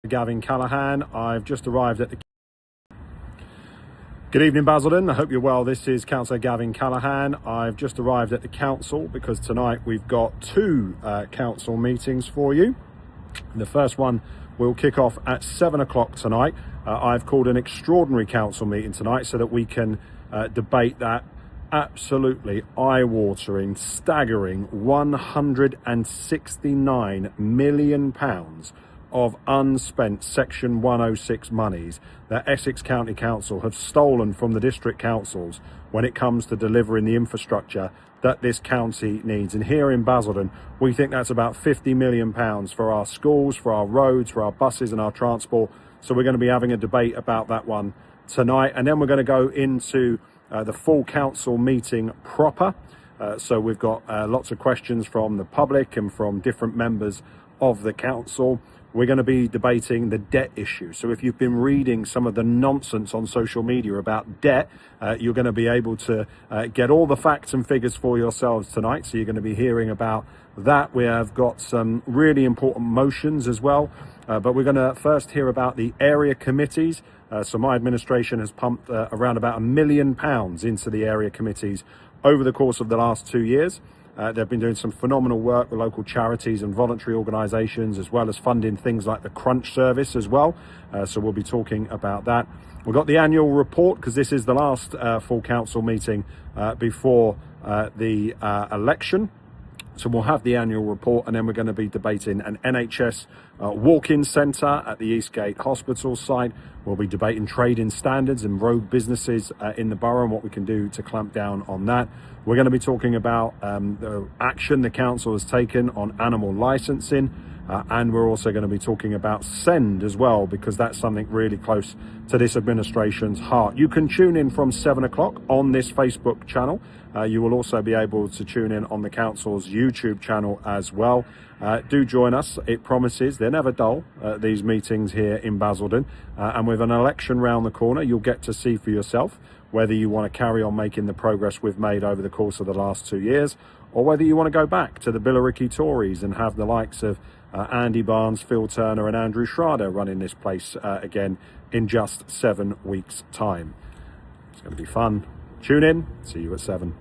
Gavin Callaghan. I've just arrived at the... Good evening, Basildon. I hope you're well. This is Councillor Gavin Callaghan. I've just arrived at the council because tonight we've got two council meetings for you. The first one will kick off at 7 o'clock tonight. I've called an extraordinary council meeting tonight so that we can debate that absolutely eye-watering, staggering £169 million of unspent Section 106 monies that Essex County Council have stolen from the district councils when it comes to delivering the infrastructure that this county needs. And here in Basildon, we think that's about £50 million for our schools, for our roads, for our buses and our transport. So we're going to be having a debate about that one tonight. And then we're going to go into the full council meeting proper. So we've got lots of questions from the public and from different members of the council. We're going to be debating the debt issue. So if you've been reading some of the nonsense on social media about debt, you're going to be able to get all the facts and figures for yourselves tonight. So you're going to be hearing about that. We have got some really important motions as well. But we're going to first hear about the area committees. So my administration has pumped around about £1 million into the area committees over the course of the last 2 years. They've been doing some phenomenal work with local charities and voluntary organisations, as well as funding things like the Crunch service as well. So we'll be talking about that. We've got the annual report, because this is the last full council meeting before the election. So we'll have the annual report, and then we're going to be debating an NHS walk-in centre at the Eastgate Hospital site. We'll be debating trading standards and rogue businesses in the borough and what we can do to clamp down on that. We're going to be talking about the action the council has taken on animal licensing, and we're also going to be talking about SEND as well, because that's something really close to this administration's heart. You can tune in from 7 o'clock on this Facebook channel. You will also be able to tune in on the council's YouTube channel as well. Do join us. It promises they're never dull, these meetings here in Basildon. And with an election round the corner, you'll get to see for yourself whether you want to carry on making the progress we've made over the course of the last 2 years, or whether you want to go back to the Billericay Tories and have the likes of Andy Barnes, Phil Turner and Andrew Schrader running this place again in just 7 weeks' time. It's going to be fun. Tune in. See you at 7.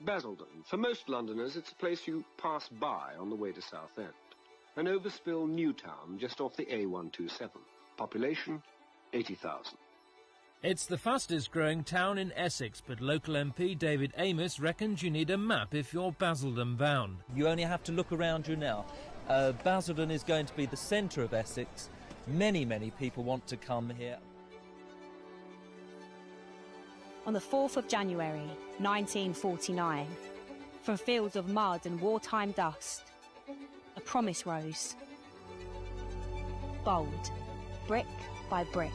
Basildon. For most Londoners, it's a place you pass by on the way to Southend. An overspill new town just off the A127. Population, 80,000. It's the fastest growing town in Essex, but local MP David Amos reckons you need a map if you're Basildon bound. You only have to look around you now. Basildon is going to be the centre of Essex. Many people want to come here. On the 4th of January, 1949, from fields of mud and wartime dust, a promise rose. Bold, brick by brick.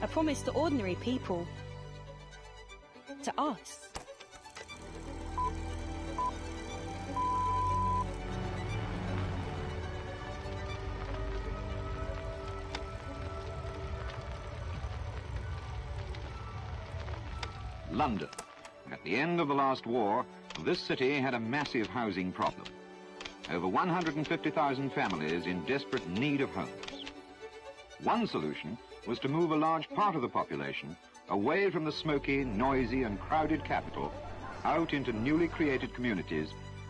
A promise to ordinary people, to us. London. At the end of the last war, this city had a massive housing problem. Over 150,000 families in desperate need of homes. One solution was to move a large part of the population away from the smoky, noisy and crowded capital out into newly created communities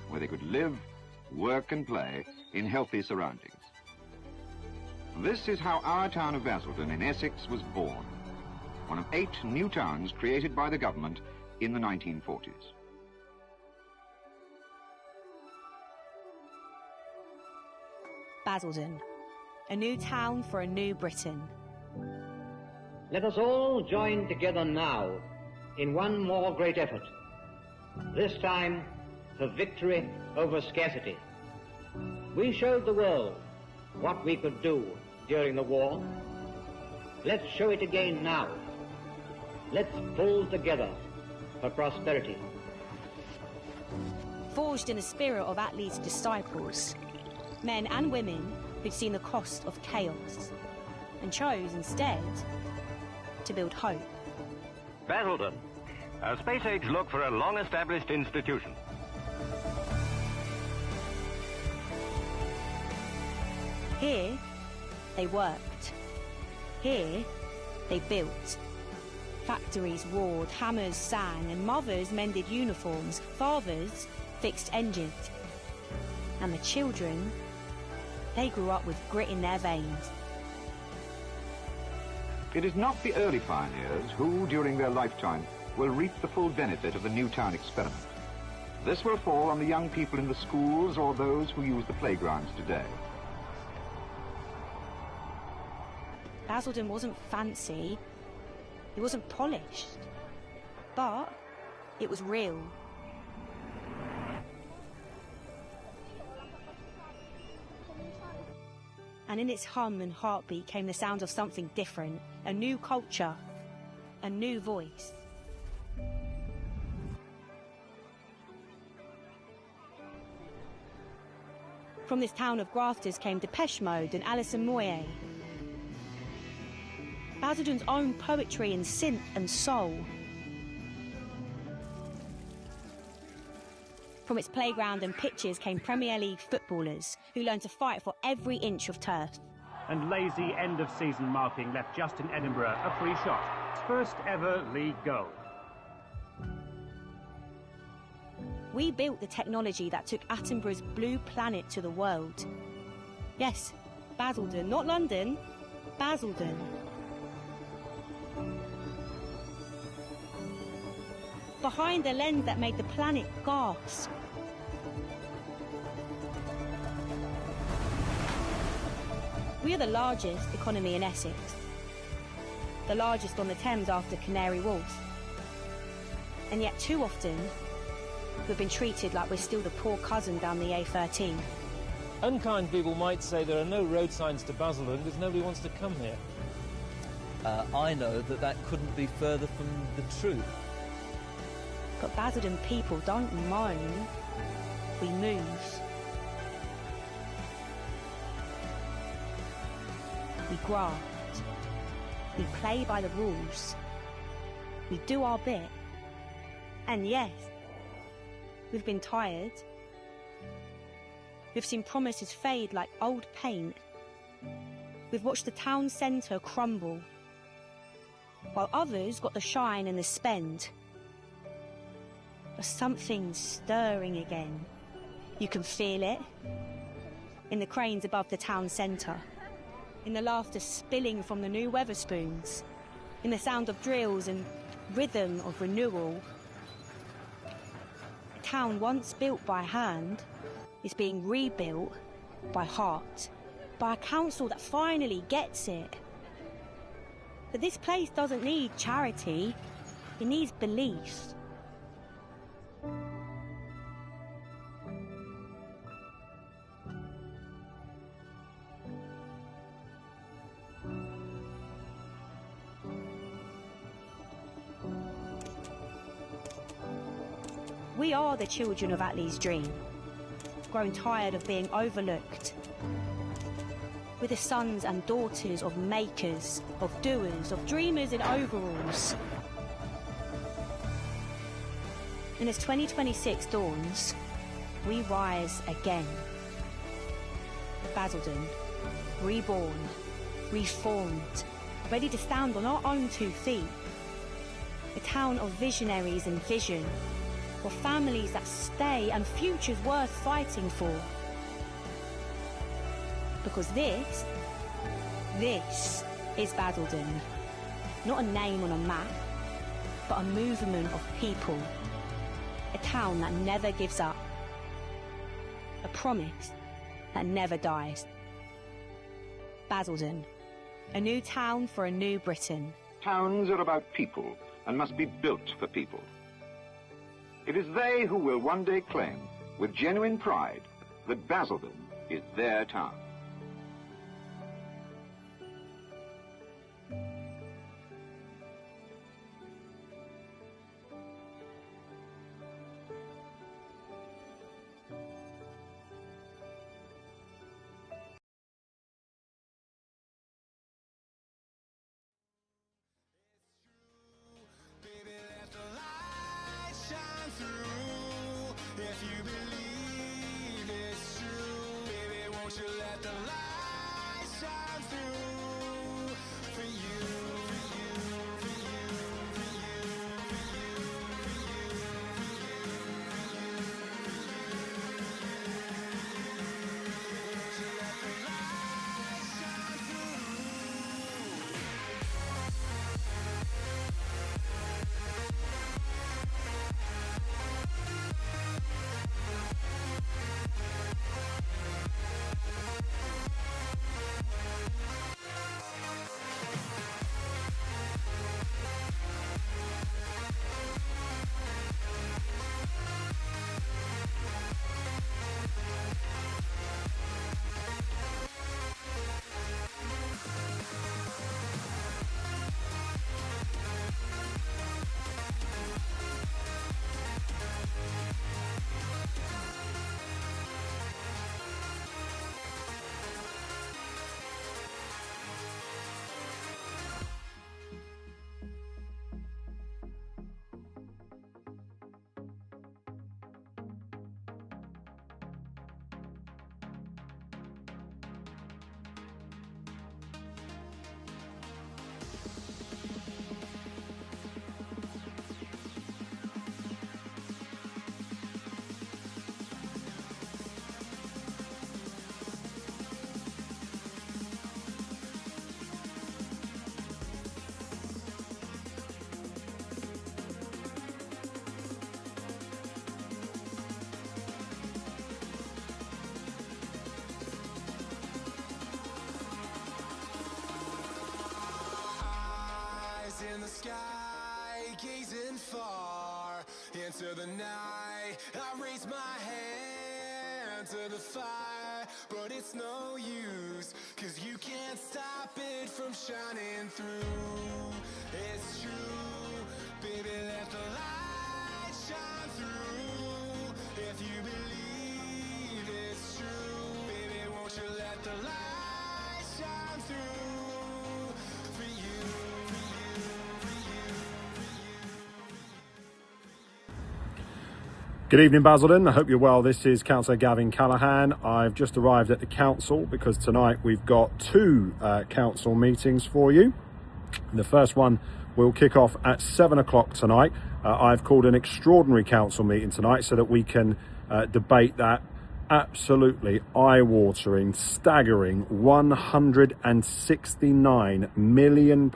where they could live, work and play in healthy surroundings. This is how our town of Basildon in Essex was born. One of 8 new towns created by the government in the 1940s. Basildon, a new town for a new Britain. Let us all join together now in one more great effort, this time for victory over scarcity. We showed the world what we could do during the war. Let's show it again now. Let's pull together for prosperity. Forged in the spirit of Attlee's disciples, men and women who'd seen the cost of chaos and chose instead to build hope. Basildon, a space-age look for a long-established institution. Here, they worked. Here, they built. Factories roared, hammers sang, and mothers mended uniforms, fathers fixed engines. And the children, they grew up with grit in their veins. It is not the early pioneers who, during their lifetime, will reap the full benefit of the new town experiment. This will fall on the young people in the schools or those who use the playgrounds today. Basildon wasn't fancy, it wasn't polished, but it was real. And in its hum and heartbeat came the sound of something different, a new culture, a new voice. From this town of grafters came Depeche Mode and Alison Moyet. Basildon's own poetry and synth and soul. From its playground and pitches came Premier League footballers who learned to fight for every inch of turf. And lazy end-of-season marking left Justin Edinburgh a free shot. His first ever league goal. We built the technology that took Attenborough's blue planet to the world. Yes, Basildon, not London, Basildon. Behind the lens that made the planet gasp. We are the largest economy in Essex. The largest on the Thames after Canary Wharf. And yet too often, we've been treated like we're still the poor cousin down the A13. Unkind people might say there are no road signs to Basildon because nobody wants to come here. I know that that couldn't be further from the truth. But Basildon people don't moan, we move. We graft. We play by the rules. We do our bit. And yes, we've been tired. We've seen promises fade like old paint. We've watched the town centre crumble, while others got the shine and the spend. But something's stirring again. You can feel it. In the cranes above the town centre. In the laughter spilling from the new Weatherspoons. In the sound of drills and rhythm of renewal. A town once built by hand is being rebuilt by heart. By a council that finally gets it. But this place doesn't need charity. It needs belief. We are the children of Attlee's dream, grown tired of being overlooked. We're the sons and daughters of makers, of doers, of dreamers in overalls. And as 2026 dawns, we rise again. Basildon, reborn, reformed, ready to stand on our own 2 feet. A town of visionaries and vision, of families that stay and futures worth fighting for. Because this is Basildon. Not a name on a map, but a movement of people. A town that never gives up. A promise that never dies. Basildon, a new town for a new Britain. Towns are about people and must be built for people. It is they who will one day claim, with genuine pride, that Basildon is their town. If you believe it's true, baby, won't you let the light through for you, for you, for you, for you, for you, for you, for you. Let the light shine through. In the sky, gazing far into the night, I raise my hand to the fire, but it's no use, 'cause you can't stop it from shining through. It's true, baby, let the light shine through. If you believe it's true, baby, won't you let the light shine through for you, for you, for you, for you. Good evening, Basildon. I hope you're well. This is Councillor Gavin Callaghan. I've just arrived at the council because tonight we've got two council meetings for you. The first one will kick off at 7 o'clock tonight. I've called an extraordinary council meeting tonight so that we can debate that absolutely eye-watering, staggering £169 million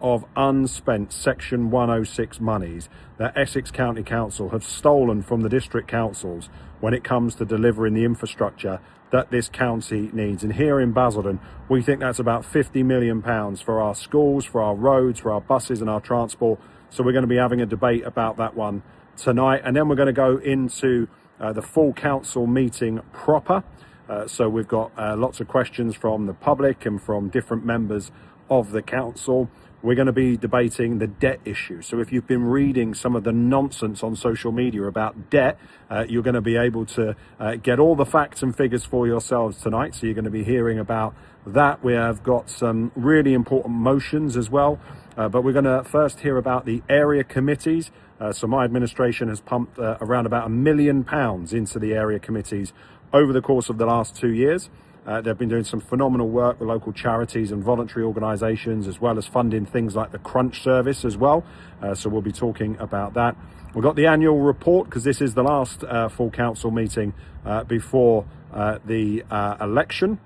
of unspent Section 106 monies that Essex County Council have stolen from the district councils when it comes to delivering the infrastructure that this county needs. And here in Basildon, we think that's about £50 million for our schools, for our roads, for our buses and our transport. So we're going to be having a debate about that one tonight. And then we're going to go into the full council meeting proper. So we've got lots of questions from the public and from different members of the council. We're going to be debating the debt issue. So if you've been reading some of the nonsense on social media about debt, you're going to be able to get all the facts and figures for yourselves tonight. So you're going to be hearing about that. We have got some really important motions as well. But we're going to first hear about the area committees. So my administration has pumped around about £1 million into the area committees over the course of the last 2 years. They've been doing some phenomenal work with local charities and voluntary organisations, as well as funding things like the Crunch service as well. So we'll be talking about that. We've got the annual report, because this is the last full council meeting before the election.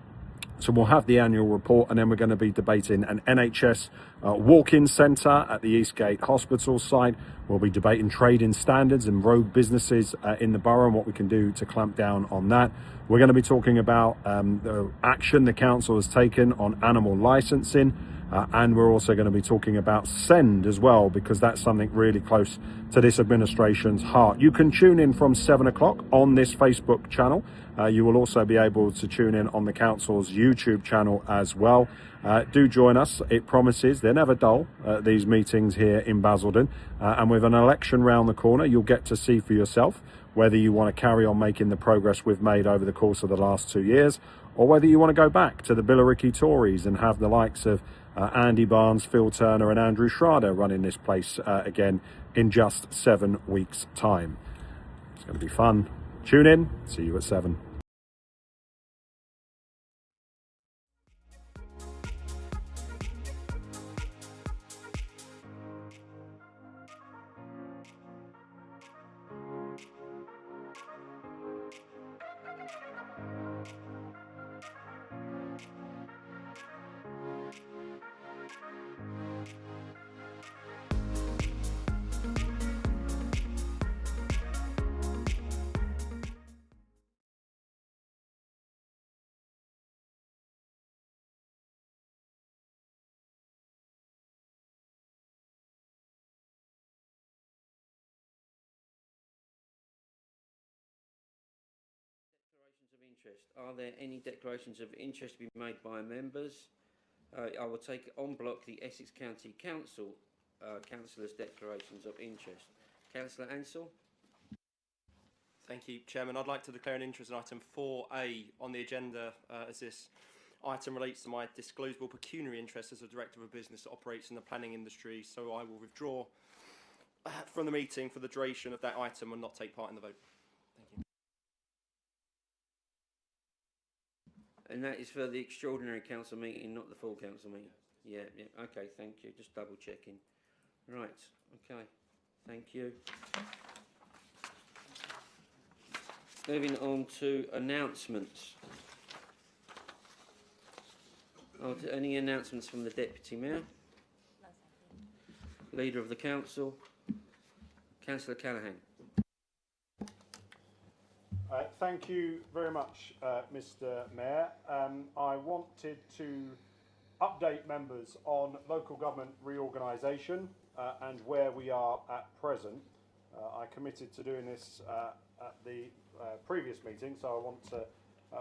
So we'll have the annual report, and then we're going to be debating an NHS walk-in centre at the Eastgate Hospital site. We'll be debating trading standards and rogue businesses in the borough and what we can do to clamp down on that. We're going to be talking about the action the council has taken on animal licensing, and we're also going to be talking about SEND as well, because that's something really close to this administration's heart. You can tune in from 7 o'clock on this Facebook channel. You will also be able to tune in on the council's YouTube channel as well. Do join us. It promises they're never dull, these meetings here in Basildon. And with an election round the corner, you'll get to see for yourself whether you want to carry on making the progress we've made over the course of the last 2 years, or whether you want to go back to the Billericay Tories and have the likes of Andy Barnes, Phil Turner and Andrew Schrader running this place again in just 7 weeks' time. It's going to be fun. Tune in. See you at 7. interest. Are there any declarations of interest to be made by members? I will take en bloc the Essex County Council councillors' declarations of interest. Councillor Ansell. Thank you, Chairman. I'd like to declare an interest in item 4A on the agenda, as this item relates to my disclosable pecuniary interest as a director of a business that operates in the planning industry. So I will withdraw from the meeting for the duration of that item and not take part in the vote. Thank you. And that is for the extraordinary council meeting, not the full council meeting? Yeah, yeah. Okay, thank you. Just double checking. Right, okay. Thank you. Moving on to announcements. Any announcements from the Deputy Mayor? Leader of the Council? Councillor Callaghan. Thank you very much, Mr. Mayor. I wanted to update members on local government reorganisation and where we are at present. I committed to doing this at the previous meeting, so I want to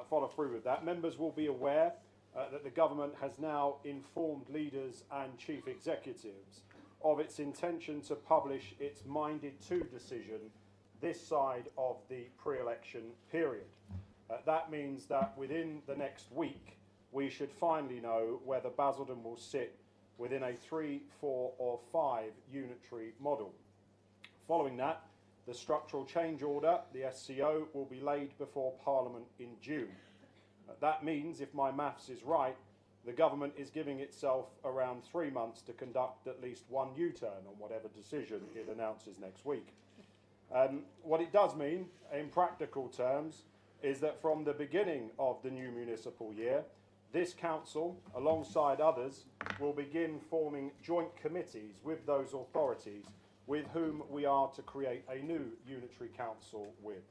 follow through with that. Members will be aware that the government has now informed leaders and chief executives of its intention to publish its Minded To decision this side of the pre-election period. That means that within the next week we should finally know whether Basildon will sit within a 3, 4 or 5 unitary model. Following that, the structural change order, the SCO, will be laid before Parliament in June. That means, if my maths is right, the government is giving itself around 3 months to conduct at least one U-turn on whatever decision it announces next week. What it does mean, in practical terms, is that from the beginning of the new municipal year, this council, alongside others, will begin forming joint committees with those authorities with whom we are to create a new unitary council with.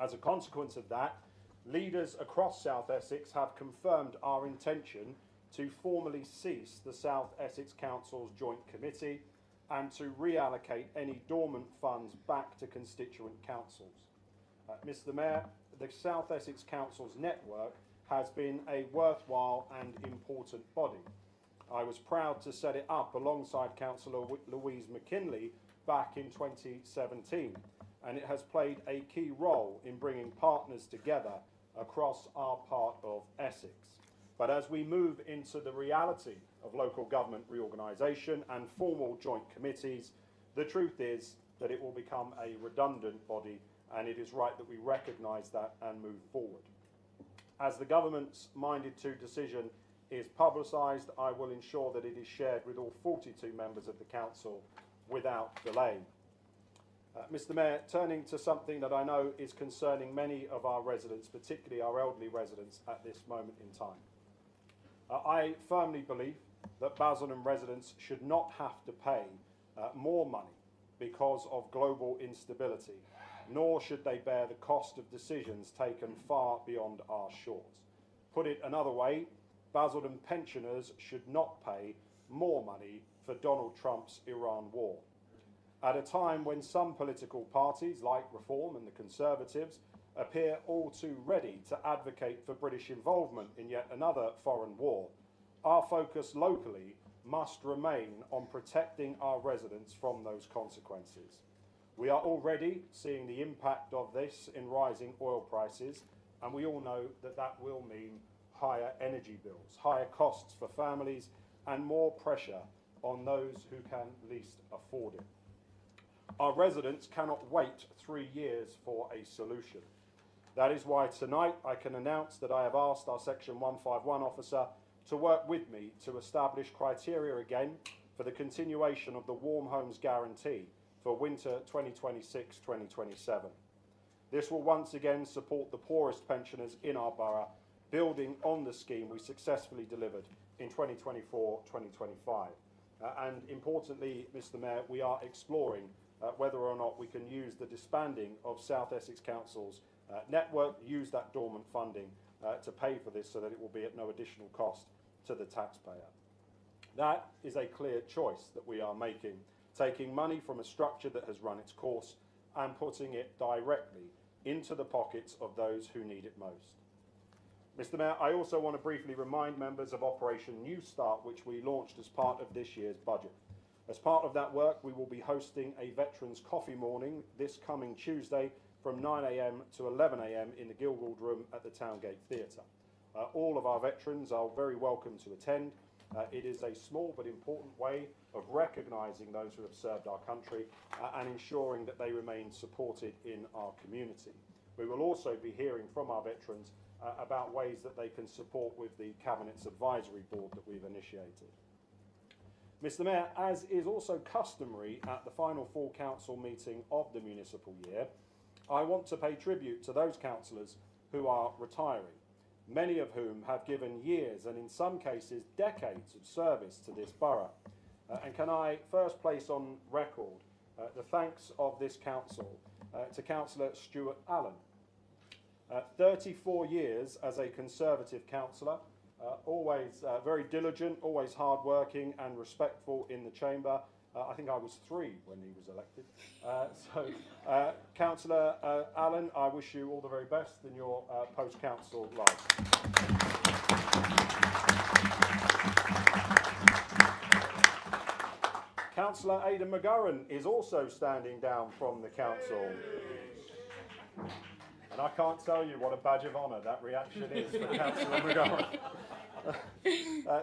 As a consequence of that, leaders across South Essex have confirmed our intention to formally cease the South Essex Council's joint committee and to reallocate any dormant funds back to constituent councils. Mr. Mayor, the South Essex Council's network has been a worthwhile and important body. I was proud to set it up alongside Councillor Louise McKinley back in 2017, and it has played a key role in bringing partners together across our part of Essex. But as we move into the reality of local government reorganisation and formal joint committees, the truth is that it will become a redundant body, and it is right that we recognise that and move forward. As the government's Minded To decision is publicised, I will ensure that it is shared with all 42 members of the council without delay. Mr. Mayor, turning to something that I know is concerning many of our residents, particularly our elderly residents at this moment in time. I firmly believe that Basildon residents should not have to pay more money because of global instability, nor should they bear the cost of decisions taken far beyond our shores. Put it another way, Basildon pensioners should not pay more money for Donald Trump's Iran war. At a time when some political parties, like Reform and the Conservatives, appear all too ready to advocate for British involvement in yet another foreign war, our focus locally must remain on protecting our residents from those consequences. We are already seeing the impact of this in rising oil prices, and we all know that that will mean higher energy bills, higher costs for families, and more pressure on those who can least afford it. Our residents cannot wait 3 years for a solution. That is why tonight I can announce that I have asked our Section 151 officer to work with me to establish criteria again for the continuation of the Warm Homes Guarantee for winter 2026-2027. This will once again support the poorest pensioners in our borough, building on the scheme we successfully delivered in 2024-2025. And importantly, Mr. Mayor, we are exploring whether or not we can use the disbanding of South Essex Council's network, use that dormant funding to pay for this so that it will be at no additional cost to the taxpayer. That is a clear choice that we are making, taking money from a structure that has run its course and putting it directly into the pockets of those who need it most. Mr Mayor, I also want to briefly remind members of Operation New Start, which we launched as part of this year's budget. As part of that work, we will be hosting a Veterans Coffee Morning this coming Tuesday from 9 AM to 11 AM in the Guildhall Room at the Towngate Theatre. All of our veterans are very welcome to attend. It is a small but important way of recognising those who have served our country and ensuring that they remain supported in our community. We will also be hearing from our veterans about ways that they can support with the Cabinet's advisory board that we've initiated. Mr Mayor, as is also customary at the final full council meeting of the municipal year, I want to pay tribute to those councillors who are retiring, many of whom have given years and in some cases decades of service to this borough. And can I first place on record the thanks of this council to Councillor Stuart Allen. 34 years as a Conservative councillor, always very diligent, always hard-working and respectful in the chamber. I think I was 3 when he was elected. Councillor Allen, I wish you all the very best in your post-council life. Councillor Aidan McGurran is also standing down from the council. And I can't tell you what a badge of honour that reaction is for Councillor McGurran.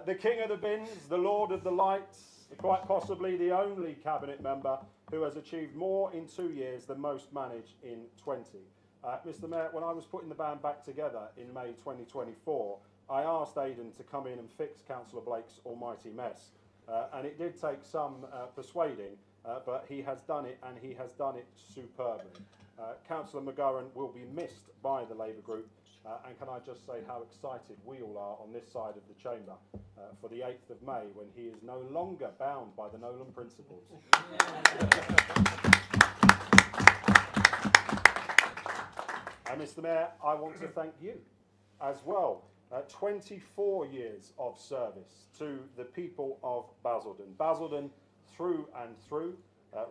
The king of the bins, the lord of the lights, quite possibly the only cabinet member who has achieved more in 2 years than most managed in 20. Mr Mayor, when I was putting the band back together in May 2024, I asked Aidan to come in and fix Councillor Blake's almighty mess. And it did take some persuading, but he has done it, and he has done it superbly. Councillor McGurran will be missed by the Labour group, and can I just say how excited we all are on this side of the chamber for the 8th of May, when he is no longer bound by the Nolan principles. And Mr Mayor, I want to thank you as well. 24 years of service to the people of Basildon. Basildon through and through,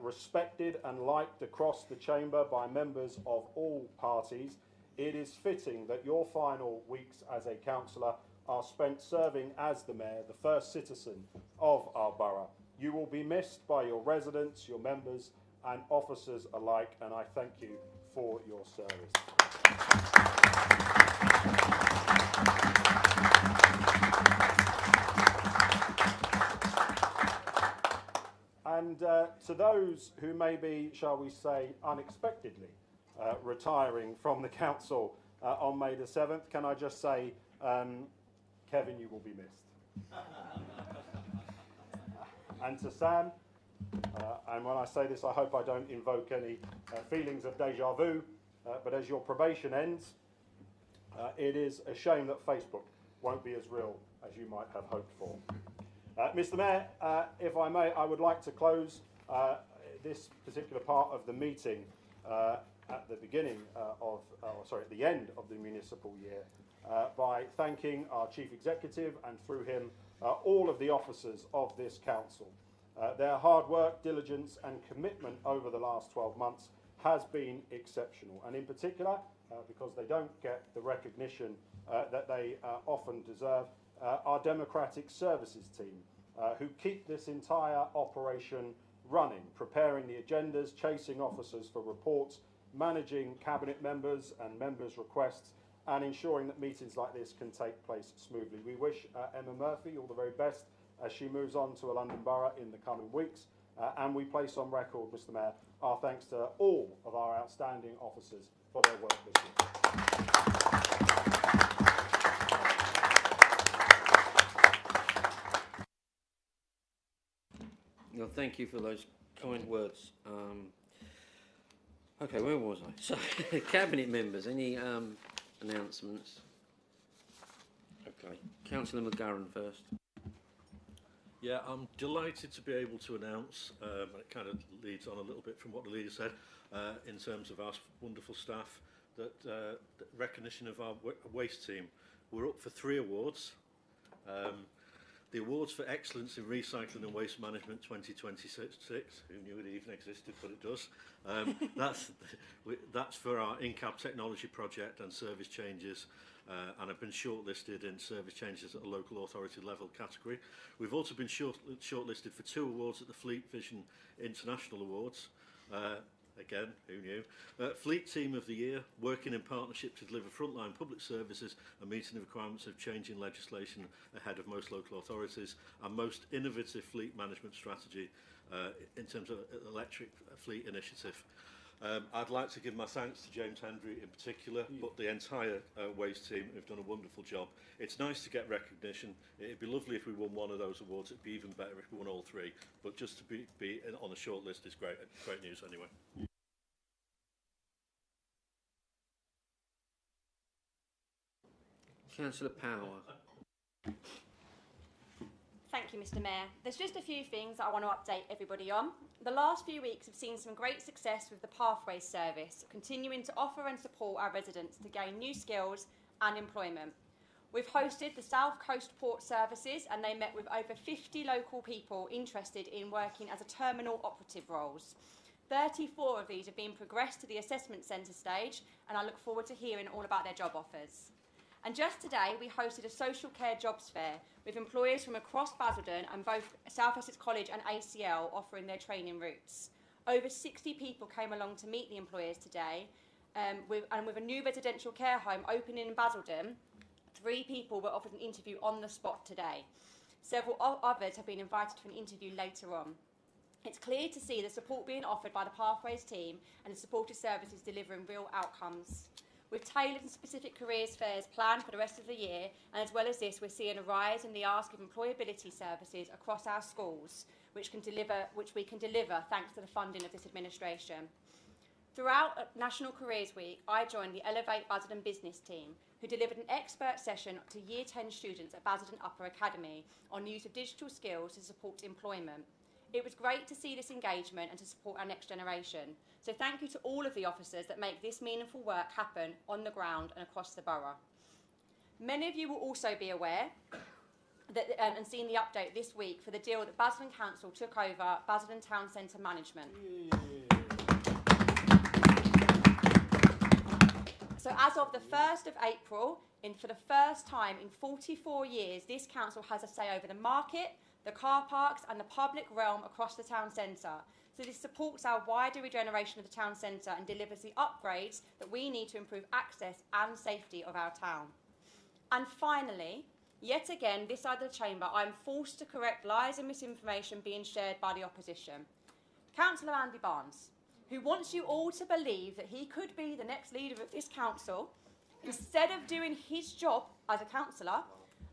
respected and liked across the chamber by members of all parties. It is fitting that your final weeks as a councillor are spent serving as the mayor, the first citizen of our borough. You will be missed by your residents, your members and officers alike, and I thank you for your service. And to those who may be, shall we say, unexpectedly retiring from the council on May the 7th, can I just say, Kevin, you will be missed. And to Sam, and when I say this, I hope I don't invoke any feelings of deja vu, but as your probation ends, it is a shame that Facebook won't be as real as you might have hoped for. Mr Mayor, if I may, I would like to close this particular part of the meeting at the beginning at the end of the municipal year by thanking our Chief Executive and through him all of the officers of this council. Their hard work, diligence and commitment over the last 12 months has been exceptional, and in particular, because they don't get the recognition that they often deserve, our Democratic Services team, who keep this entire operation running, preparing the agendas, chasing officers for reports, managing cabinet members and members' requests, and ensuring that meetings like this can take place smoothly. We wish Emma Murphy all the very best as she moves on to a London borough in the coming weeks, and we place on record, Mr Mayor, our thanks to all of our outstanding officers for their work this year. Well, thank you for those kind words. Okay, where was I? So, cabinet members, any announcements? Okay, Councillor McGurran first. Yeah, I'm delighted to be able to announce, it kind of leads on a little bit from what the leader said, in terms of our wonderful staff, that recognition of our waste team. We're up for 3 awards. The Awards for Excellence in Recycling and Waste Management 2026, who knew it even existed, but it does. That's for our in-cab technology project and service changes, and have been shortlisted in service changes at a local authority level category. We've also been shortlisted for 2 awards at the Fleet Vision International Awards. Again, who knew? Fleet Team of the Year, working in partnership to deliver frontline public services and meeting the requirements of changing legislation ahead of most local authorities, and most innovative fleet management strategy in terms of electric fleet initiative. I'd like to give my thanks to James Hendry in particular, but the entire Waste team have done a wonderful job. It's nice to get recognition. It'd be lovely if we won one of those awards. It'd be even better if we won all 3. But just to be on a short list is great news anyway. Councillor Power. Thank you, Mr. Mayor. There's just a few things that I want to update everybody on. The last few weeks have seen some great success with the Pathways service, continuing to offer and support our residents to gain new skills and employment. We've hosted the South Coast Port Services, and they met with over 50 local people interested in working as a terminal operative roles. 34 of these have been progressed to the assessment centre stage, and I look forward to hearing all about their job offers. And just today, we hosted a social care jobs fair with employers from across Basildon and both South Essex College and ACL offering their training routes. Over 60 people came along to meet the employers today, and with a new residential care home opening in Basildon, 3 people were offered an interview on the spot today. Several others have been invited for an interview later on. It's clear to see the support being offered by the Pathways team and the supported services delivering real outcomes. We've tailored and specific careers fairs planned for the rest of the year, and as well as this, we're seeing a rise in the ask of employability services across our schools, which we can deliver thanks to the funding of this administration. Throughout National Careers Week, I joined the Elevate Basildon business team, who delivered an expert session to Year 10 students at Basildon Upper Academy on use of digital skills to support employment. It was great to see this engagement and to support our next generation. So thank you to all of the officers that make this meaningful work happen on the ground and across the borough. Many of you will also be aware that, and seen the update this week for the deal that Basildon Council took over Basildon Town Centre Management. So as of the 1st of April, for the first time in 44 years, this council has a say over the market, the car parks and the public realm across the town centre. So this supports our wider regeneration of the town centre and delivers the upgrades that we need to improve access and safety of our town. And finally, yet again, this side of the chamber, I'm forced to correct lies and misinformation being shared by the opposition. Councillor Andy Barnes, who wants you all to believe that he could be the next leader of this council, instead of doing his job as a councillor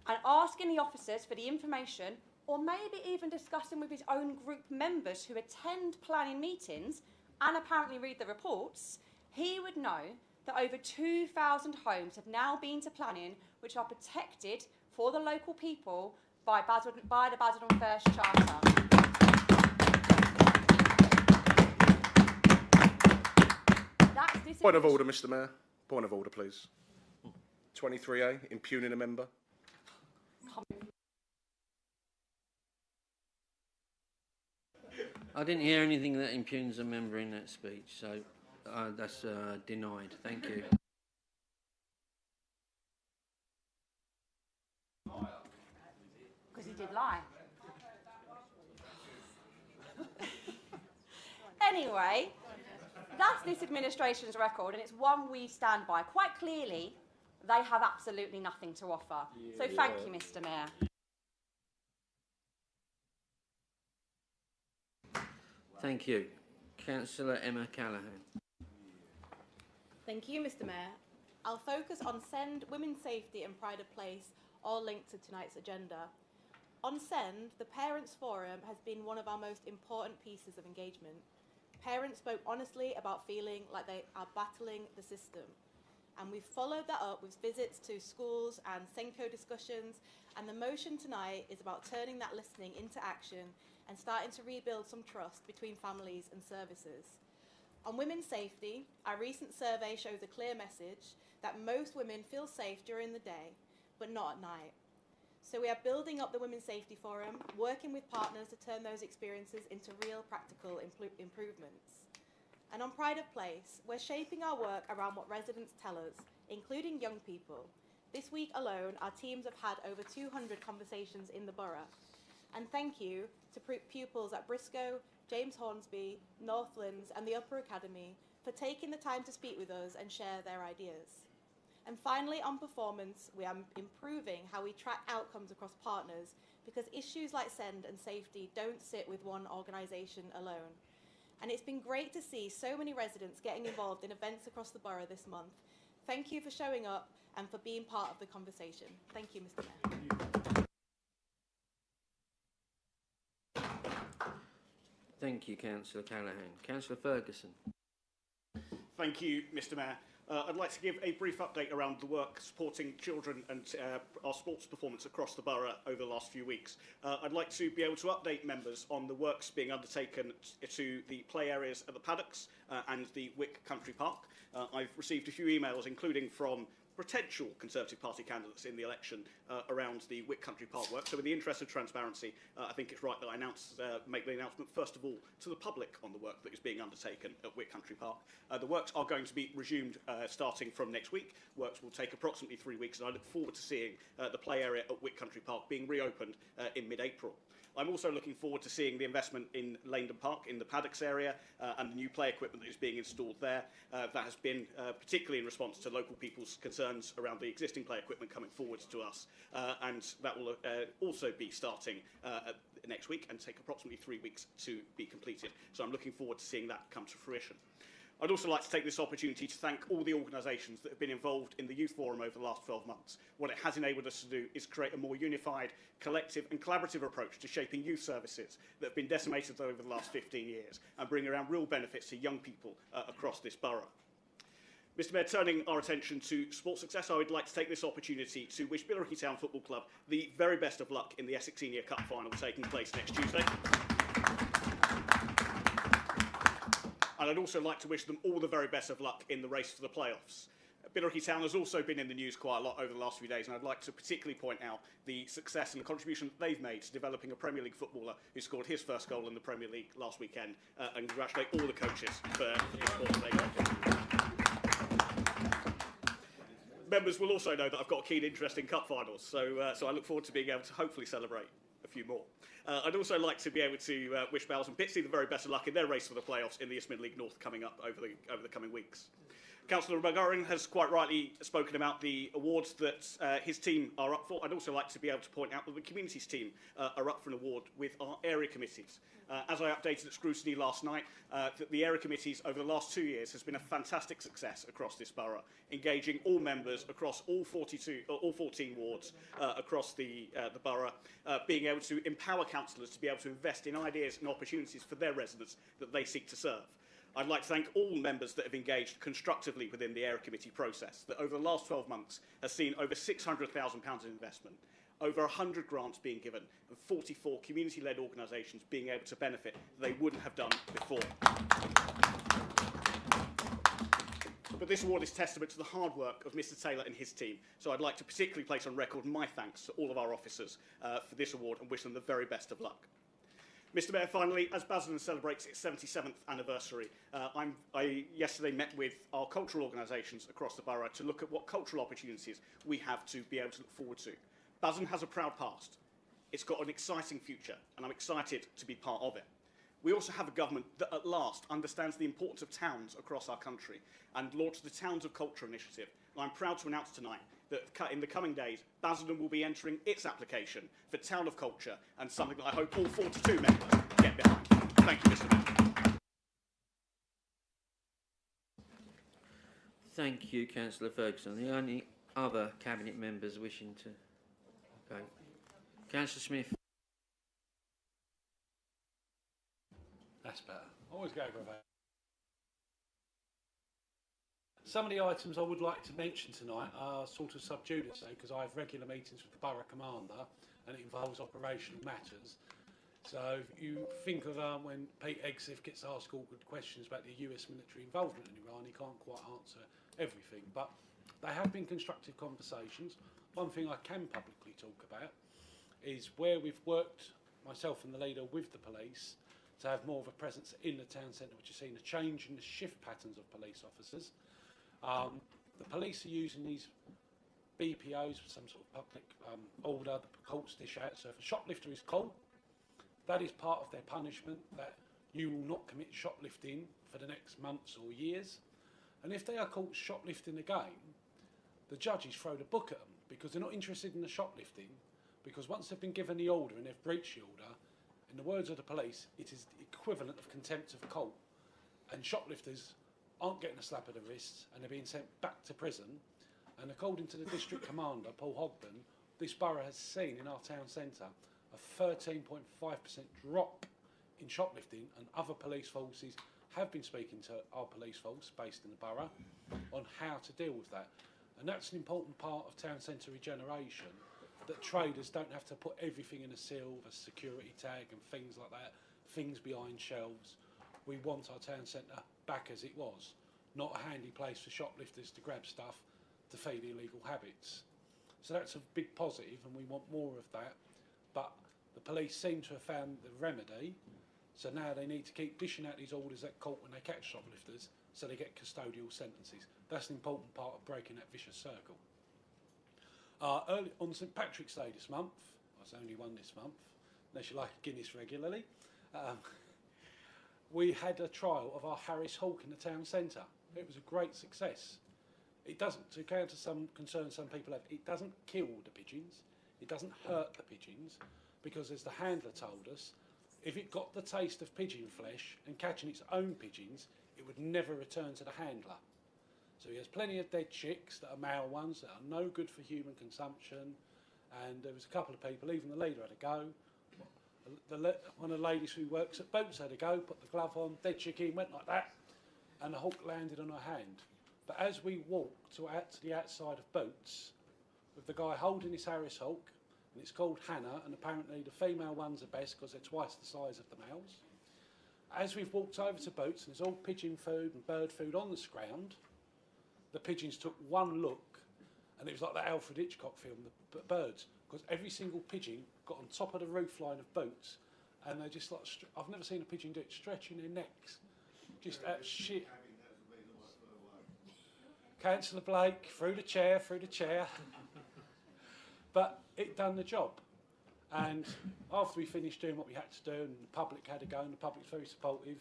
and asking the officers for the information, or maybe even discussing with his own group members who attend planning meetings and apparently read the reports, he would know that over 2,000 homes have now been to planning, which are protected for the local people by the Basildon First Charter. Point of order, Mr. Mayor. Point of order, please. 23A, impugning a member. I didn't hear anything that impugns a member in that speech, so that's denied. Thank you. Because he did lie. Anyway, that's this administration's record, and it's one we stand by. Quite clearly, they have absolutely nothing to offer. So thank you, Mr. Mayor. Thank you. Councillor Emma Callaghan. Thank you, Mr. Mayor. I'll focus on SEND, women's safety and pride of place, all linked to tonight's agenda. On SEND, the Parents' Forum has been one of our most important pieces of engagement. Parents spoke honestly about feeling like they are battling the system. And we've followed that up with visits to schools and SENCO discussions, and the motion tonight is about turning that listening into action and starting to rebuild some trust between families and services. On women's safety, our recent survey shows a clear message that most women feel safe during the day, but not at night. So we are building up the Women's Safety Forum, working with partners to turn those experiences into real practical improvements. And on Pride of Place, we're shaping our work around what residents tell us, including young people. This week alone, our teams have had over 200 conversations in the borough. And thank you to pupils at Briscoe, James Hornsby, Northlands and the Upper Academy for taking the time to speak with us and share their ideas. And finally, on performance, we are improving how we track outcomes across partners because issues like SEND and safety don't sit with one organisation alone. And it's been great to see so many residents getting involved in events across the borough this month. Thank you for showing up and for being part of the conversation. Thank you, Mr. Mayor. Thank you, Councillor Callaghan. Councillor Ferguson. Thank you, Mr. Mayor. I'd like to give a brief update around the work supporting children and our sports performance across the borough over the last few weeks. I'd like to be able to update members on the works being undertaken to the play areas at the paddocks and the Wick Country Park. I've received a few emails, including from potential Conservative Party candidates in the election around the Wick Country Park work. So in the interest of transparency, I think it's right that I make the announcement first of all to the public on the work that is being undertaken at Wick Country Park. The works are going to be resumed starting from next week. Works will take approximately 3 weeks, and I look forward to seeing the play area at Wick Country Park being reopened in mid-April. I'm also looking forward to seeing the investment in Langdon Park in the paddocks area and the new play equipment that is being installed there. That has been particularly in response to local people's concerns around the existing play equipment coming forwards to us, and that will also be starting next week and take approximately 3 weeks to be completed. So I'm looking forward to seeing that come to fruition. I'd also like to take this opportunity to thank all the organisations that have been involved in the Youth Forum over the last 12 months. What it has enabled us to do is create a more unified, collective and collaborative approach to shaping youth services that have been decimated over the last 15 years and bring around real benefits to young people across this borough. Mr Mayor, turning our attention to sports success, I would like to take this opportunity to wish Billericay Town Football Club the very best of luck in the Essex Senior Cup final taking place next Tuesday. And I'd also like to wish them all the very best of luck in the race for the playoffs. Billericay Town has also been in the news quite a lot over the last few days, and I'd like to particularly point out the success and the contribution that they've made to developing a Premier League footballer who scored his first goal in the Premier League last weekend, and congratulate all the coaches for the support that they got. Members will also know that I've got a keen interest in cup finals, so I look forward to being able to hopefully celebrate a few more. I'd also like to be able to wish Bales and Pitsea the very best of luck in their race for the playoffs in the East Midland League North coming up over the coming weeks. Councillor McGurran has quite rightly spoken about the awards that his team are up for. I'd also like to be able to point out that the communities team are up for an award with our area committees. As I updated at scrutiny last night, that the area committees over the last 2 years has been a fantastic success across this borough, engaging all members across all 14 wards across the borough, being able to empower councillors to be able to invest in ideas and opportunities for their residents that they seek to serve. I'd like to thank all members that have engaged constructively within the area committee process that over the last 12 months has seen over £600,000 in investment, over 100 grants being given, and 44 community-led organisations being able to benefit that they wouldn't have done before. But this award is testament to the hard work of Mr Taylor and his team, so I'd like to particularly place on record my thanks to all of our officers for this award and wish them the very best of luck. Mr Mayor, finally, as Basildon celebrates its 77th anniversary, I yesterday met with our cultural organisations across the borough to look at what cultural opportunities we have to be able to look forward to. Basildon has a proud past. It's got an exciting future, and I'm excited to be part of it. We also have a government that at last understands the importance of towns across our country and launched the Towns of Culture initiative. And I'm proud to announce tonight that in the coming days, Basildon will be entering its application for Town of Culture, and something that I hope all 42 members get behind. Thank you, Mr Mayor. Thank you, Councillor Ferguson. The only other Cabinet members wishing to... Okay. Councillor Smith. That's better. Always go for that. Some of the items I would like to mention tonight are sort of sub judice, because I have regular meetings with the Borough Commander and it involves operational matters. So if you think of when Pete Exif gets asked awkward questions about the US military involvement in Iran, he can't quite answer everything. But they have been constructive conversations. One thing I can publicly talk about is where we've worked, myself and the leader, with the police to have more of a presence in the town centre, which has seen a change in the shift patterns of police officers. The police are using these BPOs for some sort of public order, the courts dish out. So if a shoplifter is caught, that is part of their punishment, that you will not commit shoplifting for the next months or years. And if they are caught shoplifting again, the judges throw the book at them because they're not interested in the shoplifting, because once they've been given the order and they've breached the order, in the words of the police, it is the equivalent of contempt of court. And shoplifters aren't getting a slap of the wrists and they're being sent back to prison. And according to the district commander, Paul Hogben, this borough has seen in our town centre a 13.5% drop in shoplifting, and other police forces have been speaking to our police force based in the borough on how to deal with that. And that's an important part of town centre regeneration, that traders don't have to put everything in a seal, a security tag and things like that, things behind shelves. We want our town centre back as it was, not a handy place for shoplifters to grab stuff to feed illegal habits. So that's a big positive, and we want more of that. But the police seem to have found the remedy, so now they need to keep dishing out these orders at court when they catch shoplifters, so they get custodial sentences. That's an important part of breaking that vicious circle. Early on St Patrick's Day this month, there's only one this month, unless you like a Guinness regularly, we had a trial of our Harris Hawk in the town centre. It was a great success. It doesn't, to counter some concerns some people have, it doesn't kill the pigeons, it doesn't hurt the pigeons, because as the handler told us, if it got the taste of pigeon flesh and catching its own pigeons, it would never return to the handler. So he has plenty of dead chicks that are male ones that are no good for human consumption, and there was a couple of people, even the leader had a go. One of the ladies who works at Boots had a go, put the glove on, dead chick in, went like that, and the hawk landed on her hand. But as we walked to the outside of Boots, with the guy holding his Harris Hawk, and it's called Hannah, and apparently the female ones are best because they're twice the size of the males. As we've walked over to Boots, and there's all pigeon food and bird food on the ground, the pigeons took one look, and it was like that Alfred Hitchcock film, The Birds, because every single pigeon got on top of the roof line of Boots, and they just like, I've never seen a pigeon do it, stretching their necks, just out shit. Councillor Blake, through the chair. But it done the job. And after we finished doing what we had to do, and the public had a go, and the public's very supportive,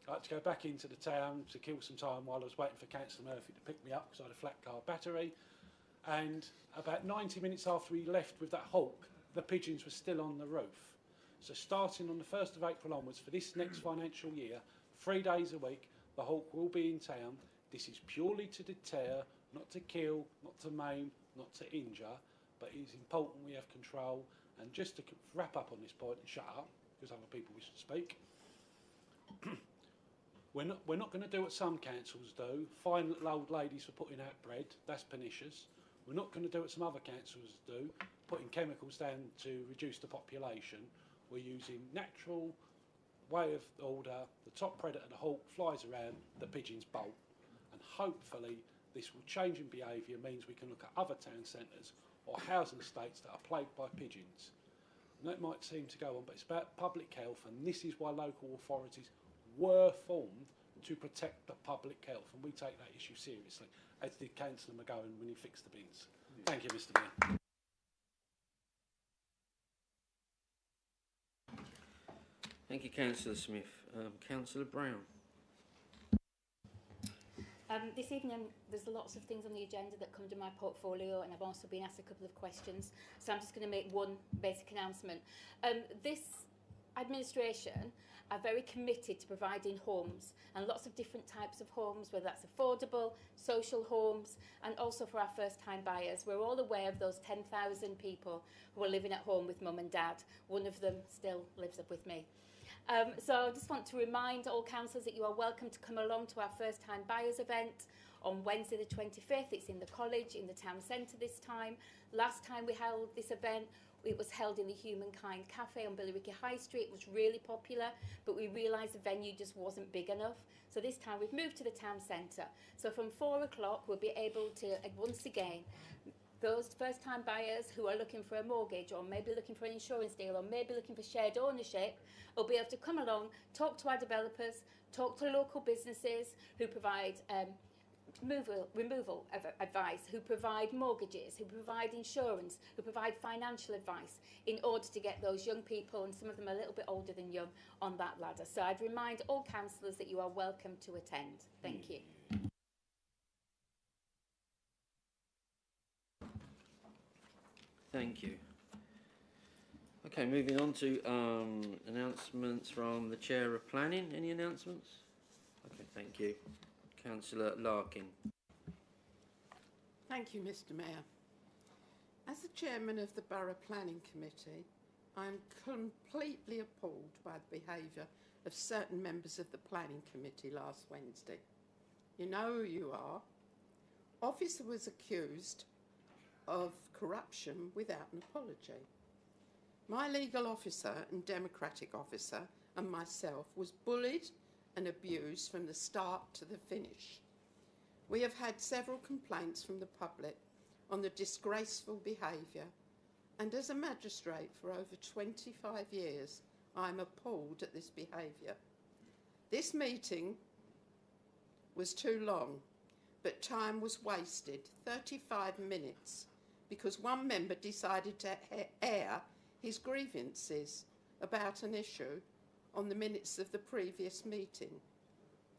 I had to go back into the town to kill some time while I was waiting for Councillor Murphy to pick me up because I had a flat car battery. And about 90 minutes after we left with that hawk, the pigeons were still on the roof. So starting on the 1st of April onwards, for this next financial year, 3 days a week, the hawk will be in town. This is purely to deter, not to kill, not to maim, not to injure, but it is important we have control. And just to wrap up on this point and shut up, because other people wish to speak, we're not going to do what some councils do, fine little old ladies for putting out bread, that's pernicious. We're not going to do what some other councils do, putting chemicals down to reduce the population. We're using natural way of order, the top predator, the hawk, flies around, the pigeons bolt. And hopefully this will change in behaviour, means we can look at other town centres or housing estates that are plagued by pigeons. And that might seem to go on, but it's about public health, and this is why local authorities were formed, to protect the public health, and we take that issue seriously, as did Councillor McGowan when he fixed the bins. Thank you, Mr Mayor. Thank you, Councillor Smith. Councillor Brown. This evening there's lots of things on the agenda that come to my portfolio, and I've also been asked a couple of questions, so I'm just going to make one basic announcement. This administration are very committed to providing homes, and lots of different types of homes, whether that's affordable, social homes, and also for our first-time buyers. We're all aware of those 10,000 people who are living at home with mum and dad. One of them still lives up with me. So I just want to remind all councillors that you are welcome to come along to our first-time buyers event on Wednesday the 25th. It's in the college, in the town centre this time. Last time we held this event, it was held in the Humankind Cafe on Billericay High Street. It was really popular, but we realised the venue just wasn't big enough. So this time we've moved to the town centre. So from 4 o'clock we'll be able to, once again, those first-time buyers who are looking for a mortgage or maybe looking for an insurance deal or maybe looking for shared ownership will be able to come along, talk to our developers, talk to local businesses who provide removal of advice, who provide mortgages, who provide insurance, who provide financial advice in order to get those young people, and some of them are a little bit older than young, on that ladder. So I'd remind all councillors that you are welcome to attend. Thank you. Thank you. Okay, moving on to announcements from the Chair of Planning. Any announcements? Okay, thank you. Councillor Larkin. Thank you, Mr. Mayor. As the chairman of the Borough Planning Committee, I am completely appalled by the behaviour of certain members of the Planning Committee last Wednesday. You know who you are. Officer was accused of corruption without an apology. My legal officer and democratic officer and myself was bullied and abused from the start to the finish. We have had several complaints from the public on the disgraceful behaviour, and as a magistrate for over 25 years, I am appalled at this behaviour. This meeting was too long, but time was wasted, 35 minutes, because one member decided to air his grievances about an issue on the minutes of the previous meeting.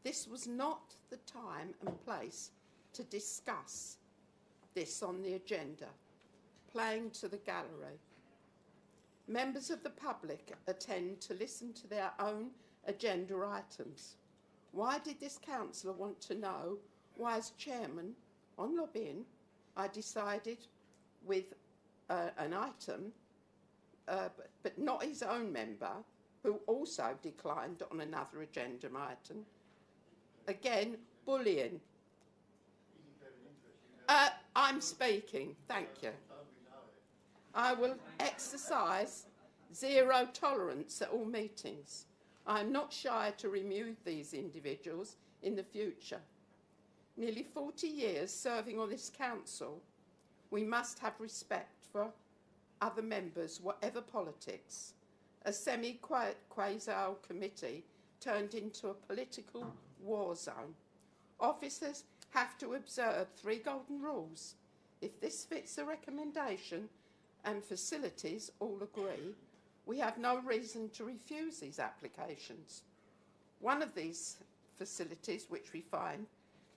This was not the time and place to discuss this on the agenda, playing to the gallery. Members of the public attend to listen to their own agenda items. Why did this councillor want to know why, as chairman, on lobbying, I decided with an item, but not his own member, who also declined on another agenda item? Again, bullying. I'm speaking, thank you. I will exercise zero tolerance at all meetings. I am not shy to remove these individuals in the future. Nearly 40 years serving on this council, we must have respect for other members, whatever politics. A semi-quasi committee turned into a political war zone. Officers have to observe 3 golden rules. If this fits the recommendation and facilities all agree, we have no reason to refuse these applications. One of these facilities which we find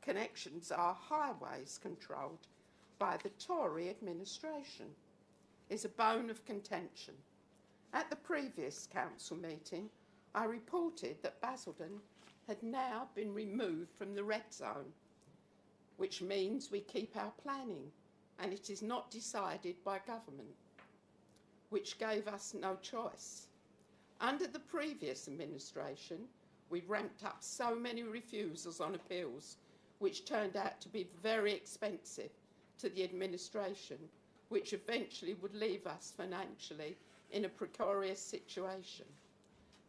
connections are highways controlled by the Tory administration is a bone of contention. At the previous council meeting, I reported that Basildon had now been removed from the red zone, which means we keep our planning and it is not decided by government, which gave us no choice. Under the previous administration, we ramped up so many refusals on appeals, which turned out to be very expensive to the administration, which eventually would leave us financially in a precarious situation.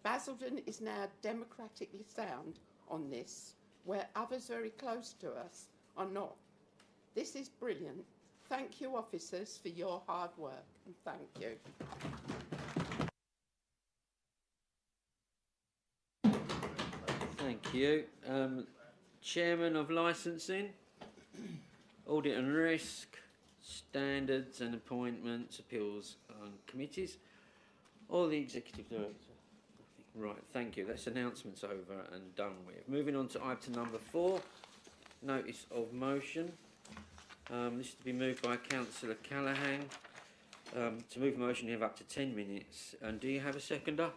Basildon is now democratically sound on this, where others very close to us are not. This is brilliant. Thank you, officers, for your hard work, and thank you. Thank you. Chairman of Licensing, Audit and Risk, Standards and Appointments, Appeals and Committees, or the Executive Director? Right, thank you. That's announcements over and done with. Moving on to item number 4, notice of motion. This is to be moved by Councillor Callaghan. To move a motion, you have up to 10 minutes. And do you have a seconder?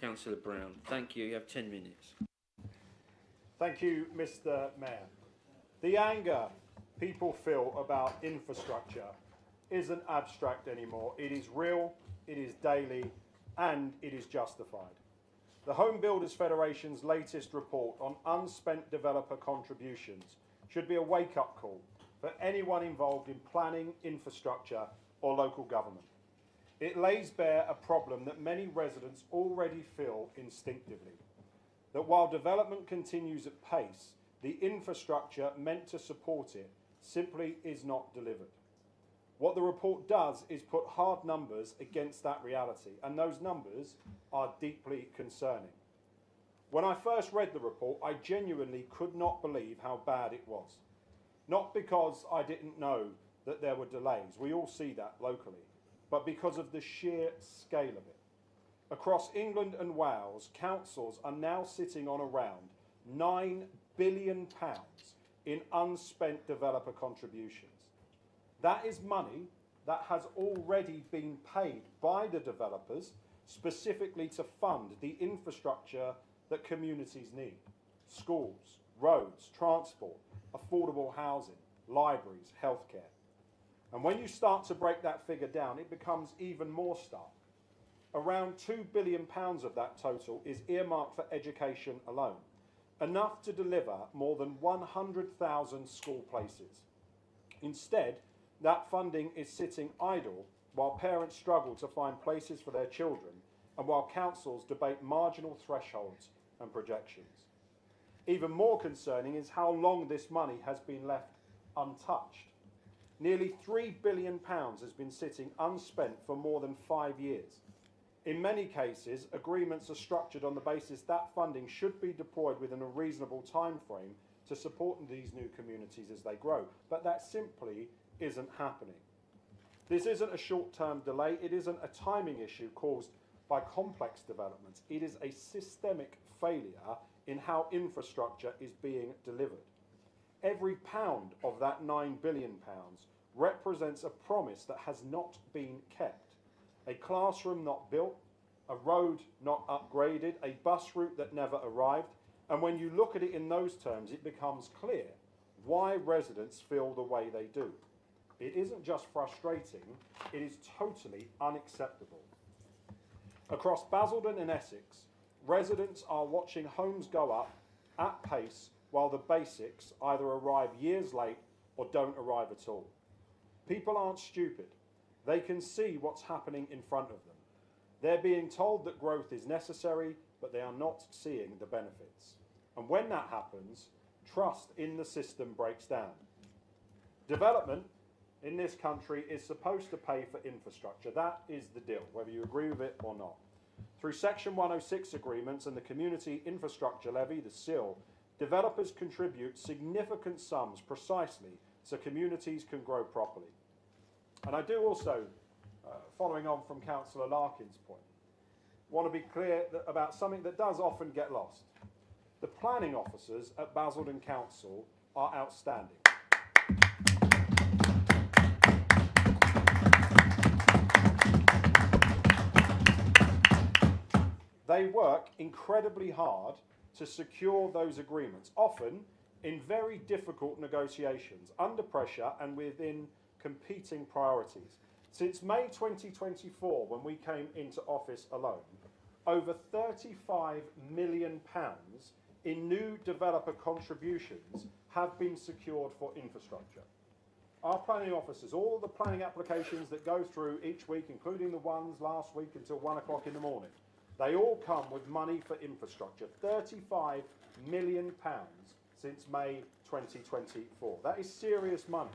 Councillor Brown. Thank you. You have 10 minutes. Thank you, Mr. Mayor. The anger people feel about infrastructure isn't abstract anymore. It is real, it is daily, and it is justified. The Home Builders Federation's latest report on unspent developer contributions should be a wake-up call for anyone involved in planning, infrastructure, or local government. It lays bare a problem that many residents already feel instinctively, that while development continues at pace, the infrastructure meant to support it simply is not delivered. What the report does is put hard numbers against that reality, and those numbers are deeply concerning. When I first read the report, I genuinely could not believe how bad it was. Not because I didn't know that there were delays, we all see that locally, but because of the sheer scale of it. Across England and Wales, councils are now sitting on around £9 billion in unspent developer contributions. That is money that has already been paid by the developers specifically to fund the infrastructure that communities need. Schools, roads, transport, affordable housing, libraries, healthcare. And when you start to break that figure down, it becomes even more stark. Around £2 billion of that total is earmarked for education alone, enough to deliver more than 100,000 school places. Instead, that funding is sitting idle while parents struggle to find places for their children and while councils debate marginal thresholds and projections. Even more concerning is how long this money has been left untouched. Nearly £3 billion has been sitting unspent for more than 5 years. In many cases, agreements are structured on the basis that funding should be deployed within a reasonable time frame to support these new communities as they grow, but that simply isn't happening. This isn't a short-term delay, it isn't a timing issue caused by complex developments, it is a systemic failure in how infrastructure is being delivered. Every pound of that £9 billion represents a promise that has not been kept. A classroom not built, a road not upgraded, a bus route that never arrived, and when you look at it in those terms, it becomes clear why residents feel the way they do. It isn't just frustrating, it is totally unacceptable. Across Basildon and Essex, residents are watching homes go up at pace while the basics either arrive years late or don't arrive at all. People aren't stupid. They can see what's happening in front of them. They're being told that growth is necessary, but they are not seeing the benefits. And when that happens, trust in the system breaks down. Development in this country is supposed to pay for infrastructure. That is the deal, whether you agree with it or not. Through Section 106 agreements and the Community Infrastructure Levy, the CIL, developers contribute significant sums precisely so communities can grow properly. And I do also, following on from Councillor Larkin's point, want to be clear about something that does often get lost. The planning officers at Basildon Council are outstanding. They work incredibly hard to secure those agreements, often in very difficult negotiations, under pressure and within competing priorities. Since May 2024, when we came into office alone, over £35 million in new developer contributions have been secured for infrastructure. Our planning officers, all the planning applications that go through each week, including the ones last week until 1 o'clock in the morning, they all come with money for infrastructure. £35 million since May 2024. That is serious money,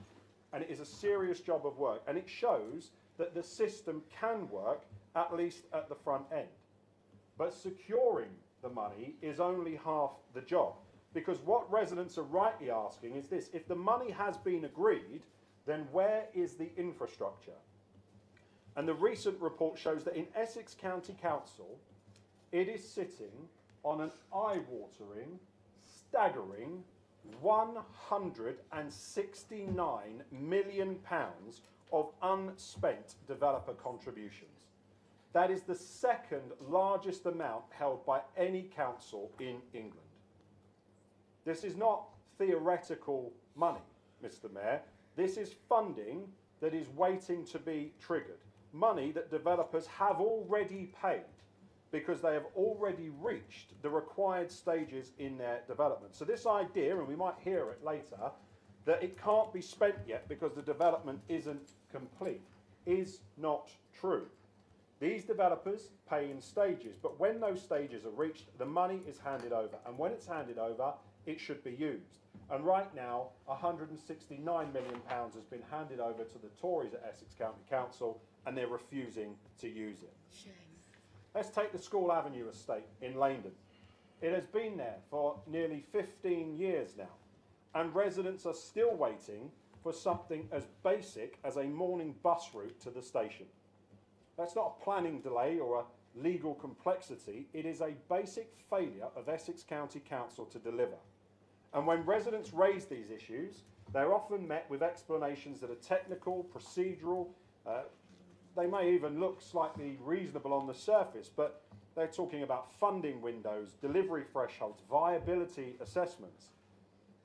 and it is a serious job of work, and it shows that the system can work, at least at the front end. But securing the money is only half the job, because what residents are rightly asking is this: if the money has been agreed, then where is the infrastructure? And the recent report shows that in Essex County Council, it is sitting on an eye-watering, staggering £169 million of unspent developer contributions. That is the second largest amount held by any council in England. This is not theoretical money, Mr. Mayor. This is funding that is waiting to be triggered. Money that developers have already paid because they have already reached the required stages in their development. So this idea, and we might hear it later, that it can't be spent yet because the development isn't complete, is not true. These developers pay in stages, but when those stages are reached, the money is handed over. And when it's handed over, it should be used. And right now, £169 million has been handed over to the Tories at Essex County Council, and they're refusing to use it. Shame. Let's take the School Avenue estate in Leyden. It has been there for nearly 15 years now, and residents are still waiting for something as basic as a morning bus route to the station. That's not a planning delay or a legal complexity, it is a basic failure of Essex County Council to deliver. And when residents raise these issues, they're often met with explanations that are technical, procedural, they may even look slightly reasonable on the surface, but they're talking about funding windows, delivery thresholds, viability assessments.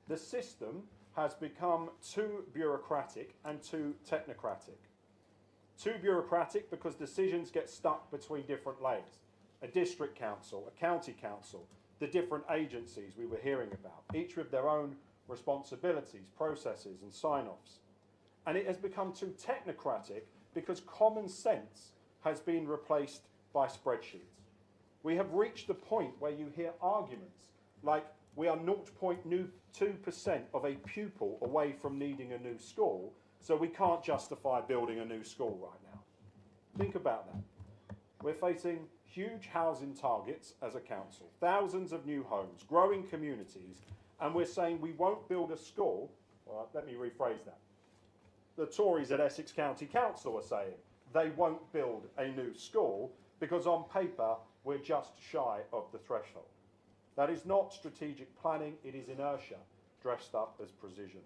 The system has become too bureaucratic and too technocratic. Too bureaucratic because decisions get stuck between different layers. A district council, a county council, the different agencies we were hearing about, each with their own responsibilities, processes and sign-offs. And it has become too technocratic because common sense has been replaced by spreadsheets. We have reached the point where you hear arguments like we are 0.2% of a pupil away from needing a new school, so we can't justify building a new school right now. Think about that. We're facing huge housing targets as a council, thousands of new homes, growing communities, and we're saying we won't build a school. Well, let me rephrase that. The Tories at Essex County Council are saying they won't build a new school because on paper we're just shy of the threshold. That is not strategic planning, it is inertia dressed up as precision.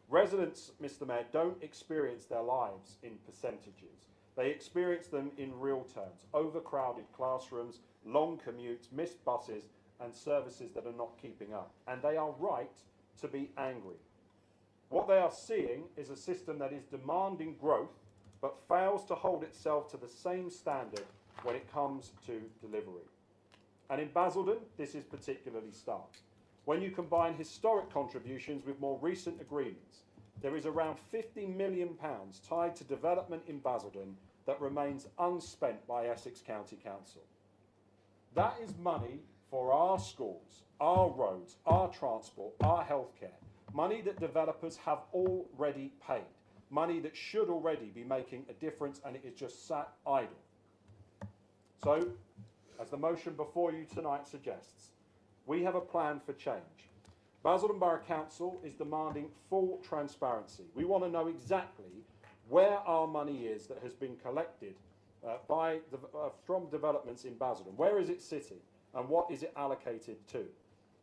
Residents, Mr. Mayor, don't experience their lives in percentages. They experience them in real terms. Overcrowded classrooms, long commutes, missed buses and services that are not keeping up. And they are right to be angry. What they are seeing is a system that is demanding growth but fails to hold itself to the same standard when it comes to delivery. And in Basildon, this is particularly stark. When you combine historic contributions with more recent agreements, there is around £50 million tied to development in Basildon that remains unspent by Essex County Council. That is money for our schools, our roads, our transport, our healthcare, money that developers have already paid, money that should already be making a difference, and it is just sat idle. So, as the motion before you tonight suggests, we have a plan for change. Basildon Borough Council is demanding full transparency. We want to know exactly where our money is that has been collected from developments in Basildon. Where is it sitting and what is it allocated to?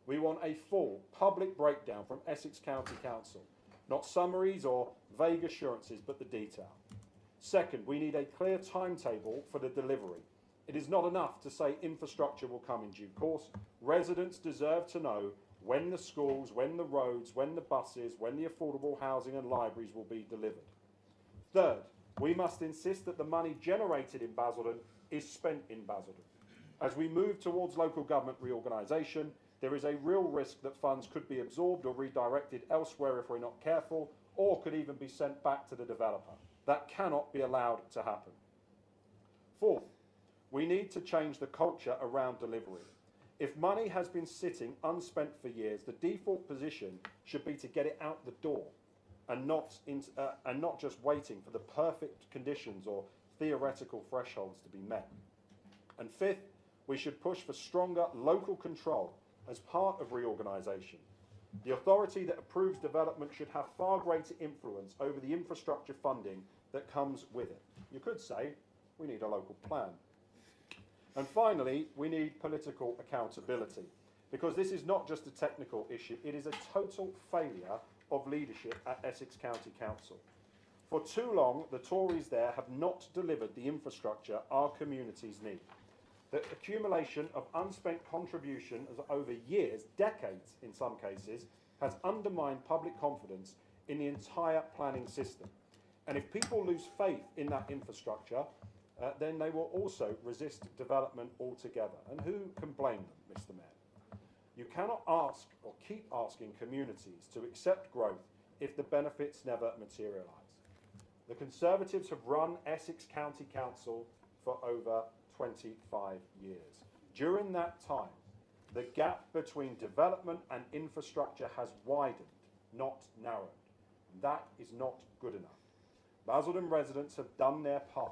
We want a full public breakdown from Essex County Council, not summaries or vague assurances, but the detail. Second, we need a clear timetable for the delivery. It is not enough to say infrastructure will come in due course. Residents deserve to know when the schools, when the roads, when the buses, when the affordable housing and libraries will be delivered. Third, we must insist that the money generated in Basildon is spent in Basildon. As we move towards local government reorganisation, there is a real risk that funds could be absorbed or redirected elsewhere if we're not careful, or could even be sent back to the developer. That cannot be allowed to happen. Fourth, we need to change the culture around delivery. If money has been sitting unspent for years, the default position should be to get it out the door and not just waiting for the perfect conditions or theoretical thresholds to be met. And fifth, we should push for stronger local control as part of reorganisation. The authority that approves development should have far greater influence over the infrastructure funding that comes with it. You could say we need a local plan. And finally, we need political accountability, because this is not just a technical issue, it is a total failure of leadership at Essex County Council. For too long, the Tories there have not delivered the infrastructure our communities need. The accumulation of unspent contributions over years, decades in some cases, has undermined public confidence in the entire planning system. And if people lose faith in that infrastructure, then they will also resist development altogether. And who can blame them, Mr. Mayor? You cannot ask or keep asking communities to accept growth if the benefits never materialise. The Conservatives have run Essex County Council for over 25 years. During that time, The gap between development and infrastructure has widened, not narrowed. That is not good enough. Basildon residents have done their part.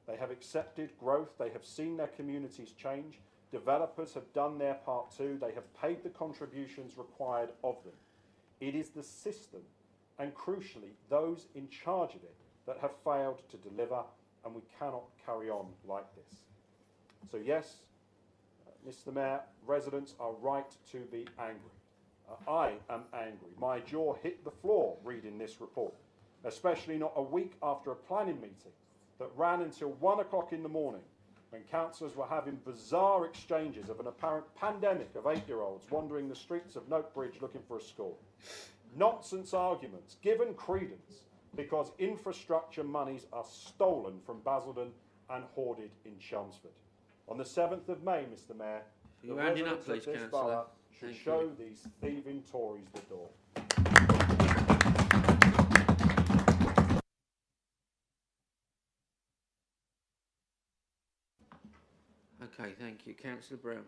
They have accepted growth. They have seen their communities change. Developers have done their part too. They have paid the contributions required of them. It is the system, and crucially, those in charge of it, that have failed to deliver, and we cannot carry on like this. So yes, Mr. Mayor, residents are right to be angry. I am angry. My jaw hit the floor reading this report, especially not a week after a planning meeting that ran until 1 o'clock in the morning, when councillors were having bizarre exchanges of an apparent pandemic of 8-year-olds wandering the streets of Noakbridge looking for a school. Nonsense arguments given credence because infrastructure monies are stolen from Basildon and hoarded in Chelmsford. On the 7th of May, Mr. Mayor, the residents of this borough should show these thieving Tories the door. Okay, thank you. Councillor Brown.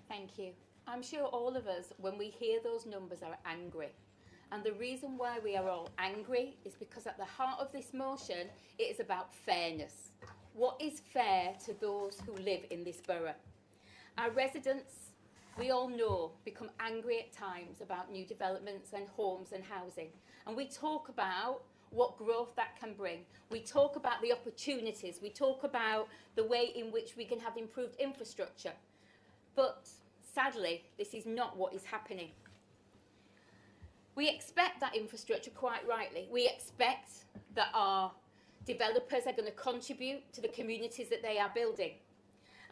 Thank you. I'm sure all of us, when we hear those numbers, are angry. And the reason why we are all angry is because at the heart of this motion, it is about fairness. What is fair to those who live in this borough? Our residents, we all know, become angry at times about new developments and homes and housing. And we talk about what growth that can bring. We talk about the opportunities. We talk about the way in which we can have improved infrastructure. But sadly, this is not what is happening. We expect that infrastructure, quite rightly. We expect that our developers are going to contribute to the communities that they are building.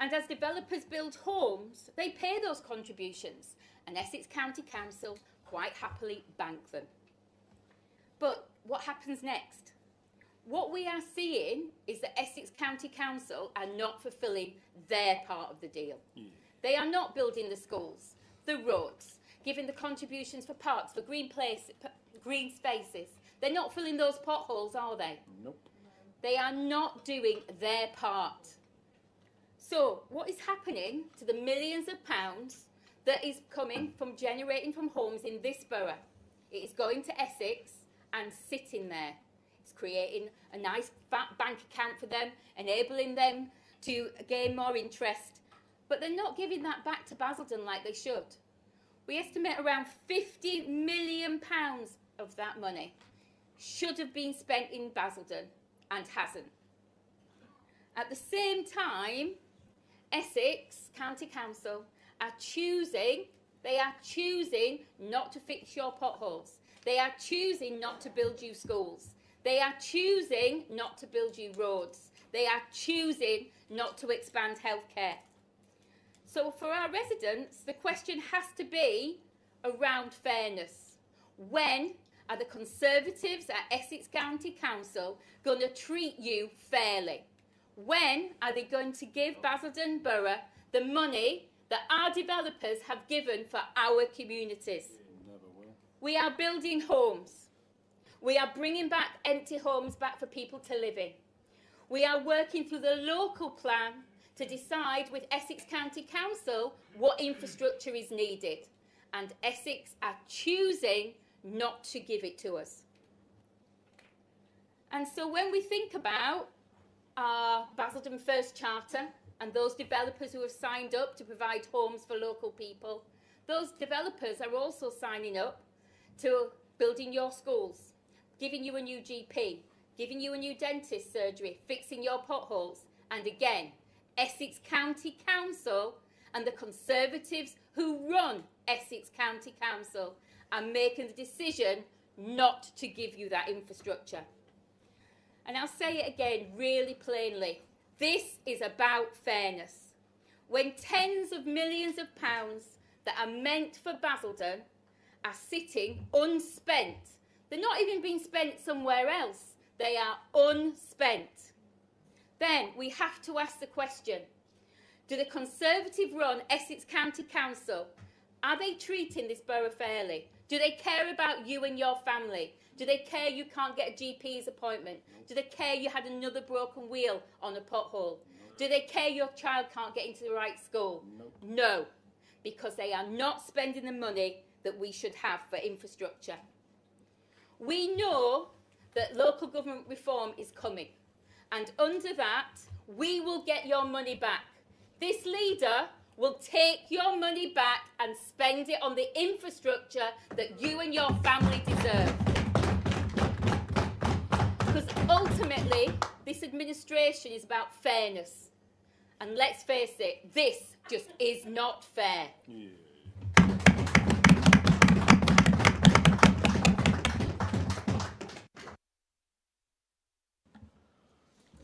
And as developers build homes, they pay those contributions, and Essex County Council quite happily bank them. But what happens next? What we are seeing is that Essex County Council are not fulfilling their part of the deal. They are not building the schools, the roads, giving the contributions for parks, for green spaces. They're not filling those potholes, are they? Nope. They are not doing their part. So what is happening to the millions of pounds that is coming from generating from homes in this borough? It is going to Essex and sitting there. It's creating a nice fat bank account for them, enabling them to gain more interest. But they're not giving that back to Basildon like they should. We estimate around £50 million of that money should have been spent in Basildon and hasn't. At the same time, Essex County Council are choosing not to fix your potholes. They are choosing not to build you schools. They are choosing not to build you roads. They are choosing not to expand healthcare. So for our residents, the question has to be around fairness. When are the Conservatives at Essex County Council going to treat you fairly? When are they going to give Basildon Borough the money that our developers have given for our communities? Never will. We are building homes. We are bringing back empty homes back for people to live in. We are working through the local plan to decide with Essex County Council what infrastructure is needed. And Essex are choosing not to give it to us. And so when we think about our Basildon First Charter and those developers who have signed up to provide homes for local people, those developers are also signing up to building your schools, giving you a new GP, giving you a new dentist surgery, fixing your potholes. And again, Essex County Council and the Conservatives who run Essex County Council are making the decision not to give you that infrastructure. And I'll say it again really plainly. This is about fairness. When tens of millions of pounds that are meant for Basildon are sitting unspent, they're not even being spent somewhere else. They are unspent. Then we have to ask the question, do the Conservative-run Essex County Council, are they treating this borough fairly? Do they care about you and your family? Do they care you can't get a GP's appointment? Do they care you had another broken wheel on a pothole? Do they care your child can't get into the right school? No, because they are not spending the money that we should have for infrastructure. We know that local government reform is coming, and under that, we will get your money back. This leader will take your money back and spend it on the infrastructure that you and your family deserve. Because ultimately, this administration is about fairness. And let's face it, this just is not fair.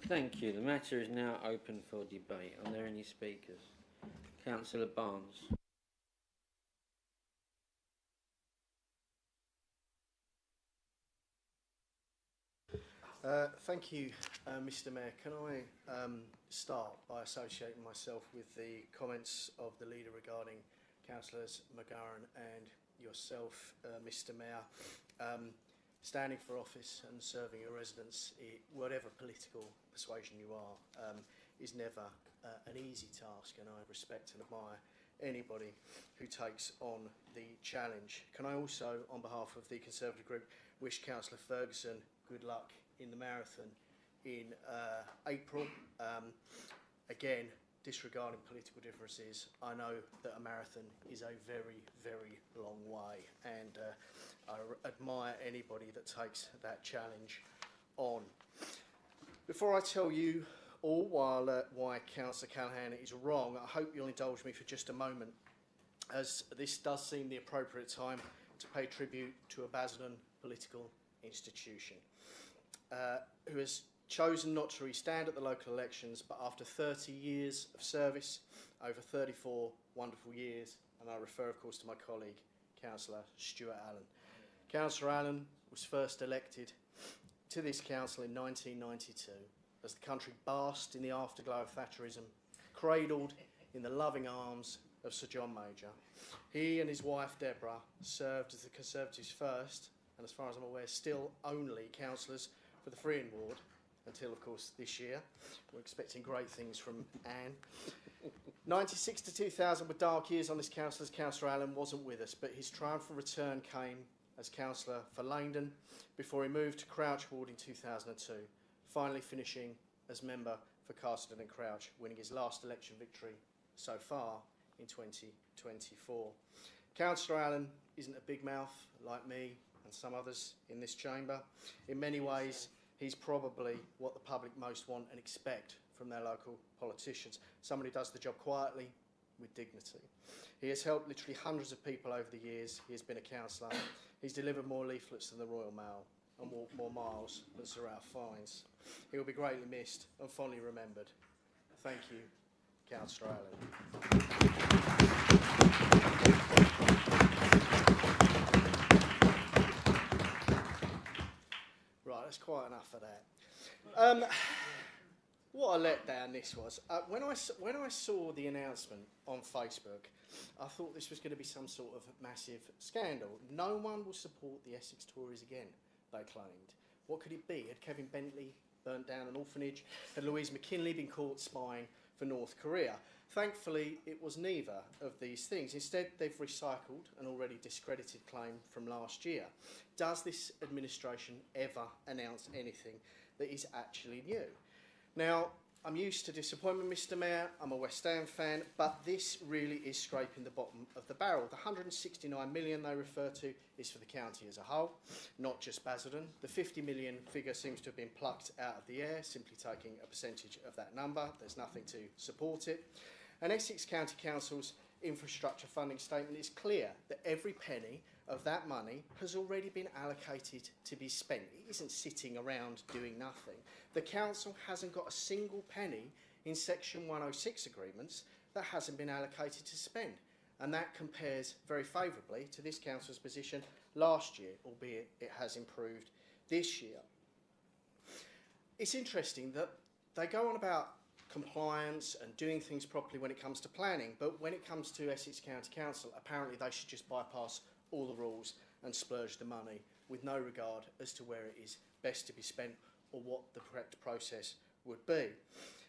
Thank you. The matter is now open for debate. Are there any speakers? Councillor Barnes. Thank you, Mr Mayor. Can I start by associating myself with the comments of the leader regarding Councillors McGarren and yourself, Mr Mayor. Standing for office and serving your residents, whatever political persuasion you are, is never an easy task, and I respect and admire anybody who takes on the challenge. Can I also, on behalf of the Conservative Group, wish Councillor Ferguson good luck in the marathon in April. Again, disregarding political differences, I know that a marathon is a very, very long way, and I admire anybody that takes that challenge on. Before I tell you all why Councillor Callaghan is wrong, I hope you'll indulge me for just a moment, as this does seem the appropriate time to pay tribute to a Basildon political institution who has chosen not to re-stand at the local elections, but after 30 years of service, over 34 wonderful years, and I refer of course to my colleague, Councillor Stuart Allen. Councillor Allen was first elected to this council in 1992 as the country basked in the afterglow of Thatcherism, cradled in the loving arms of Sir John Major. He and his wife Deborah served as the Conservatives' first, and as far as I'm aware, still only councillors for the Freeing ward, until, of course, this year. We're expecting great things from Anne. 96 to 2000 were dark years on this council, as Councillor Allen wasn't with us, but his triumphant return came as councillor for Langdon before he moved to Crouch ward in 2002, finally finishing as member for Castleton and Crouch, winning his last election victory so far in 2024. Councillor Allen isn't a big mouth like me and some others in this chamber. In many ways, he's probably what the public most want and expect from their local politicians. Somebody who does the job quietly, with dignity. He has helped literally hundreds of people over the years. He has been a councillor. He's delivered more leaflets than the Royal Mail and walked more miles than Sir Ralph Fiennes. He will be greatly missed and fondly remembered. Thank you, Councillor Allen. Right, that's quite enough of that. What a letdown this was. When I saw the announcement on Facebook, I thought this was going to be some sort of massive scandal. No one will support the Essex Tories again, they claimed. What could it be? Had Kevin Bentley burnt down an orphanage? Had Louise McKinley been caught spying for North Korea? Thankfully, it was neither of these things. Instead, they've recycled an already discredited claim from last year. Does this administration ever announce anything that is actually new? Now, I'm used to disappointment, Mr Mayor. I'm a West Ham fan, but this really is scraping the bottom of the barrel. The 169 million they refer to is for the county as a whole, not just Basildon. The 50 million figure seems to have been plucked out of the air, simply taking a percentage of that number. There's nothing to support it. And Essex County Council's infrastructure funding statement is clear that every penny of that money has already been allocated to be spent. It isn't sitting around doing nothing. The council hasn't got a single penny in Section 106 agreements that hasn't been allocated to spend. And that compares very favourably to this council's position last year, albeit it has improved this year. It's interesting that they go on about compliance and doing things properly when it comes to planning, but when it comes to Essex County Council, apparently they should just bypass all the rules and splurge the money with no regard as to where it is best to be spent or what the correct process would be.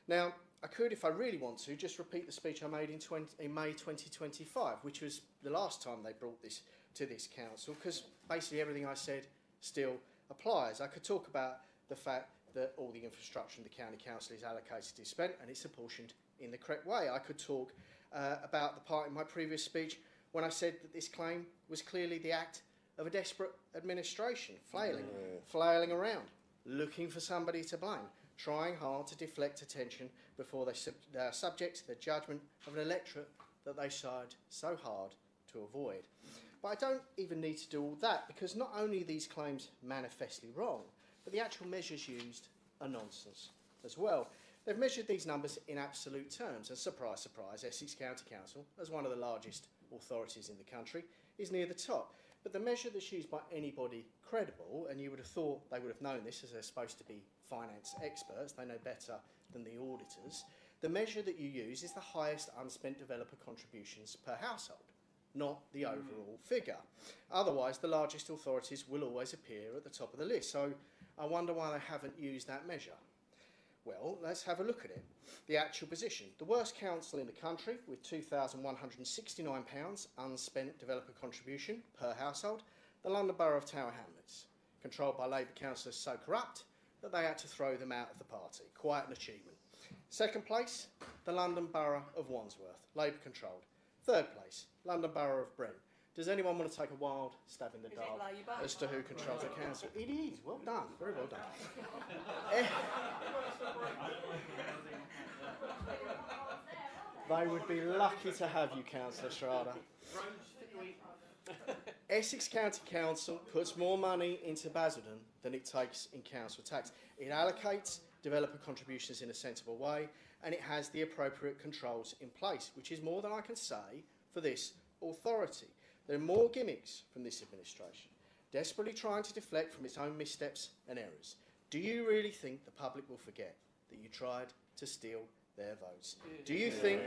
Now, I could, if I really want to, just repeat the speech I made in May 2025, which was the last time they brought this to this council, because basically everything I said still applies. I could talk about the fact that all the infrastructure in the county council is allocated, is spent, and it's apportioned in the correct way. I could talk about the part in my previous speech when I said that this claim was clearly the act of a desperate administration, flailing around, looking for somebody to blame, trying hard to deflect attention before they are subject to the judgment of an electorate that they tried so hard to avoid. But I don't even need to do all that, because not only are these claims manifestly wrong, but the actual measures used are nonsense as well. They've measured these numbers in absolute terms, and surprise, surprise, Essex County Council, as one of the largest authorities in the country, is near the top. But the measure that's used by anybody credible, and you would have thought they would have known this as they're supposed to be finance experts, they know better than the auditors, the measure that you use is the highest unspent developer contributions per household, not the overall figure. Otherwise, the largest authorities will always appear at the top of the list. So I wonder why they haven't used that measure. Well, let's have a look at it. The actual position. The worst council in the country, with £2,169 unspent developer contribution per household, the London Borough of Tower Hamlets, controlled by Labour councillors so corrupt that they had to throw them out of the party. Quite an achievement. Second place, the London Borough of Wandsworth, Labour controlled. Third place, London Borough of Brent. Does anyone want to take a wild stab in the dark as to who controls the council? It is. Well done. Very well done. They would be lucky to have you, Councillor Schrader. Essex County Council puts more money into Basildon than it takes in council tax. It allocates developer contributions in a sensible way, and it has the appropriate controls in place, which is more than I can say for this authority. There are more gimmicks from this administration, desperately trying to deflect from its own missteps and errors. Do you really think the public will forget that you tried to steal their votes? Do you think...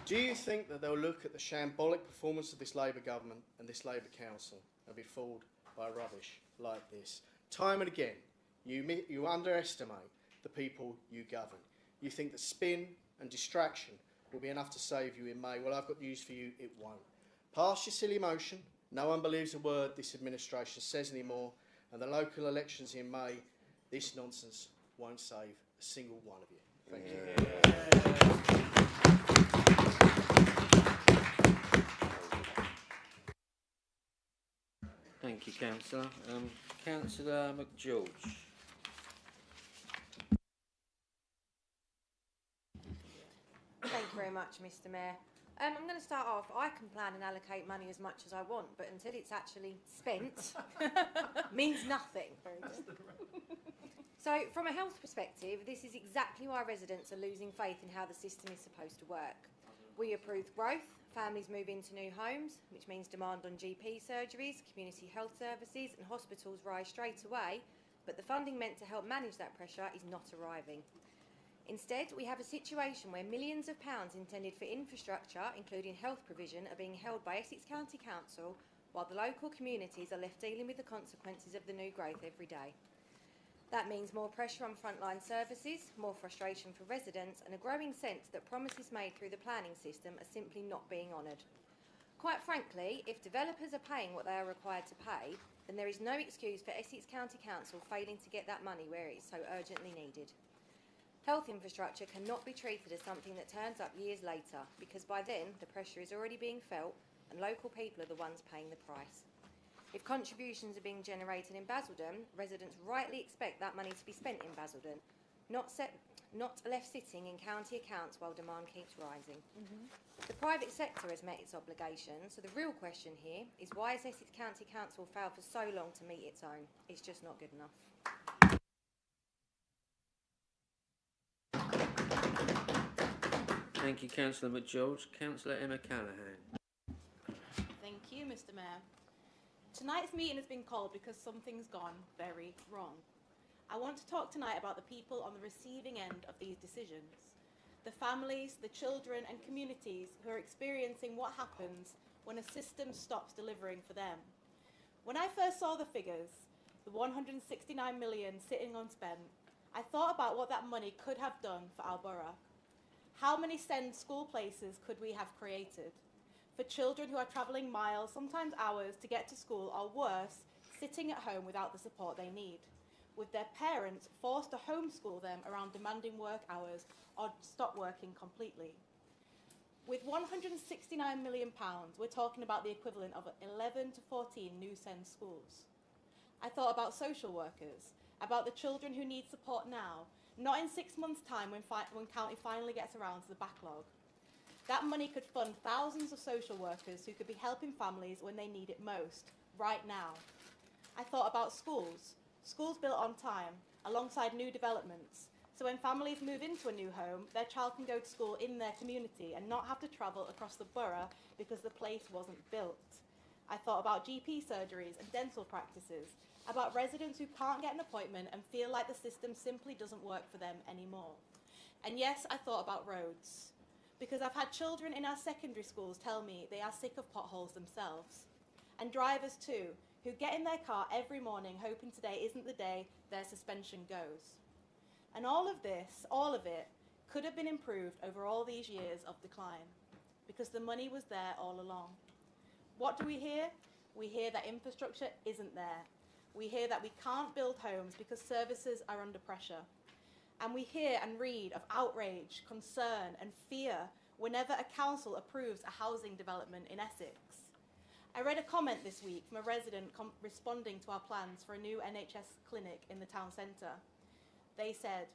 Do you think that they'll look at the shambolic performance of this Labour government and this Labour council and be fooled by rubbish like this? Time and again, you underestimate the people you govern. You think that spin and distraction will be enough to save you in May. Well, I've got news for you, it won't. Pass your silly motion. No one believes a word this administration says anymore, and the local elections in May, this nonsense won't save a single one of you. Thank you. Thank you, Councillor. Councillor McGeorge. Thank you very much, Mr. Mayor. I'm going to start off. I can plan and allocate money as much as I want, but until it's actually spent, means nothing. Very good. So, from a health perspective, this is exactly why residents are losing faith in how the system is supposed to work. We approve growth, families move into new homes, which means demand on GP surgeries, community health services and hospitals rise straight away, but the funding meant to help manage that pressure is not arriving. Instead, we have a situation where millions of pounds intended for infrastructure, including health provision, are being held by Essex County Council, while the local communities are left dealing with the consequences of the new growth every day. That means more pressure on frontline services, more frustration for residents, and a growing sense that promises made through the planning system are simply not being honoured. Quite frankly, if developers are paying what they are required to pay, then there is no excuse for Essex County Council failing to get that money where it is so urgently needed. Health infrastructure cannot be treated as something that turns up years later, because by then the pressure is already being felt and local people are the ones paying the price. If contributions are being generated in Basildon, residents rightly expect that money to be spent in Basildon, not left sitting in county accounts while demand keeps rising. The private sector has met its obligations, so the real question here is why has Essex County Council failed for so long to meet its own? It's just not good enough. Thank you, Councillor McGeorge. Councillor Emma Callaghan. Thank you, Mr. Mayor. Tonight's meeting has been called because something's gone very wrong. I want to talk tonight about the people on the receiving end of these decisions. The families, the children and communities who are experiencing what happens when a system stops delivering for them. When I first saw the figures, the 169 million sitting unspent, I thought about what that money could have done for our borough. How many SEND school places could we have created for children who are travelling miles, sometimes hours, to get to school, or worse, sitting at home without the support they need, with their parents forced to homeschool them around demanding work hours or stop working completely? With £169 million, we're talking about the equivalent of 11 to 14 new SEND schools. I thought about social workers, about the children who need support now, not in 6 months' time when county finally gets around to the backlog. That money could fund thousands of social workers who could be helping families when they need it most, right now. I thought about schools built on time, alongside new developments, so when families move into a new home, their child can go to school in their community and not have to travel across the borough because the place wasn't built. I thought about GP surgeries and dental practices, about residents who can't get an appointment and feel like the system simply doesn't work for them anymore. And yes, I thought about roads, because I've had children in our secondary schools tell me they are sick of potholes themselves. And drivers too, who get in their car every morning hoping today isn't the day their suspension goes. And all of this, all of it, could have been improved over all these years of decline, because the money was there all along. What do we hear? We hear that infrastructure isn't there. We hear that we can't build homes because services are under pressure. And we hear and read of outrage, concern and fear whenever a council approves a housing development in Essex. I read a comment this week from a resident responding to our plans for a new NHS clinic in the town centre. They said,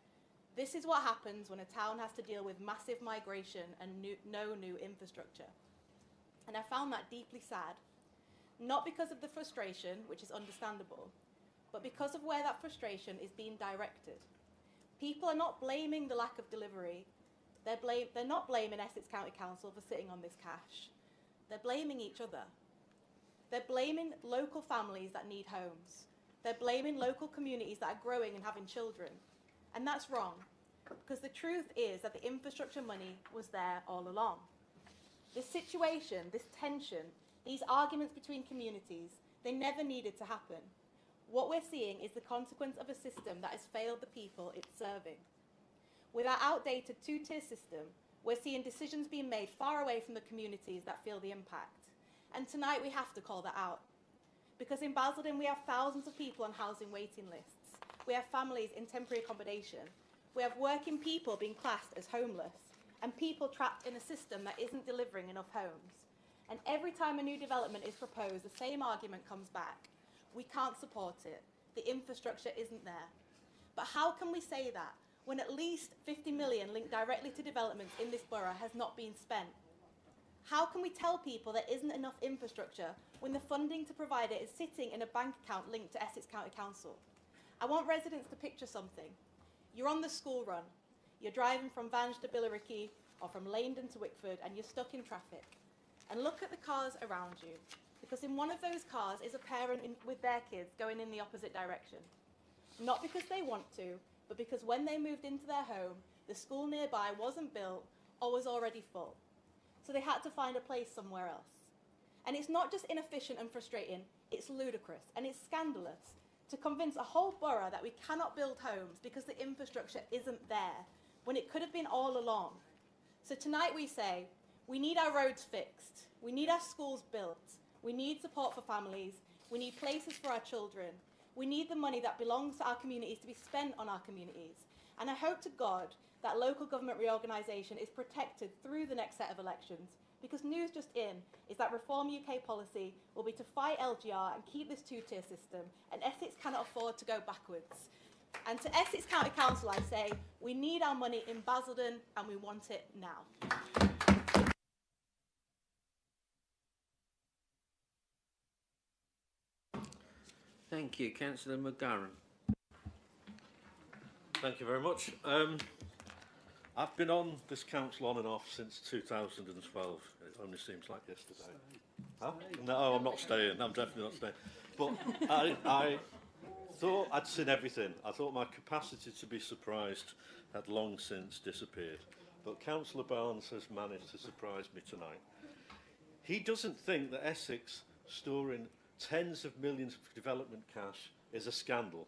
"This is what happens when a town has to deal with massive migration and no new infrastructure." And I found that deeply sad, not because of the frustration, which is understandable, but because of where that frustration is being directed. People are not blaming the lack of delivery. They're not blaming Essex County Council for sitting on this cash. They're blaming each other. They're blaming local families that need homes. They're blaming local communities that are growing and having children. And that's wrong, because the truth is that the infrastructure money was there all along. This situation, this tension, these arguments between communities, they never needed to happen. What we're seeing is the consequence of a system that has failed the people it's serving. With our outdated two-tier system, we're seeing decisions being made far away from the communities that feel the impact. And tonight we have to call that out. Because in Basildon we have thousands of people on housing waiting lists. We have families in temporary accommodation. We have working people being classed as homeless, and people trapped in a system that isn't delivering enough homes. And every time a new development is proposed, the same argument comes back. We can't support it. The infrastructure isn't there. But how can we say that when at least 50 million linked directly to developments in this borough has not been spent? How can we tell people there isn't enough infrastructure when the funding to provide it is sitting in a bank account linked to Essex County Council? I want residents to picture something. You're on the school run. You're driving from Vange to Billericay or from Leindon to Wickford, and you're stuck in traffic. And look at the cars around you, because in one of those cars is a parent with their kids going in the opposite direction. Not because they want to, but because when they moved into their home, the school nearby wasn't built or was already full. So they had to find a place somewhere else. And it's not just inefficient and frustrating, it's ludicrous and it's scandalous to convince a whole borough that we cannot build homes because the infrastructure isn't there, when it could have been all along. So tonight we say, we need our roads fixed, we need our schools built, we need support for families, we need places for our children, we need the money that belongs to our communities to be spent on our communities. And I hope to God that local government reorganisation is protected through the next set of elections, because news just in is that Reform UK policy will be to fight LGR and keep this two-tier system, and Essex cannot afford to go backwards. And to Essex County Council I say, we need our money in Basildon and we want it now. Thank you. Councillor McGarren. Thank you very much. I've been on this council on and off since 2012. It only seems like yesterday. Huh? No, I'm not staying. I'm definitely not staying. But I thought I'd seen everything. I thought my capacity to be surprised had long since disappeared. But Councillor Barnes has managed to surprise me tonight. He doesn't think that Essex storing tens of millions of development cash is a scandal.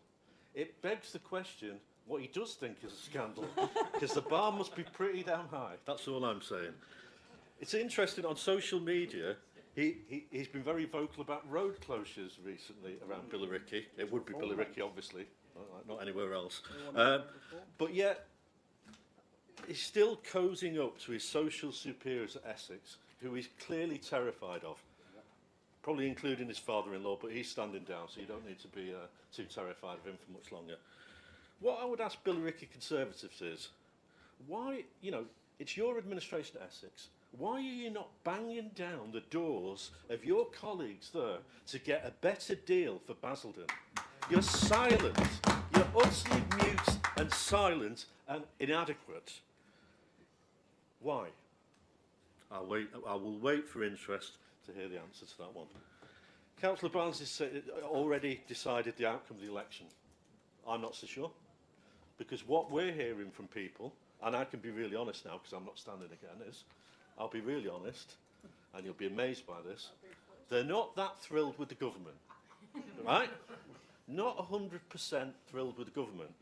It begs the question what he does think is a scandal, because the bar must be pretty damn high. That's all I'm saying. It's interesting, on social media, he's been very vocal about road closures recently around Billericay. It would be Billericay, obviously, not anywhere else. But yet, he's still cozying up to his social superiors at Essex, who he's clearly terrified of. Probably including his father-in-law, but he's standing down, so you don't need to be too terrified of him for much longer. What I would ask Billericay Conservatives is, why, you know, it's your administration at Essex, why are you not banging down the doors of your colleagues there to get a better deal for Basildon? You're silent. You're utterly mute and silent and inadequate. Why? I will wait for interest to hear the answer to that one. Councillor Barnes has already decided the outcome of the election. I'm not so sure, because what we're hearing from people, and I can be really honest now because I'm not standing again, is, I'll be really honest, and you'll be amazed by this, they're not that thrilled with the government, right? Not 100% thrilled with the government.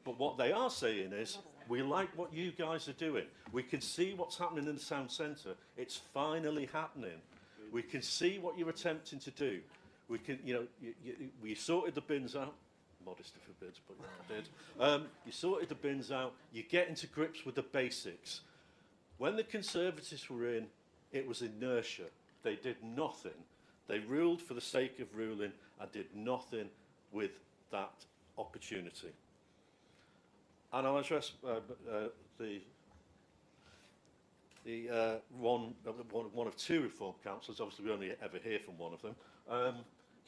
But what they are saying is, we like what you guys are doing. We can see what's happening in the town centre. It's finally happening. We can see what you're attempting to do. We can, you know, we sorted the bins out. Modesty forbids, but yeah, I did. You sorted the bins out. You're getting to grips with the basics. When the Conservatives were in, it was inertia. They did nothing. They ruled for the sake of ruling and did nothing with that opportunity. And I'll address one of two Reform councillors. Obviously, we only ever hear from one of them.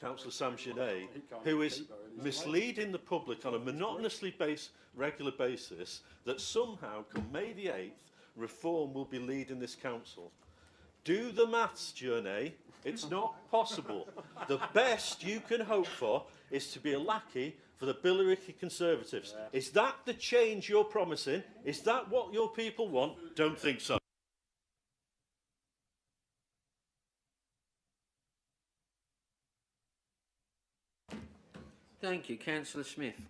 Councillor Sam Genet, who is misleading the public on a monotonously regular basis that somehow, come May the 8th, Reform will be leading this council. Do the maths, Genet. It's not possible. The best you can hope for is to be a lackey for the Billericay Conservatives. Is that the change you're promising? Is that what your people want? Don't think so. Thank you, Councillor Smith.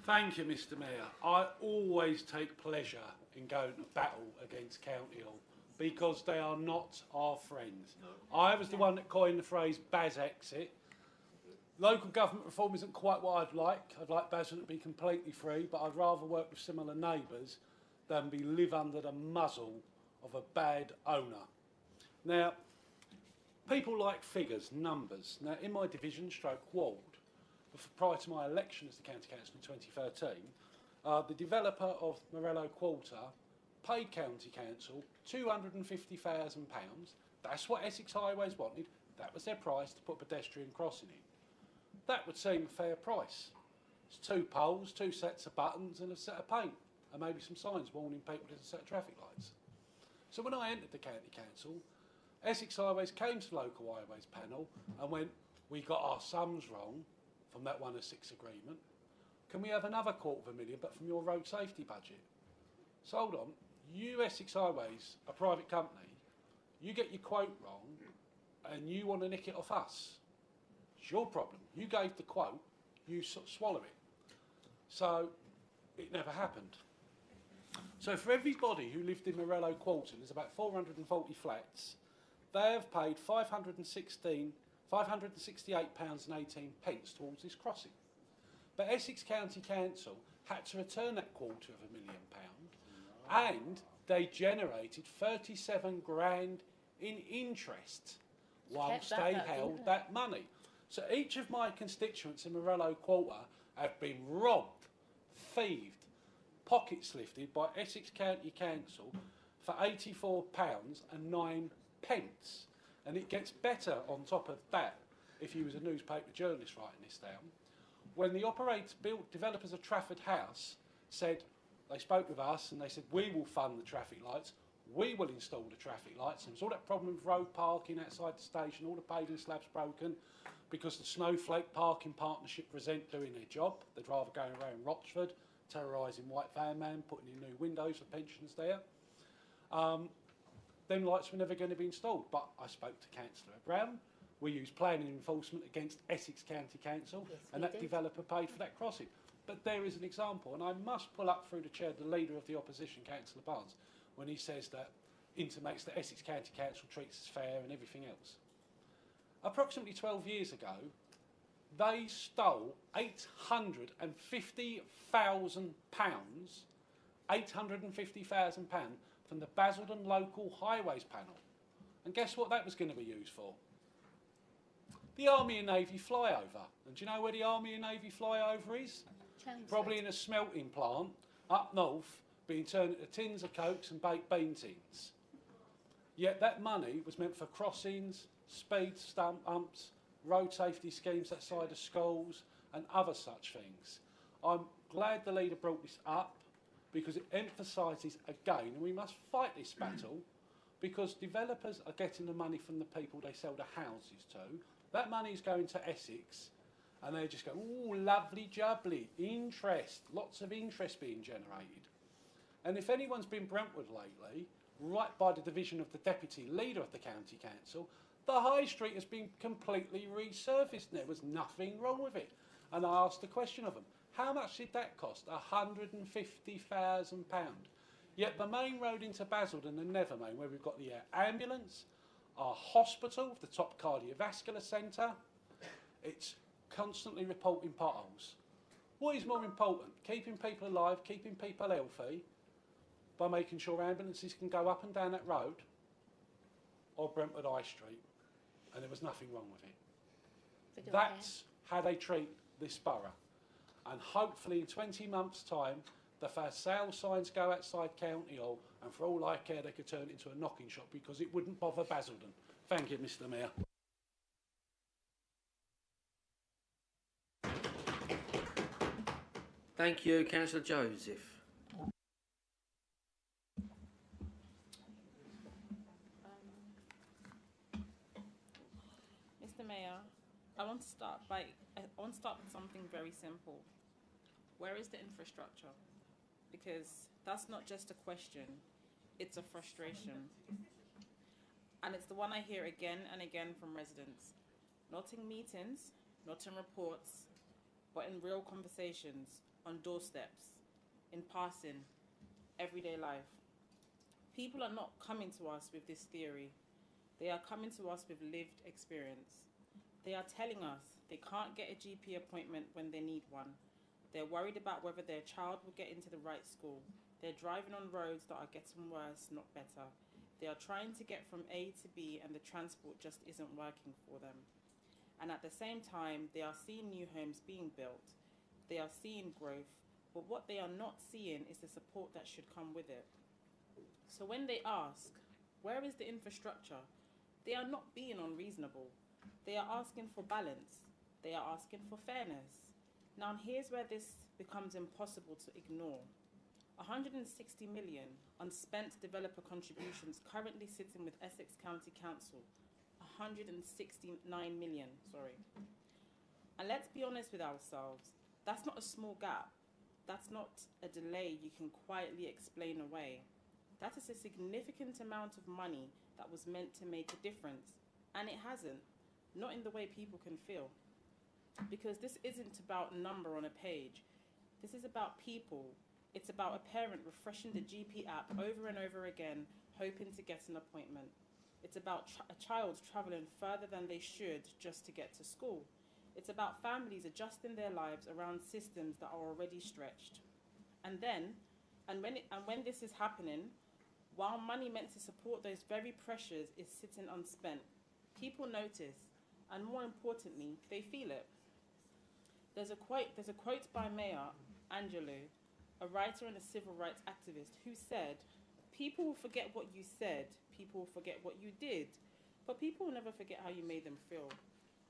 Thank you, Mr Mayor. I always take pleasure in going to battle against County Hall because they are not our friends. No. I was the one that coined the phrase Baz exit. Local government reform isn't quite what I'd like. I'd like Basildon to be completely free, but I'd rather work with similar neighbours than live under the muzzle of a bad owner. Now, people like figures, numbers. Now, in my division, ward, prior to my election as the County Council in 2013, the developer of Morello Quarter paid County Council £250,000. That's what Essex Highways wanted. That was their price to put a pedestrian crossing in. That would seem a fair price. It's 2 poles, 2 sets of buttons and a set of paint, and maybe some signs warning people there's a set of traffic lights. So when I entered the County Council, Essex Highways came to the Local Highways panel and went, we got our sums wrong from that 106 agreement. Can we have another £250,000 but from your road safety budget? So hold on, you Essex Highways, a private company, you get your quote wrong and you want to nick it off us. It's your problem. You gave the quote, you swallow it. So it never happened. So for everybody who lived in Morello Quarter, there's about 440 flats, they have paid £568.18 towards this crossing. But Essex County Council had to return that £250,000 and they generated 37 grand in interest whilst they held that money. So each of my constituents in Morello Quarter have been robbed, thieved, pockets lifted by Essex County Council for £84.09. And it gets better on top of that if you was a newspaper journalist writing this down. When the developers of Trafford House said, they spoke with us and they said, we will fund the traffic lights, we will install the traffic lights. And there's all that problem with road parking outside the station, all the paving slabs broken because the Snowflake Parking Partnership resent doing their job. They'd rather go around Rochford, terrorising White Van Man, putting in new windows for pensions there. them lights were never going to be installed. But I spoke to Councillor Brown. We used planning enforcement against Essex County Council, and that developer paid for that crossing. But there is an example, and I must pull up through the chair the leader of the opposition, Councillor Barnes, when he says that intimates that Essex County Council treats us fair and everything else. Approximately 12 years ago, they stole £850,000, £850,000 from the Basildon Local Highways panel. And guess what that was going to be used for? The Army and Navy flyover. And do you know where the Army and Navy flyover is? Chelmsford. Probably in a smelting plant up north, being turned into tins of cokes and baked bean tins. Yet that money was meant for crossings, speed humps, road safety schemes outside of schools and other such things. I'm glad the leader brought this up because it emphasises again, and we must fight this battle, because developers are getting the money from the people they sell the houses to. That money is going to Essex, and they just go, ooh, lovely jubbly, interest, lots of interest being generated. And if anyone's been Brentwood lately, right by the division of the deputy leader of the county council, the high street has been completely resurfaced. There was nothing wrong with it. And I asked the question of them, how much did that cost? £150,000. Yet the main road into Basildon and Nethermain, where we've got the ambulance, our hospital, the top cardiovascular centre, it's constantly reporting potholes. What is more important? Keeping people alive, keeping people healthy, by making sure ambulances can go up and down that road, or Brentwood High Street, and there was nothing wrong with it. That's how they treat this borough. And hopefully in 20 months' time, the first sale signs go outside County Hall, and for all I care, they could turn it into a knocking shop because it wouldn't bother Basildon. Thank you, Mr. Mayor. Thank you, Councillor Joseph. Mr. Mayor, I want to start with something very simple. Where is the infrastructure? Because that's not just a question, it's a frustration. And it's the one I hear again and again from residents. Not in meetings, not in reports, but in real conversations, on doorsteps, in passing, everyday life. People are not coming to us with this theory. They are coming to us with lived experience. They are telling us they can't get a GP appointment when they need one. They're worried about whether their child will get into the right school. They're driving on roads that are getting worse, not better. They are trying to get from A to B and the transport just isn't working for them. And at the same time, they are seeing new homes being built. They are seeing growth, but what they are not seeing is the support that should come with it. So when they ask, where is the infrastructure? They are not being unreasonable. They are asking for balance. They are asking for fairness. Now here's where this becomes impossible to ignore. 160 million unspent developer contributions currently sitting with Essex County Council. 169 million, sorry. And let's be honest with ourselves, that's not a small gap. That's not a delay you can quietly explain away. That is a significant amount of money that was meant to make a difference. And it hasn't, not in the way people can feel. Because this isn't about a number on a page. This is about people. It's about a parent refreshing the GP app over and over again, hoping to get an appointment. It's about a child travelling further than they should just to get to school. It's about families adjusting their lives around systems that are already stretched. And when this is happening, while money meant to support those very pressures is sitting unspent, people notice, and more importantly, they feel it. There's a quote by Mayor Angelou, a writer and a civil rights activist, who said, "People will forget what you said, people will forget what you did, but people will never forget how you made them feel."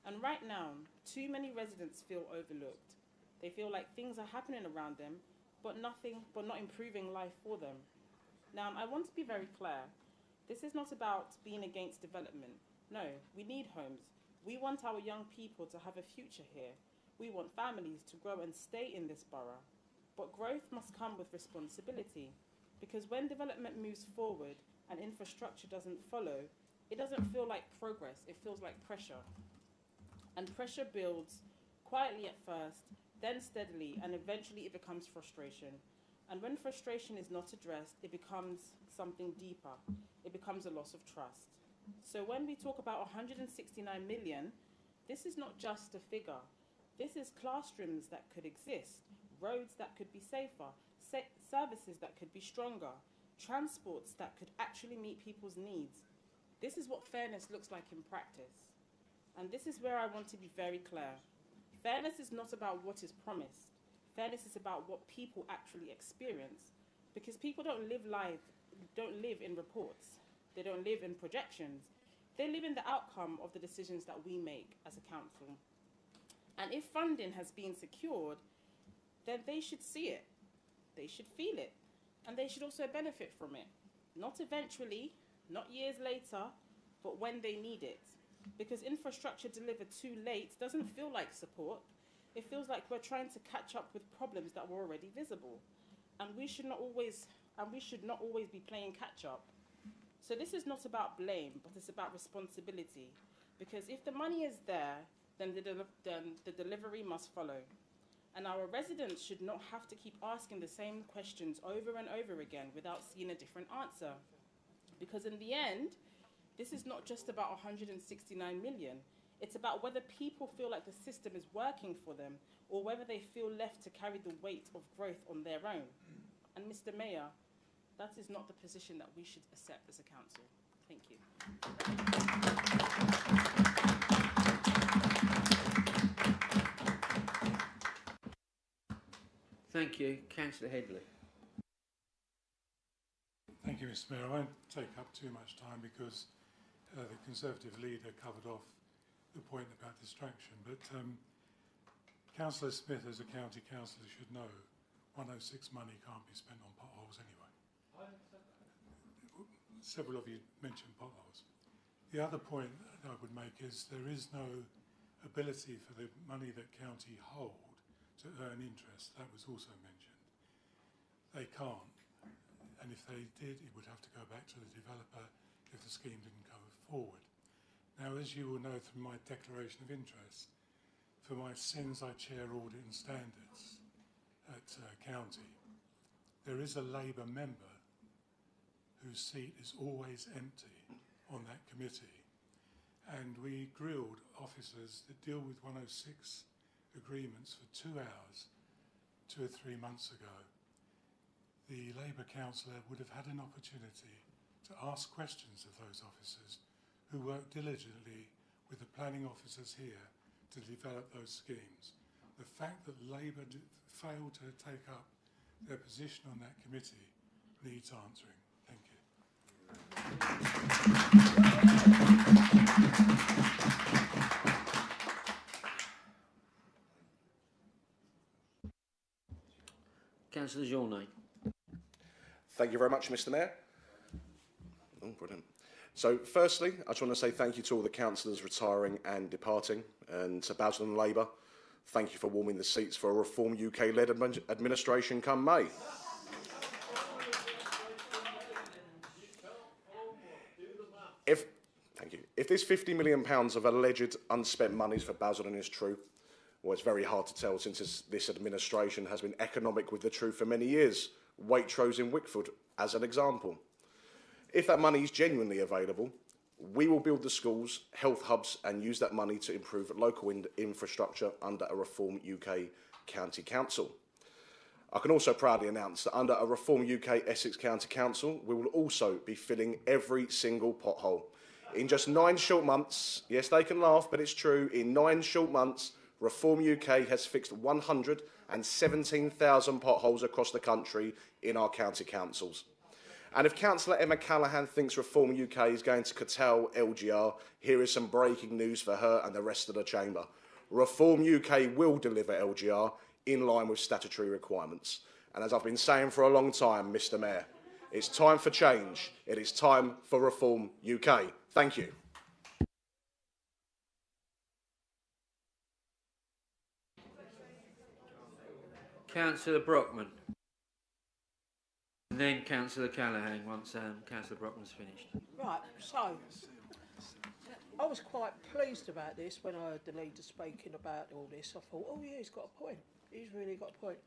And right now, too many residents feel overlooked. They feel like things are happening around them, but not improving life for them. Now, I want to be very clear. This is not about being against development. No, we need homes. We want our young people to have a future here. We want families to grow and stay in this borough. But growth must come with responsibility, because when development moves forward, and infrastructure doesn't follow, it doesn't feel like progress, it feels like pressure. And pressure builds quietly at first, then steadily, and eventually it becomes frustration. And when frustration is not addressed, it becomes something deeper. It becomes a loss of trust. So when we talk about 169 million, this is not just a figure. This is classrooms that could exist, roads that could be safer, services that could be stronger, transports that could actually meet people's needs. This is what fairness looks like in practice. And this is where I want to be very clear. Fairness is not about what is promised. Fairness is about what people actually experience. Because people don't live in reports. They don't live in projections. They live in the outcome of the decisions that we make as a council. And if funding has been secured, then they should see it. They should feel it. And they should also benefit from it. Not eventually, not years later, but when they need it. Because infrastructure delivered too late doesn't feel like support. It feels like we're trying to catch up with problems that were already visible. And we should not always be playing catch up. So this is not about blame, but it's about responsibility. Because if the money is there, then the delivery must follow. And our residents should not have to keep asking the same questions over and over again without seeing a different answer. Because in the end, this is not just about 169 million. It's about whether people feel like the system is working for them or whether they feel left to carry the weight of growth on their own. And Mr. Mayor, that is not the position that we should accept as a council. Thank you. Thank you. Councillor Headley. Thank you, Mr. Mayor. I won't take up too much time because the Conservative leader covered off the point about distraction. But Councillor Smith, as a county councillor, should know 106 money can't be spent on potholes anyway. Several of you mentioned potholes. The other point that I would make is there is no ability for the money that county hold to earn interest. That was also mentioned. They can't. And if they did, it would have to go back to the developer if the scheme didn't go forward. Now, as you will know from my declaration of interest, for my sins I chair audit and standards at county, there is a Labour member whose seat is always empty on that committee. And we grilled officers that deal with 106 agreements for 2 hours 2 or 3 months ago. The Labour councillor would have had an opportunity to ask questions of those officers who work diligently with the planning officers here to develop those schemes. The fact that Labour failed to take up their position on that committee needs answering. Thank you. Councillor Journay. Thank you very much, Mr. Mayor. Oh, brilliant. So, firstly, I just want to say thank you to all the councillors retiring and departing, and to Basildon Labour, thank you for warming the seats for a Reform UK-led administration come May. If this £50 million of alleged unspent monies for Basildon is true, well, it's very hard to tell since this administration has been economic with the truth for many years. Waitrose in Wickford as an example. If that money is genuinely available, we will build the schools, health hubs and use that money to improve local infrastructure under a Reform UK County Council. I can also proudly announce that under a Reform UK Essex County Council, we will also be filling every single pothole. In just 9 short months, yes, they can laugh, but it's true, in 9 short months, Reform UK has fixed 117,000 potholes across the country in our county councils. And if Councillor Emma Callaghan thinks Reform UK is going to curtail LGR, here is some breaking news for her and the rest of the chamber. Reform UK will deliver LGR in line with statutory requirements. And as I've been saying for a long time, Mr. Mayor, it's time for change. It is time for Reform UK. Thank you. Councillor Brockman. And then Councillor Callaghan once Councillor Brockman's finished. Right, so I was quite pleased about this when I heard the leader speaking about all this. I thought, oh yeah, he's got a point. He's really got a point.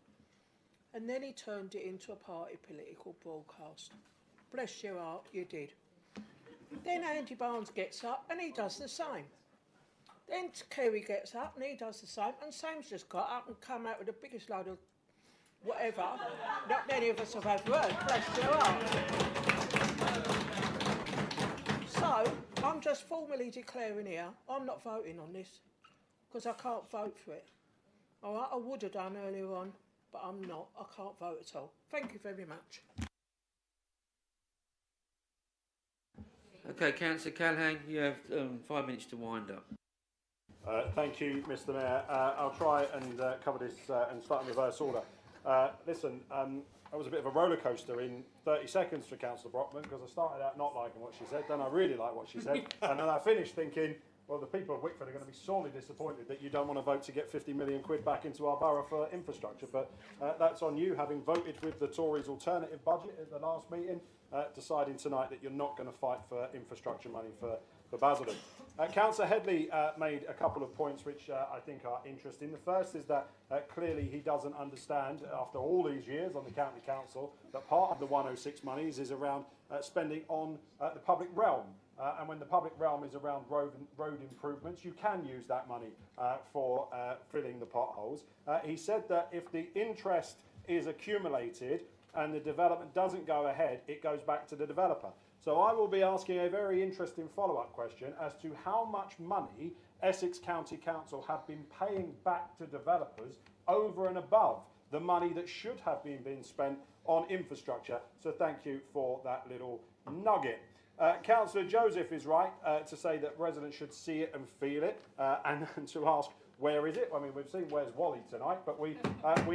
And then he turned it into a party political broadcast. Bless your heart, you did. Then Andy Barnes gets up and he does the same. Then Kerry gets up and he does the same. And Sam's just got up and come out with the biggest load of whatever not many of us have ever heard. Bless your heart. So, I'm just formally declaring here, I'm not voting on this, because I can't vote for it. All right, I would have done earlier on, but I'm not. I can't vote at all. Thank you very much. Okay, Councillor Callaghan, you have 5 minutes to wind up. Thank you, Mr. Mayor. I'll try and cover this and start in reverse order. Listen, I was a bit of a roller coaster in 30 seconds for Councillor Brockman, because I started out not liking what she said, then I really liked what she said, and then I finished thinking, well, the people of Wickford are going to be sorely disappointed that you don't want to vote to get 50 million quid back into our borough for infrastructure, but that's on you, having voted with the Tories' alternative budget at the last meeting, deciding tonight that you're not going to fight for infrastructure money for Basildon. Councillor Headley made a couple of points which I think are interesting. The first is that clearly he doesn't understand, after all these years on the county council, that part of the 106 monies is around spending on the public realm. And when the public realm is around road improvements, you can use that money for filling the potholes. He said that if the interest is accumulated and the development doesn't go ahead, it goes back to the developer. So I will be asking a very interesting follow-up question as to how much money Essex County Council have been paying back to developers over and above the money that should have been spent on infrastructure. So thank you for that little nugget. Councillor Joseph is right to say that residents should see it and feel it, and to ask, where is it? I mean, we've seen where's Wally tonight, but we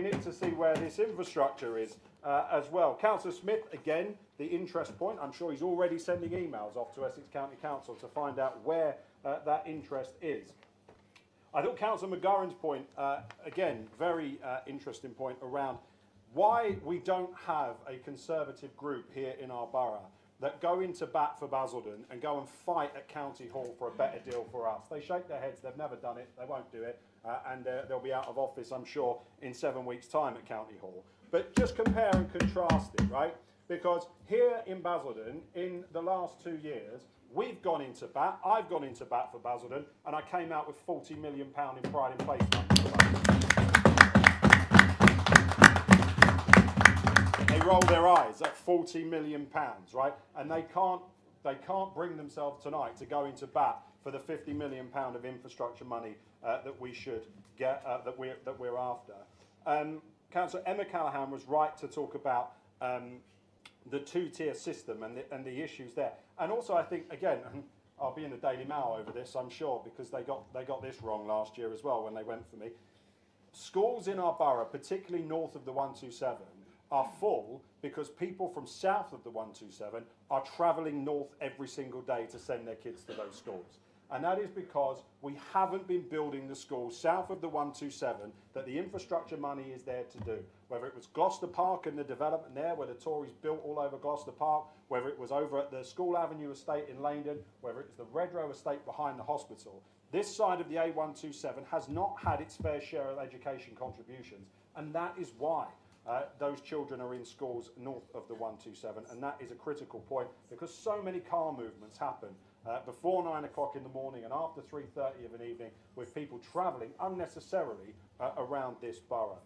need to see where this infrastructure is as well. Councillor Smith, again, the interest point. I'm sure he's already sending emails off to Essex County Council to find out where that interest is. I thought Councillor McGurran's point, again, very interesting point around why we don't have a Conservative group here in our borough that go into bat for Basildon and go and fight at County Hall for a better deal for us. They shake their heads, they've never done it, they won't do it, and they'll be out of office, I'm sure, in 7 weeks' time at County Hall. But just compare and contrast it, right? Because here in Basildon, in the last 2 years, we've gone into bat, I've gone into bat for Basildon, and I came out with £40 million in pride in place money. They roll their eyes at £40 million, right? And they can't bring themselves tonight to go into bat for the £50 million of infrastructure money that we should get, that we're after. Councillor Emma Callaghan was right to talk about the two-tier system and the issues there. And also, I think, again, I'll be in the Daily Mail over this, I'm sure, because they got this wrong last year as well when they went for me. Schools in our borough, particularly north of the 127, are full because people from south of the 127 are travelling north every single day to send their kids to those schools. And that is because we haven't been building the schools south of the 127 that the infrastructure money is there to do. Whether it was Gloucester Park and the development there, where the Tories built all over Gloucester Park, whether it was over at the School Avenue estate in Langdon, whether it was the Redrow estate behind the hospital. This side of the A127 has not had its fair share of education contributions, and that is why those children are in schools north of the 127, and that is a critical point because so many car movements happen before 9 o'clock in the morning and after 3:30 of an evening with people travelling unnecessarily around this borough.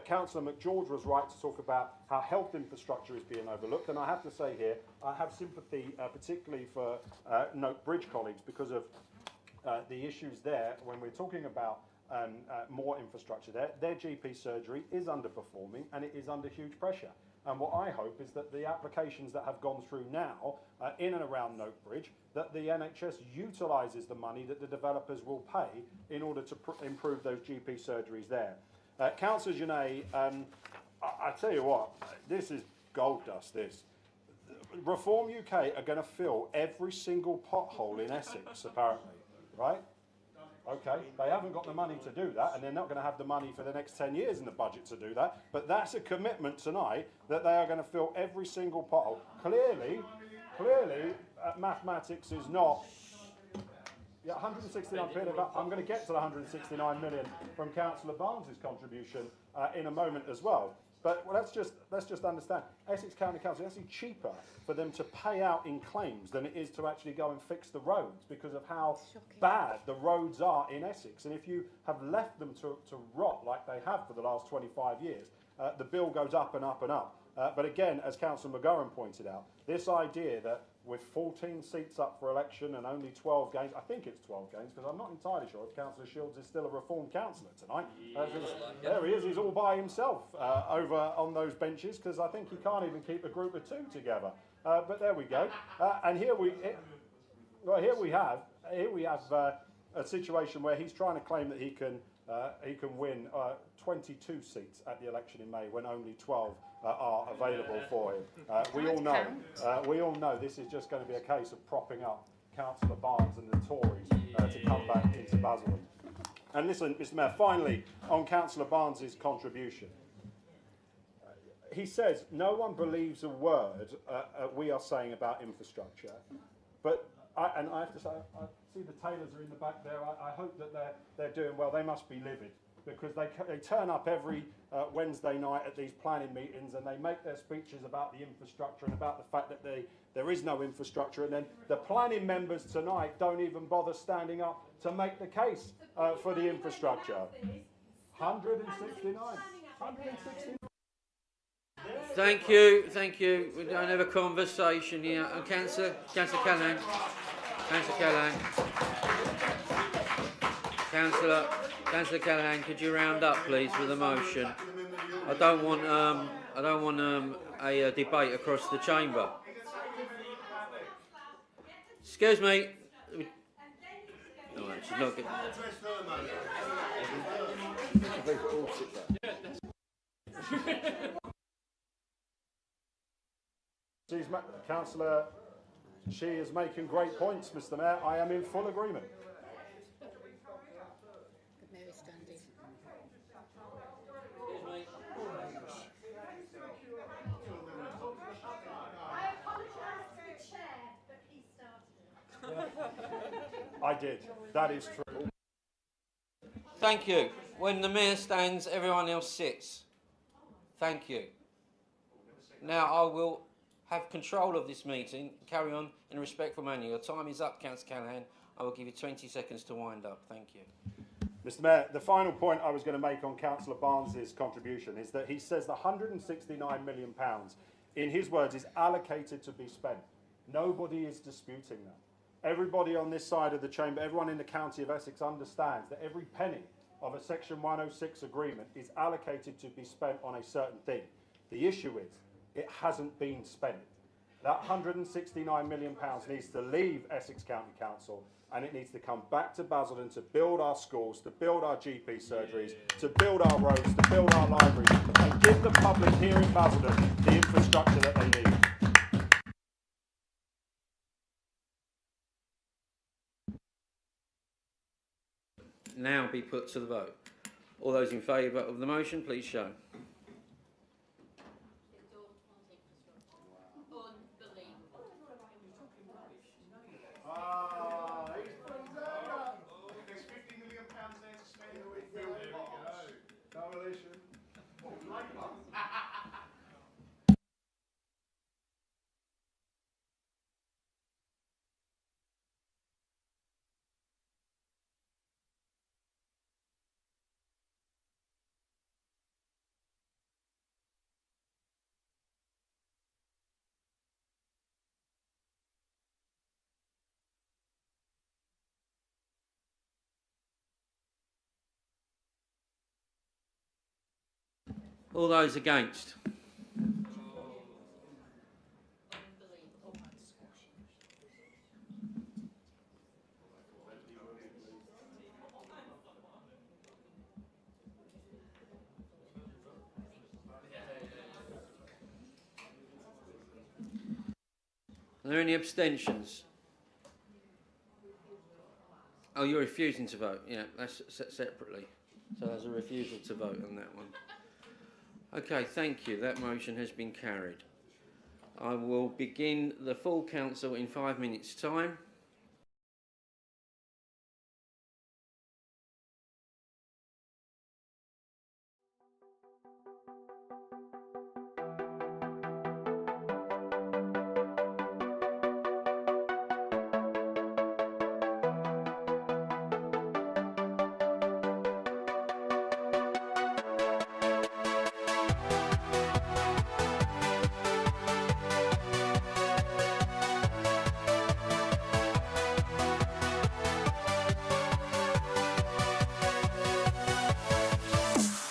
Councillor McGeorge was right to talk about how health infrastructure is being overlooked, and I have to say here, I have sympathy particularly for Note Bridge colleagues because of the issues there when we're talking about more infrastructure there. Their GP surgery is underperforming and it is under huge pressure. And what I hope is that the applications that have gone through now in and around Note Bridge, that the NHS utilises the money that the developers will pay in order to improve those GP surgeries there. Councillor Genet, I tell you what, this is gold dust, this. Reform UK are going to fill every single pothole in Essex, apparently, right? Okay, they haven't got the money to do that, and they're not going to have the money for the next 10 years in the budget to do that. But that's a commitment tonight that they are going to fill every single pothole. Clearly, mathematics is not. Yeah, 169 million. I'm going to get to the 169 million from Councillor Barnes's contribution in a moment as well. But let's just understand. Essex County Council, it's actually cheaper for them to pay out in claims than it is to actually go and fix the roads because of how bad the roads are in Essex. And if you have left them to rot like they have for the last 25 years, the bill goes up and up and up. But again, as Councillor McGurran pointed out, this idea that with 14 seats up for election and only 12 games, I think it's 12 games, because I'm not entirely sure if Councillor Shields is still a reformed councillor tonight. There he is, he's all by himself over on those benches, because I think he can't even keep a group of two together. But there we go. And here we have a situation where he's trying to claim that he can win 22 seats at the election in May when only 12 are available for him. We all know this is just going to be a case of propping up Councillor Barnes and the Tories to come back into Basildon. And listen, Mr. Mayor, finally on Councillor Barnes's contribution. He says no one believes a word we are saying about infrastructure, but I have to say, I see the Taylors are in the back there. I hope that they're doing well. They must be livid because they turn up every Wednesday night at these planning meetings and they make their speeches about the infrastructure and about the fact that there is no infrastructure, and then the planning members tonight don't even bother standing up to make the case for the infrastructure. 169. Thank you. We don't have a conversation here. And Councillor Callaghan. Councillor Callaghan, could you round up, please, with a motion? I don't want a debate across the chamber. Excuse me. No, she's not good. Councillor, she is making great points, Mr. Mayor. I am in full agreement. I did. That is true. Thank you. When the Mayor stands, everyone else sits. Thank you. Now I will have control of this meeting. Carry on in a respectful manner. Your time is up, Councillor Callaghan. I will give you 20 seconds to wind up. Thank you. Mr. Mayor, the final point I was going to make on Councillor Barnes's contribution is that he says the £169 million, in his words, is allocated to be spent. Nobody is disputing that. Everybody on this side of the chamber, everyone in the county of Essex understands that every penny of a Section 106 agreement is allocated to be spent on a certain thing. The issue is, it hasn't been spent. That £169 million needs to leave Essex County Council and it needs to come back to Basildon to build our schools, to build our GP surgeries, to build our roads, to build our libraries, and give the public here in Basildon the infrastructure that they need. Now be put to the vote. All those in favour of the motion, please show. There's £50 million there to spend with coalition. All those against? Are there any abstentions? Oh, you're refusing to vote. Yeah, that's separately. So there's a refusal to vote on that one. Okay, thank you. That motion has been carried. I will begin the full council in 5 minutes' time.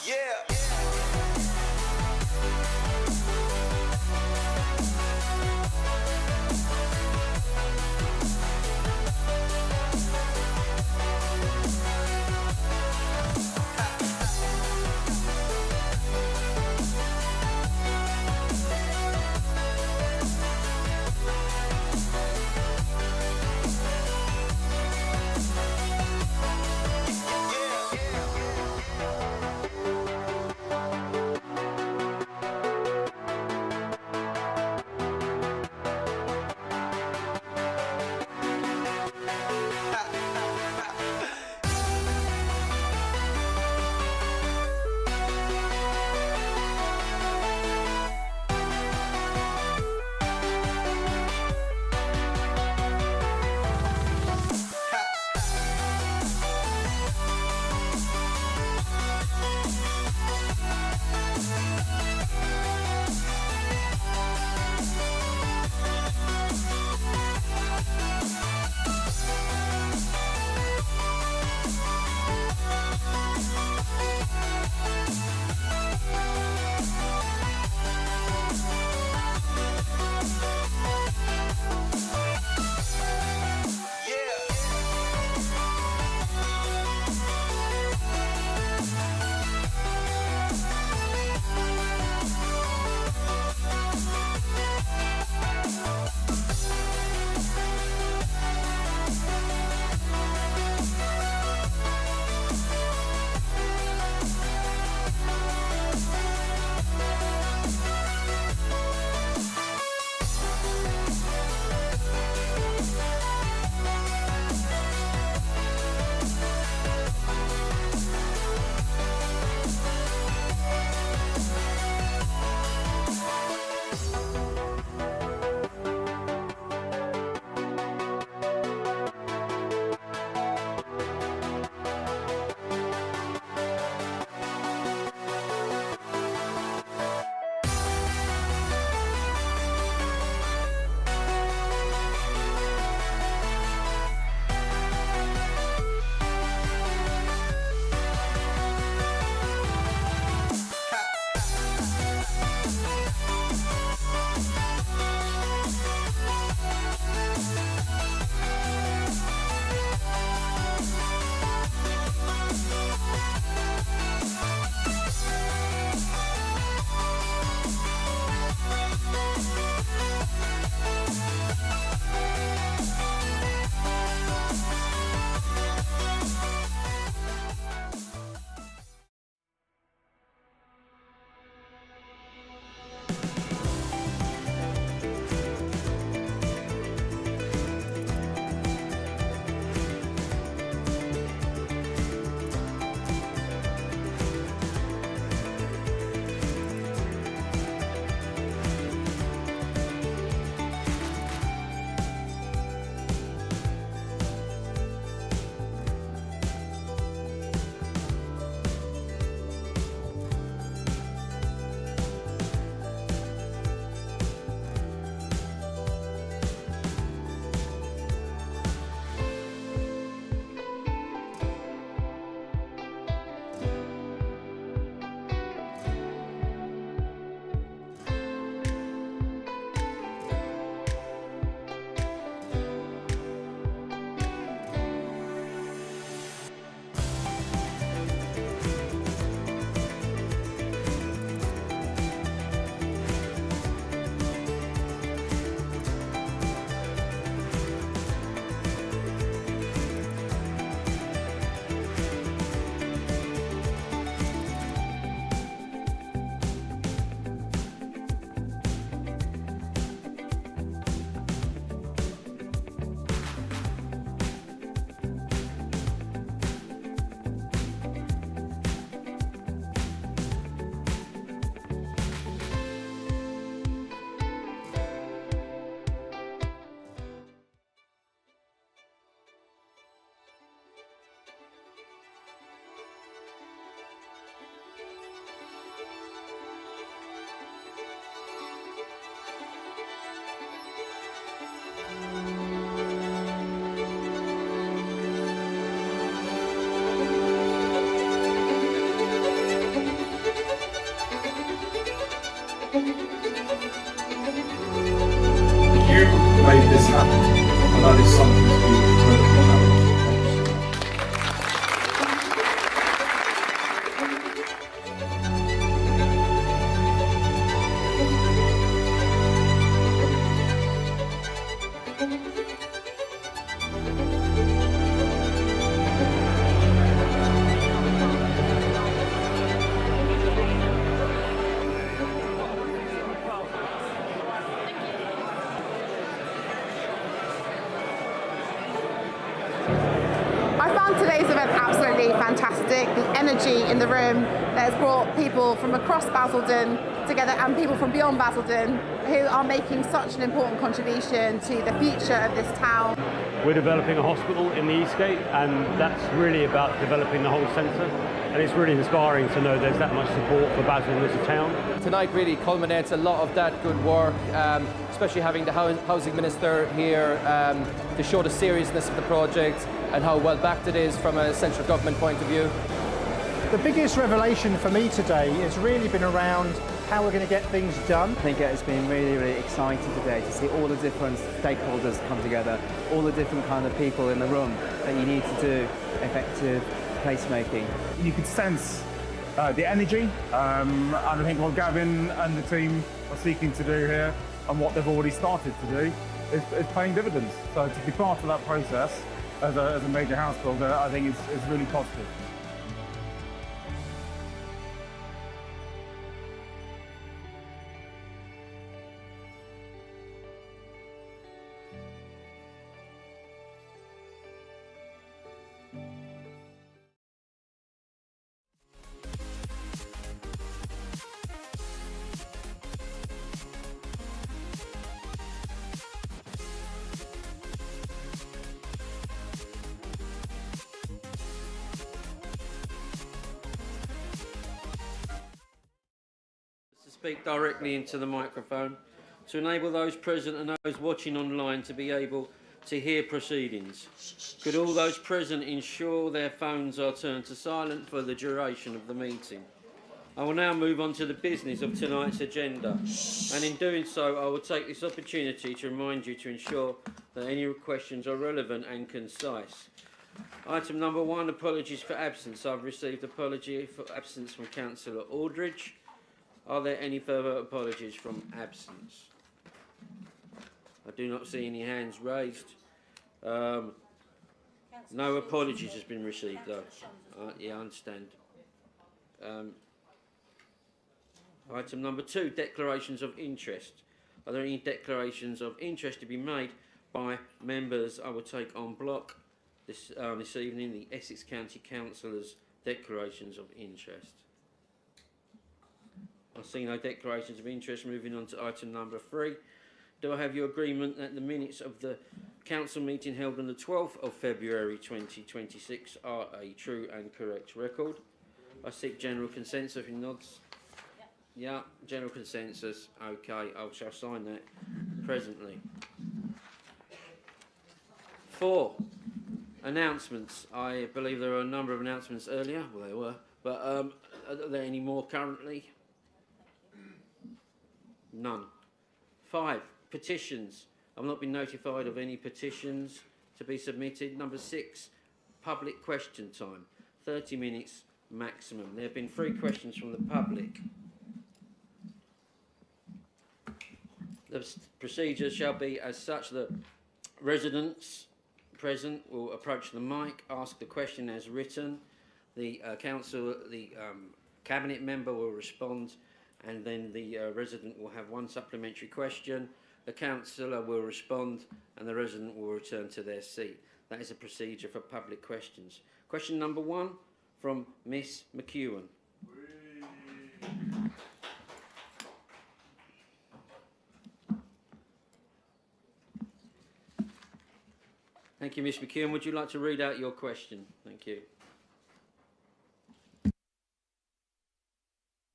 Yeah. room that has brought people from across Basildon together and people from beyond Basildon who are making such an important contribution to the future of this town. We're developing a hospital in the Eastgate, and that's really about developing the whole centre, and it's really inspiring to know there's that much support for Basildon as a town. Tonight really culminates a lot of that good work, especially having the Housing Minister here to show the seriousness of the project and how well backed it is from a central government point of view. The biggest revelation for me today has really been around how we're going to get things done. I think it's been really, really exciting today to see all the different stakeholders come together, all the different kind of people in the room that you need to do effective placemaking. You could sense the energy, and I think what Gavin and the team are seeking to do here and what they've already started to do is paying dividends. So to be part of that process as a major house builder, I think is really positive. Speak directly into the microphone to enable those present and those watching online to be able to hear proceedings. Could all those present ensure their phones are turned to silent for the duration of the meeting? I will now move on to the business of tonight's agenda, and in doing so I will take this opportunity to remind you to ensure that any questions are relevant and concise. Item number 1, apologies for absence. I've received apology for absence from Councillor Aldridge. Are there any further apologies from absence? I do not see any hands raised. No apologies has been received though. Yeah, I understand. Item number 2, declarations of interest. Are there any declarations of interest to be made by members? I will take en bloc this evening the Essex County Councillors' declarations of interest. I see no declarations of interest. Moving on to item number 3. Do I have your agreement that the minutes of the council meeting held on the 12th of February 2026 are a true and correct record? I seek general consensus. Who nods? Yeah, general consensus. Okay, I shall sign that presently. 4. Announcements. I believe there were a number of announcements earlier. Well, there were. But are there any more currently? None. 5. Petitions. I've not been notified of any petitions to be submitted. Number 6. Public question time. 30 minutes maximum. There have been 3 questions from the public. The procedure shall be as such that residents present will approach the mic, ask the question as written. The cabinet member will respond, and then the resident will have 1 supplementary question. The councillor will respond, and the resident will return to their seat. That is a procedure for public questions. Question number 1 from Miss McEwen. Thank you, Miss McEwen. Would you like to read out your question? Thank you.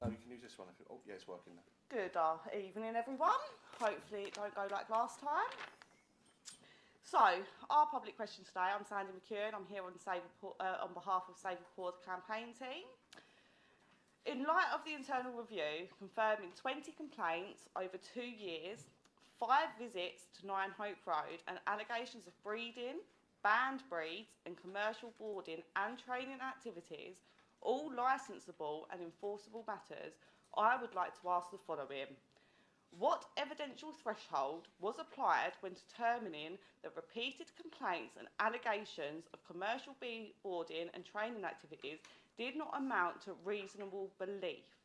No, you can use this one. Oh, yeah, it's working now. Good evening, everyone. Hopefully it don't go like last time. So, our public question today, I'm Sandy McEwen. I'm here on behalf of Save a Port campaign team. In light of the internal review confirming 20 complaints over 2 years, 5 visits to 9 Hope Road and allegations of breeding, banned breeds and commercial boarding and training activities, all licensable and enforceable matters, I would like to ask the following. What evidential threshold was applied when determining that repeated complaints and allegations of commercial boarding and training activities did not amount to reasonable belief,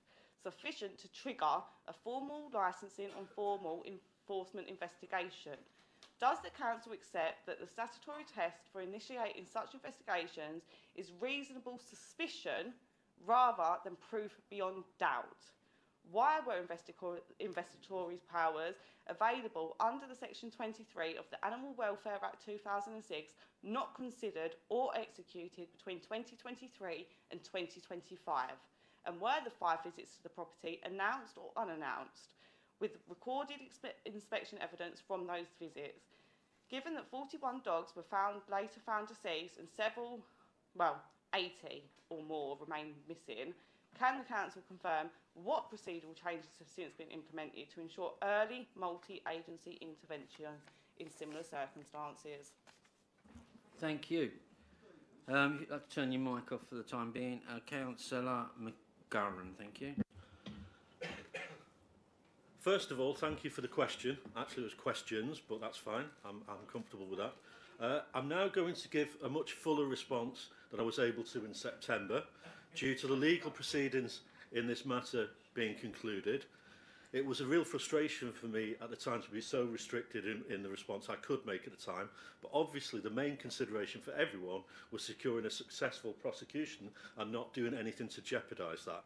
sufficient to trigger a formal licensing and formal enforcement investigation? Does the council accept that the statutory test for initiating such investigations is reasonable suspicion rather than proof beyond doubt. Why were investigatory powers available under the Section 23 of the Animal Welfare Act 2006 not considered or executed between 2023 and 2025? And were the 5 visits to the property announced or unannounced, with recorded inspection evidence from those visits? Given that 41 dogs were later found deceased and several, 80 or more remain missing, can the council confirm what procedural changes have since been implemented to ensure early multi-agency intervention in similar circumstances? Thank you. I'll turn your mic off for the time being. Councillor McGarren, thank you. First of all, thank you for the question. Actually, it was questions, but that's fine. I'm comfortable with that. I'm now going to give a much fuller response than I was able to in September, due to the legal proceedings in this matter being concluded. It was a real frustration for me at the time to be so restricted in the response I could make at the time, but obviously the main consideration for everyone was securing a successful prosecution and not doing anything to jeopardise that.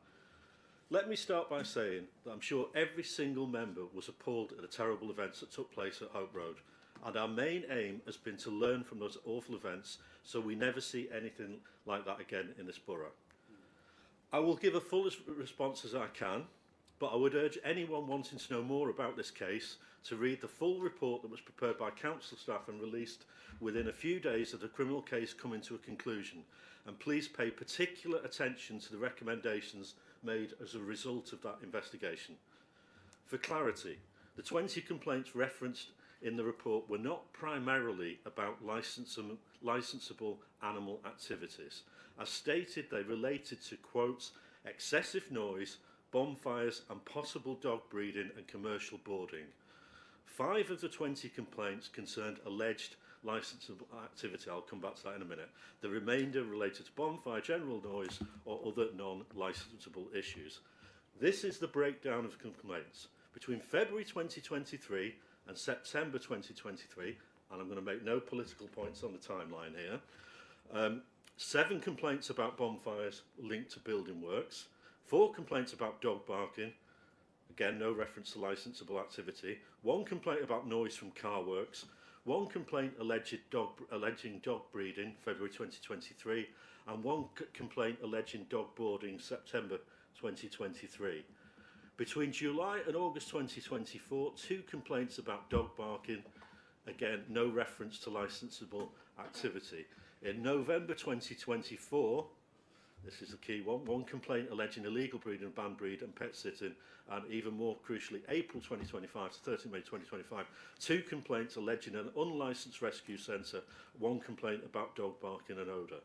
Let me start by saying that I'm sure every single member was appalled at the terrible events that took place at Hope Road, and our main aim has been to learn from those awful events so we never see anything like that again in this borough. I will give a full response as I can, but I would urge anyone wanting to know more about this case to read the full report that was prepared by council staff and released within a few days of the criminal case coming to a conclusion, and please pay particular attention to the recommendations made as a result of that investigation. For clarity, the 20 complaints referenced in the report were not primarily about licensable animal activities. As stated, they related to, quotes, excessive noise, bonfires and possible dog breeding and commercial boarding. 5 of the 20 complaints concerned alleged licensable activity. I'll come back to that in a minute. The remainder related to bonfire, general noise or other non-licensable issues. This is the breakdown of complaints. Between February 2023 and September 2023, and I'm going to make no political points on the timeline here, 7 complaints about bonfires linked to building works, 4 complaints about dog barking, again no reference to licensable activity, 1 complaint about noise from car works, 1 complaint alleging dog breeding, February 2023, and 1 complaint alleging dog boarding, September 2023. Between July and August 2024, 2 complaints about dog barking, again no reference to licensable activity. In November 2024, this is the key one, 1 complaint alleging illegal breeding, banned breed and pet sitting, and even more crucially, April 2025 to 13 May 2025, 2 complaints alleging an unlicensed rescue centre, 1 complaint about dog barking and odour.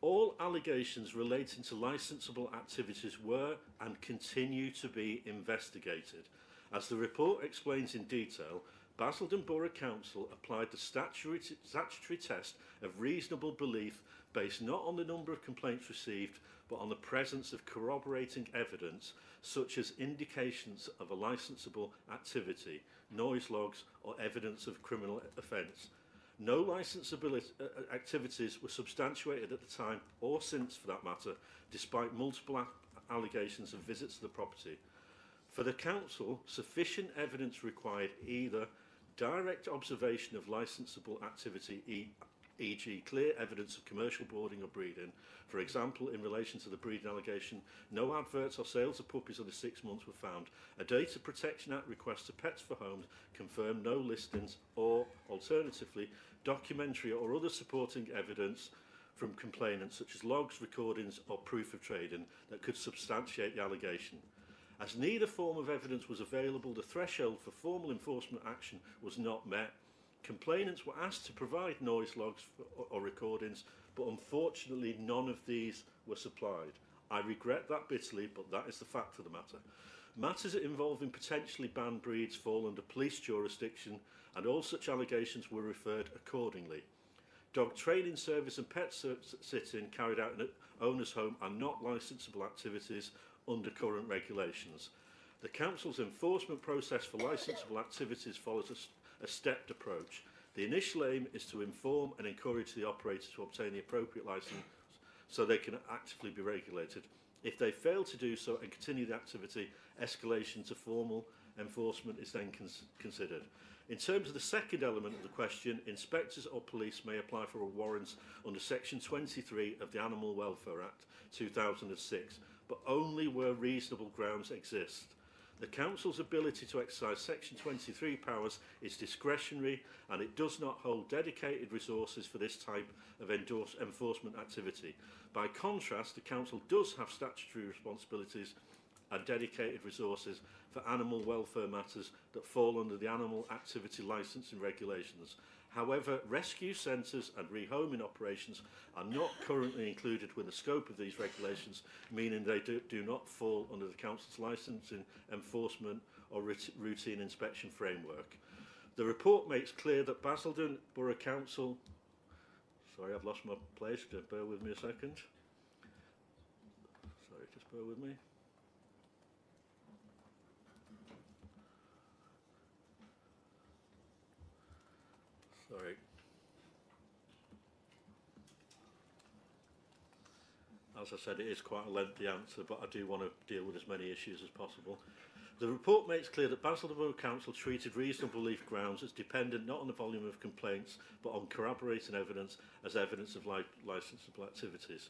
All allegations relating to licensable activities were and continue to be investigated. As the report explains in detail, Basildon Borough Council applied the statutory test of reasonable belief based not on the number of complaints received, but on the presence of corroborating evidence, such as indications of a licensable activity, noise logs, or evidence of criminal offence. No licensable activities were substantiated at the time, or since for that matter, despite multiple allegations of visits to the property. For the Council, sufficient evidence required either direct observation of licensable activity, e.g. clear evidence of commercial boarding or breeding. For example, in relation to the breeding allegation, no adverts or sales of puppies under 6 months were found. A Data Protection Act request to Pets for Homes confirmed no listings, or alternatively, documentary or other supporting evidence from complainants such as logs, recordings or proof of trading that could substantiate the allegation. As neither form of evidence was available, the threshold for formal enforcement action was not met. Complainants were asked to provide noise logs or recordings, but unfortunately none of these were supplied. I regret that bitterly, but that is the fact of the matter. Matters involving potentially banned breeds fall under police jurisdiction, and all such allegations were referred accordingly. Dog training service and pet sitting carried out in an owner's home are not licensable activities under current regulations. The Council's enforcement process for licensable activities follows a stepped approach. The initial aim is to inform and encourage the operator to obtain the appropriate licence so they can actively be regulated. If they fail to do so and continue the activity, escalation to formal enforcement is then considered. In terms of the second element of the question, inspectors or police may apply for a warrant under Section 23 of the Animal Welfare Act 2006, but only where reasonable grounds exist. The Council's ability to exercise Section 23 powers is discretionary, and it does not hold dedicated resources for this type of enforcement activity. By contrast, the Council does have statutory responsibilities and dedicated resources for animal welfare matters that fall under the Animal Activity Licensing Regulations. However, rescue centres and rehoming operations are not currently included within the scope of these regulations, meaning they do not fall under the Council's licensing, enforcement or routine inspection framework. The report makes clear that Basildon Borough Council... Sorry, I've lost my place, just bear with me a second. Sorry, just bear with me. Sorry. As I said, it is quite a lengthy answer, but I do want to deal with as many issues as possible. The report makes clear that Basildon Borough Council treated reasonable belief grounds as dependent not on the volume of complaints, but on corroborating evidence as evidence of licensable activities,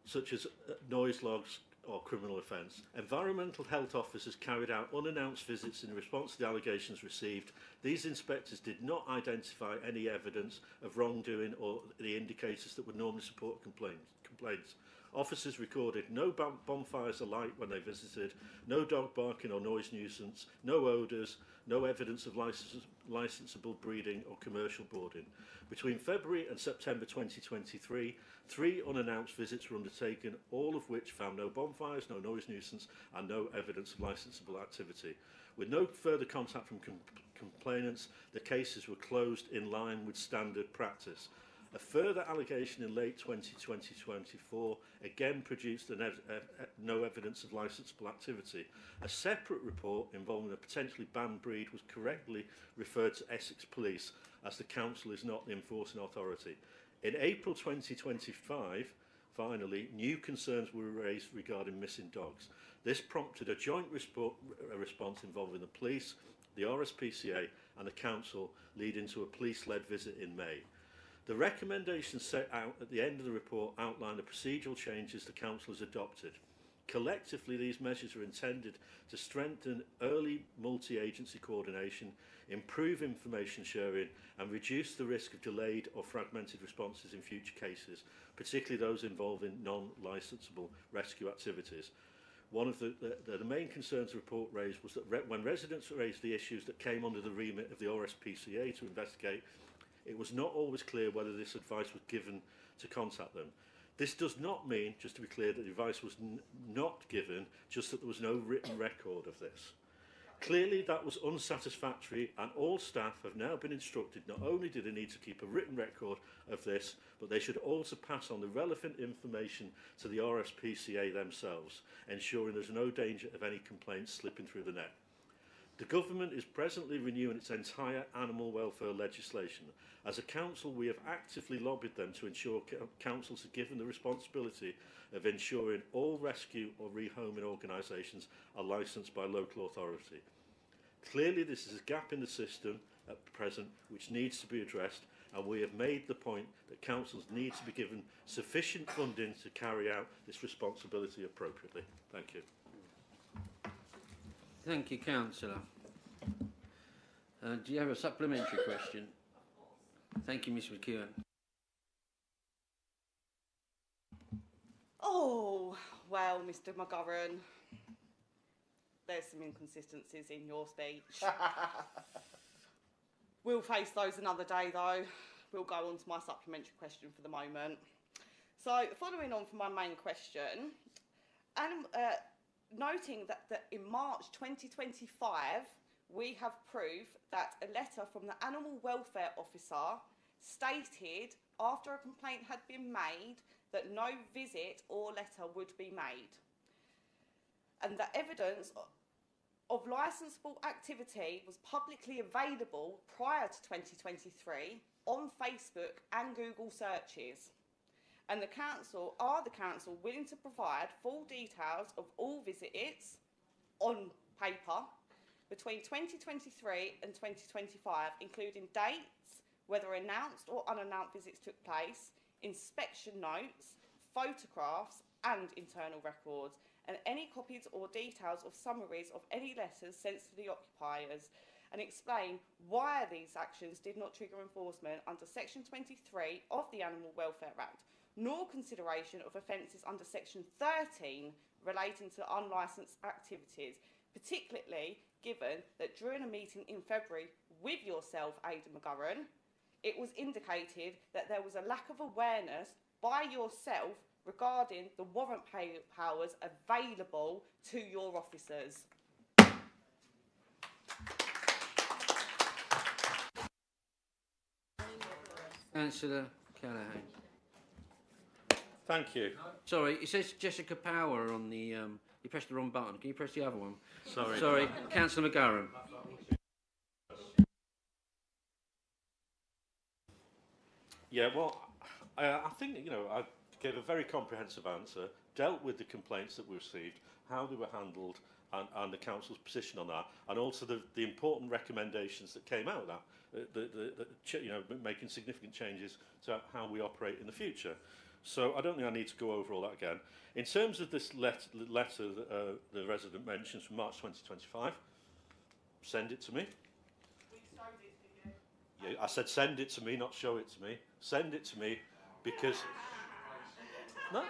such as noise logs or criminal offence. Environmental health officers carried out unannounced visits in response to the allegations received. These inspectors did not identify any evidence of wrongdoing or the indicators that would normally support complaints. Officers recorded no bonfires alight when they visited, no dog barking or noise nuisance, no odours, no evidence of licensable breeding or commercial boarding. Between February and September 2023, 3 unannounced visits were undertaken, all of which found no bonfires, no noise nuisance and no evidence of licensable activity. With no further contact from complainants, the cases were closed in line with standard practice. A further allegation in late 2024 again produced no evidence of licensable activity. A separate report involving a potentially banned breed was correctly referred to Essex Police, as the Council is not the enforcing authority. In April 2025, finally, new concerns were raised regarding missing dogs. This prompted a joint response involving the police, the RSPCA and the Council, leading to a police-led visit in May. The recommendations set out at the end of the report outline the procedural changes the Council has adopted. Collectively, these measures are intended to strengthen early multi-agency coordination, improve information sharing and reduce the risk of delayed or fragmented responses in future cases, particularly those involving non-licensable rescue activities. One of the main concerns the report raised was that when residents raised the issues that came under the remit of the RSPCA to investigate, it was not always clear whether this advice was given to contact them. This does not mean, just to be clear, that the advice was not given, just that there was no written record of this. Clearly, that was unsatisfactory, and all staff have now been instructed not only do they need to keep a written record of this, but they should also pass on the relevant information to the RSPCA themselves, ensuring there's no danger of any complaints slipping through the net. The Government is presently renewing its entire animal welfare legislation. As a Council, we have actively lobbied them to ensure councils are given the responsibility of ensuring all rescue or rehoming organisations are licensed by local authority. Clearly, this is a gap in the system at present which needs to be addressed, and we have made the point that councils need to be given sufficient funding to carry out this responsibility appropriately. Thank you. Thank you, Councillor. Do you have a supplementary question? Thank you, Ms McEwen. Oh, well, Mr McGovern, there's some inconsistencies in your speech. We'll face those another day, though. We'll go on to my supplementary question for the moment. So, following on from my main question, noting that in March 2025, we have proof that a letter from the Animal Welfare Officer stated, after a complaint had been made, that no visit or letter would be made. And that evidence of licensable activity was publicly available prior to 2023, on Facebook and Google searches. And the council willing to provide full details of all visits on paper between 2023 and 2025, including dates, whether announced or unannounced visits took place, inspection notes, photographs and internal records, and any copies or details of summaries of any letters sent to the occupiers, and explain why these actions did not trigger enforcement under Section 23 of the Animal Welfare Act, nor consideration of offences under Section 13 relating to unlicensed activities, particularly given that during a meeting in February with yourself, Ada McGurran, it was indicated that there was a lack of awareness by yourself regarding the warrant powers available to your officers. Councillor Callaghan. Thank you. Sorry, it says Jessica Power on the... you pressed the wrong button. Can you press the other one? Sorry. Sorry, Councillor McGurran. Yeah, well, I think, I gave a very comprehensive answer, dealt with the complaints that we received, how they were handled, and the council's position on that, and also the important recommendations that came out of that, making significant changes to how we operate in the future. So I don't think I need to go over all that again. In terms of this letter that the resident mentions from March 2025, send it to me. Yeah, I said send it to me, not show it to me. Send it to me because... No.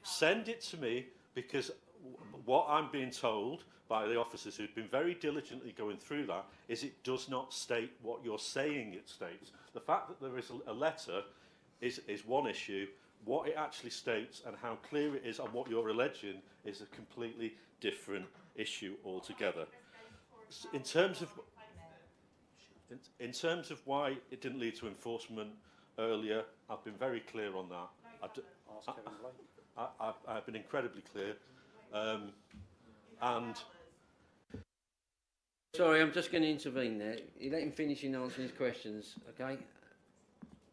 Send it to me because what I'm being told by the officers who've been very diligently going through that is it does not state what you're saying it states. The fact that there is a letter is one issue. What it actually states and how clear it is on what you're alleging is a completely different issue altogether. In terms of why it didn't lead to enforcement earlier, I've been very clear on that. I've been incredibly clear. And sorry, I'm just going to intervene there. You let him finish in answering his questions, okay?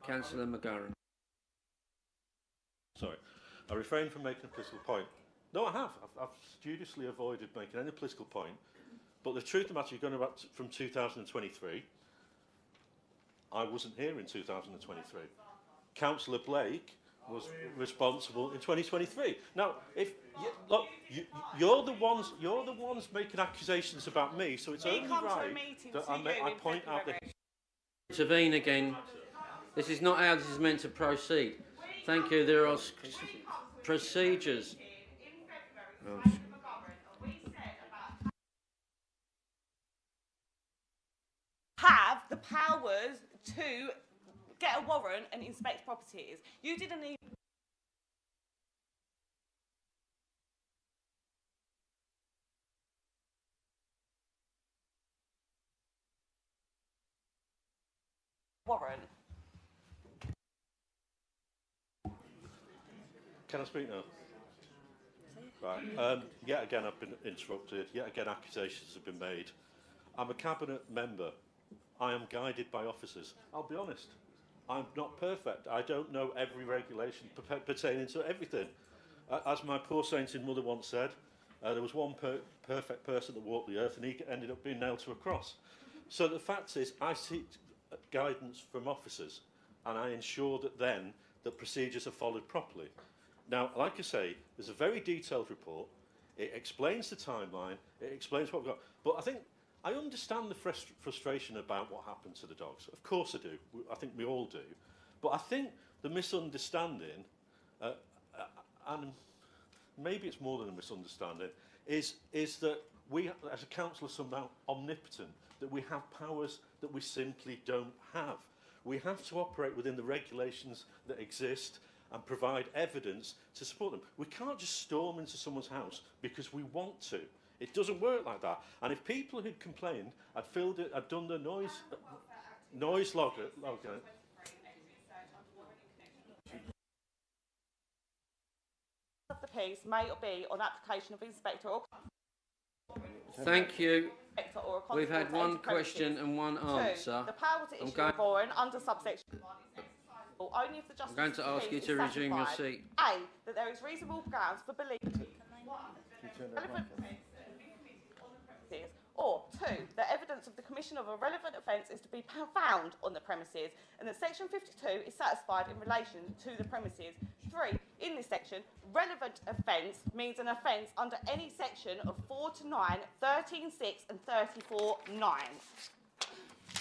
Councillor McGurran. Sorry, I refrained from making a political point. No, I have. I've studiously avoided making any political point. But the truth of the matter, you're going back from 2023. I wasn't here in 2023. Councillor Blake was responsible in 2023. Now, if you're the ones making accusations about me, so it's only right that I point out that. Intervene again. This is not how this is meant to proceed. Thank you. There are procedures. Oh. Have the powers to get a warrant and inspect properties. You didn't even... warrant. Can I speak now? Right. Yet again, I've been interrupted. Yet again, accusations have been made. I'm a cabinet member. I am guided by officers. I'll be honest. I'm not perfect. I don't know every regulation pertaining to everything. As my poor sainted mother once said, there was one perfect person that walked the earth and he ended up being nailed to a cross. So the fact is, I seek guidance from officers and I ensure that then that procedures are followed properly. Now, like I say, there's a very detailed report. It explains the timeline. It explains what we've got. But I think I understand the frustration about what happened to the dogs. Of course I do. I think we all do. But I think the misunderstanding, and maybe it's more than a misunderstanding, is that we as a council are somehow omnipotent, that we have powers that we simply don't have. We have to operate within the regulations that exist and provide evidence to support them. We can't just storm into someone's house because we want to. It doesn't work like that. And if people who'd complained had filled it, had done the noise logger. Of the piece may be on application of inspector or Thank you. Or a We've had constable to one enter premises. question and one 2. answer. The power to issue a warrant under subsection 1 is exercisable only if the justice I'm going to ask you to resume your seat. A. That there is reasonable grounds for believing relevant or 2. That evidence of the commission of a relevant offence is to be found on the premises, and that section 52 is satisfied in relation to the premises. 3. In this section, relevant offence means an offence under any section of 4 to 9, 13.6 and 34.9.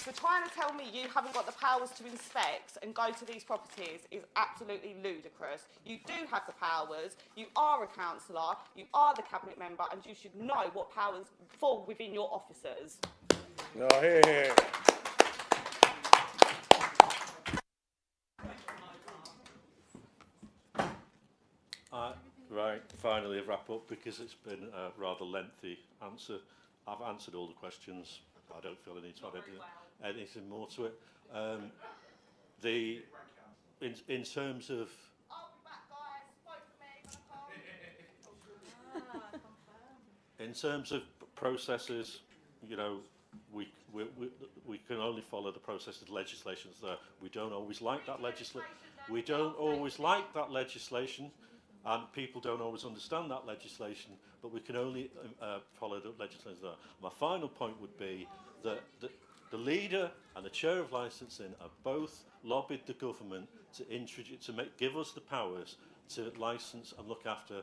So trying to tell me you haven't got the powers to inspect and go to these properties is absolutely ludicrous. You do have the powers, you are a councillor, you are the cabinet member, and you should know what powers fall within your officers. No, here, here. Right, finally a wrap up, because it's been a rather lengthy answer. I've answered all the questions. I don't feel I need to add anything more to it. In terms of processes, you know, we can only follow the process of legislation. So we don't always like that legislation. We don't always like that legislation, and people don't always understand that legislation. But we can only follow the legislation there. My final point would be that the leader and the chair of licensing have both lobbied the government to give us the powers to license and look after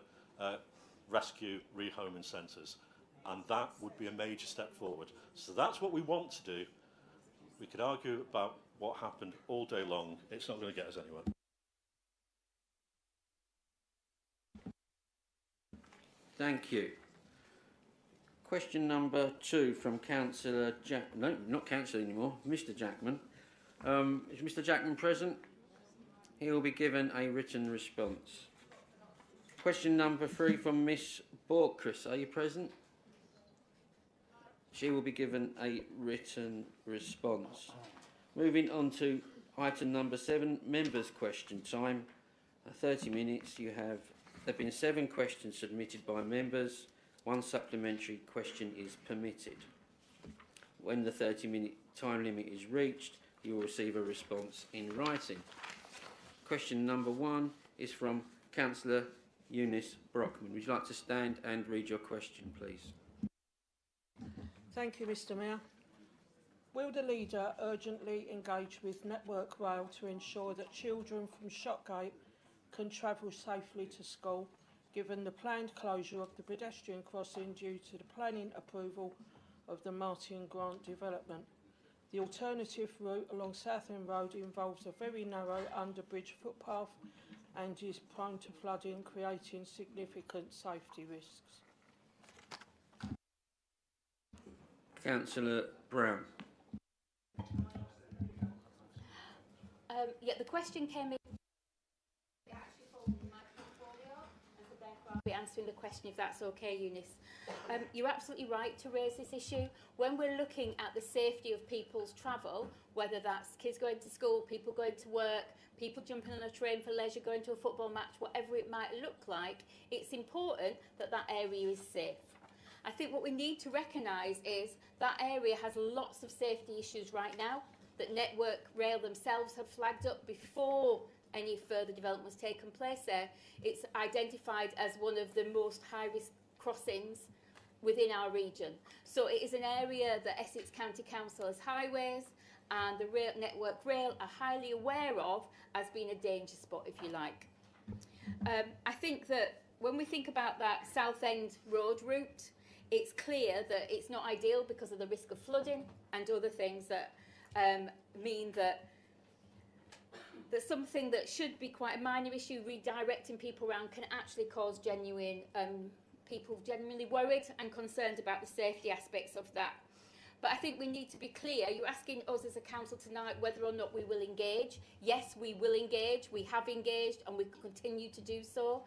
rescue rehoming centres, and that would be a major step forward. So that's what we want to do. We could argue about what happened all day long. It's not going to get us anywhere. Thank you. Question number 2 from Councillor Jack. No, not Councillor anymore. Mr. Jackman. Is Mr. Jackman present? He will be given a written response. Question number 3 from Miss Borkris. Are you present? She will be given a written response. Moving on to item number 7, members' question time. 30 minutes. There have been 7 questions submitted by members. 1 supplementary question is permitted. When the 30-minute time limit is reached, you will receive a response in writing. Question number 1 is from Councillor Eunice Brockman. Would you like to stand and read your question, please? Thank you, Mr. Mayor. Will the leader urgently engage with Network Rail to ensure that children from Shotgate can travel safely to school, given the planned closure of the pedestrian crossing due to the planning approval of the Martin Grant development? The alternative route along Southend Road involves a very narrow underbridge footpath and is prone to flooding, creating significant safety risks. Councillor Brown. Yeah, the question came in. I'll be answering the question if that's okay, Eunice. You're absolutely right to raise this issue. When we're looking at the safety of people's travel, whether that's kids going to school, people going to work, people jumping on a train for leisure, going to a football match, whatever it might look like, it's important that that area is safe. I think what we need to recognise is that area has lots of safety issues right now that Network Rail themselves have flagged up before any further development was taken place there. It's identified as one of the most high-risk crossings within our region. So it is an area that Essex County Council as highways and the Network Rail are highly aware of as being a danger spot, if you like. I think that when we think about that Southend Road route, it's clear that it's not ideal because of the risk of flooding and other things that mean that something that should be quite a minor issue, redirecting people around, can actually cause people genuinely worried and concerned about the safety aspects of that. But I think we need to be clear. You're asking us as a council tonight whether or not we will engage. Yes, we will engage. We have engaged and we continue to do so.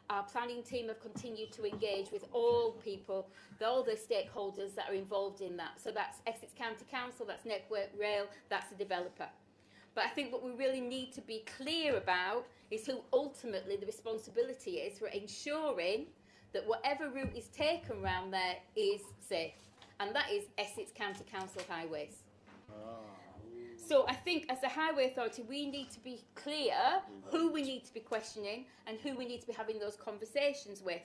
Our planning team have continued to engage with all people, all the stakeholders that are involved in that. So that's Essex County Council, that's Network Rail, that's the developer. But I think what we really need to be clear about is who ultimately the responsibility is for ensuring that whatever route is taken round there is safe, and that is Essex County Council highways. So I think as a highway authority we need to be clear who we need to be questioning and who we need to be having those conversations with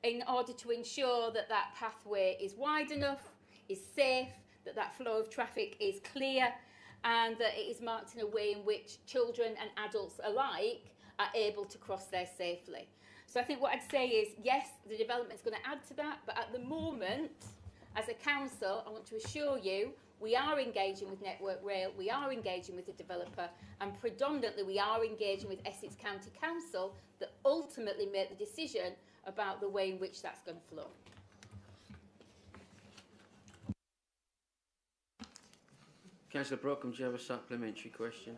in order to ensure that that pathway is wide enough, is safe, that that flow of traffic is clear, and that it is marked in a way in which children and adults alike are able to cross there safely. So I think what I'd say is, yes, the development is going to add to that, but at the moment, as a council, I want to assure you, we are engaging with Network Rail, we are engaging with the developer, and predominantly we are engaging with Essex County Council that ultimately make the decision about the way in which that's going to flow. Councillor Brockham, do you have a supplementary question?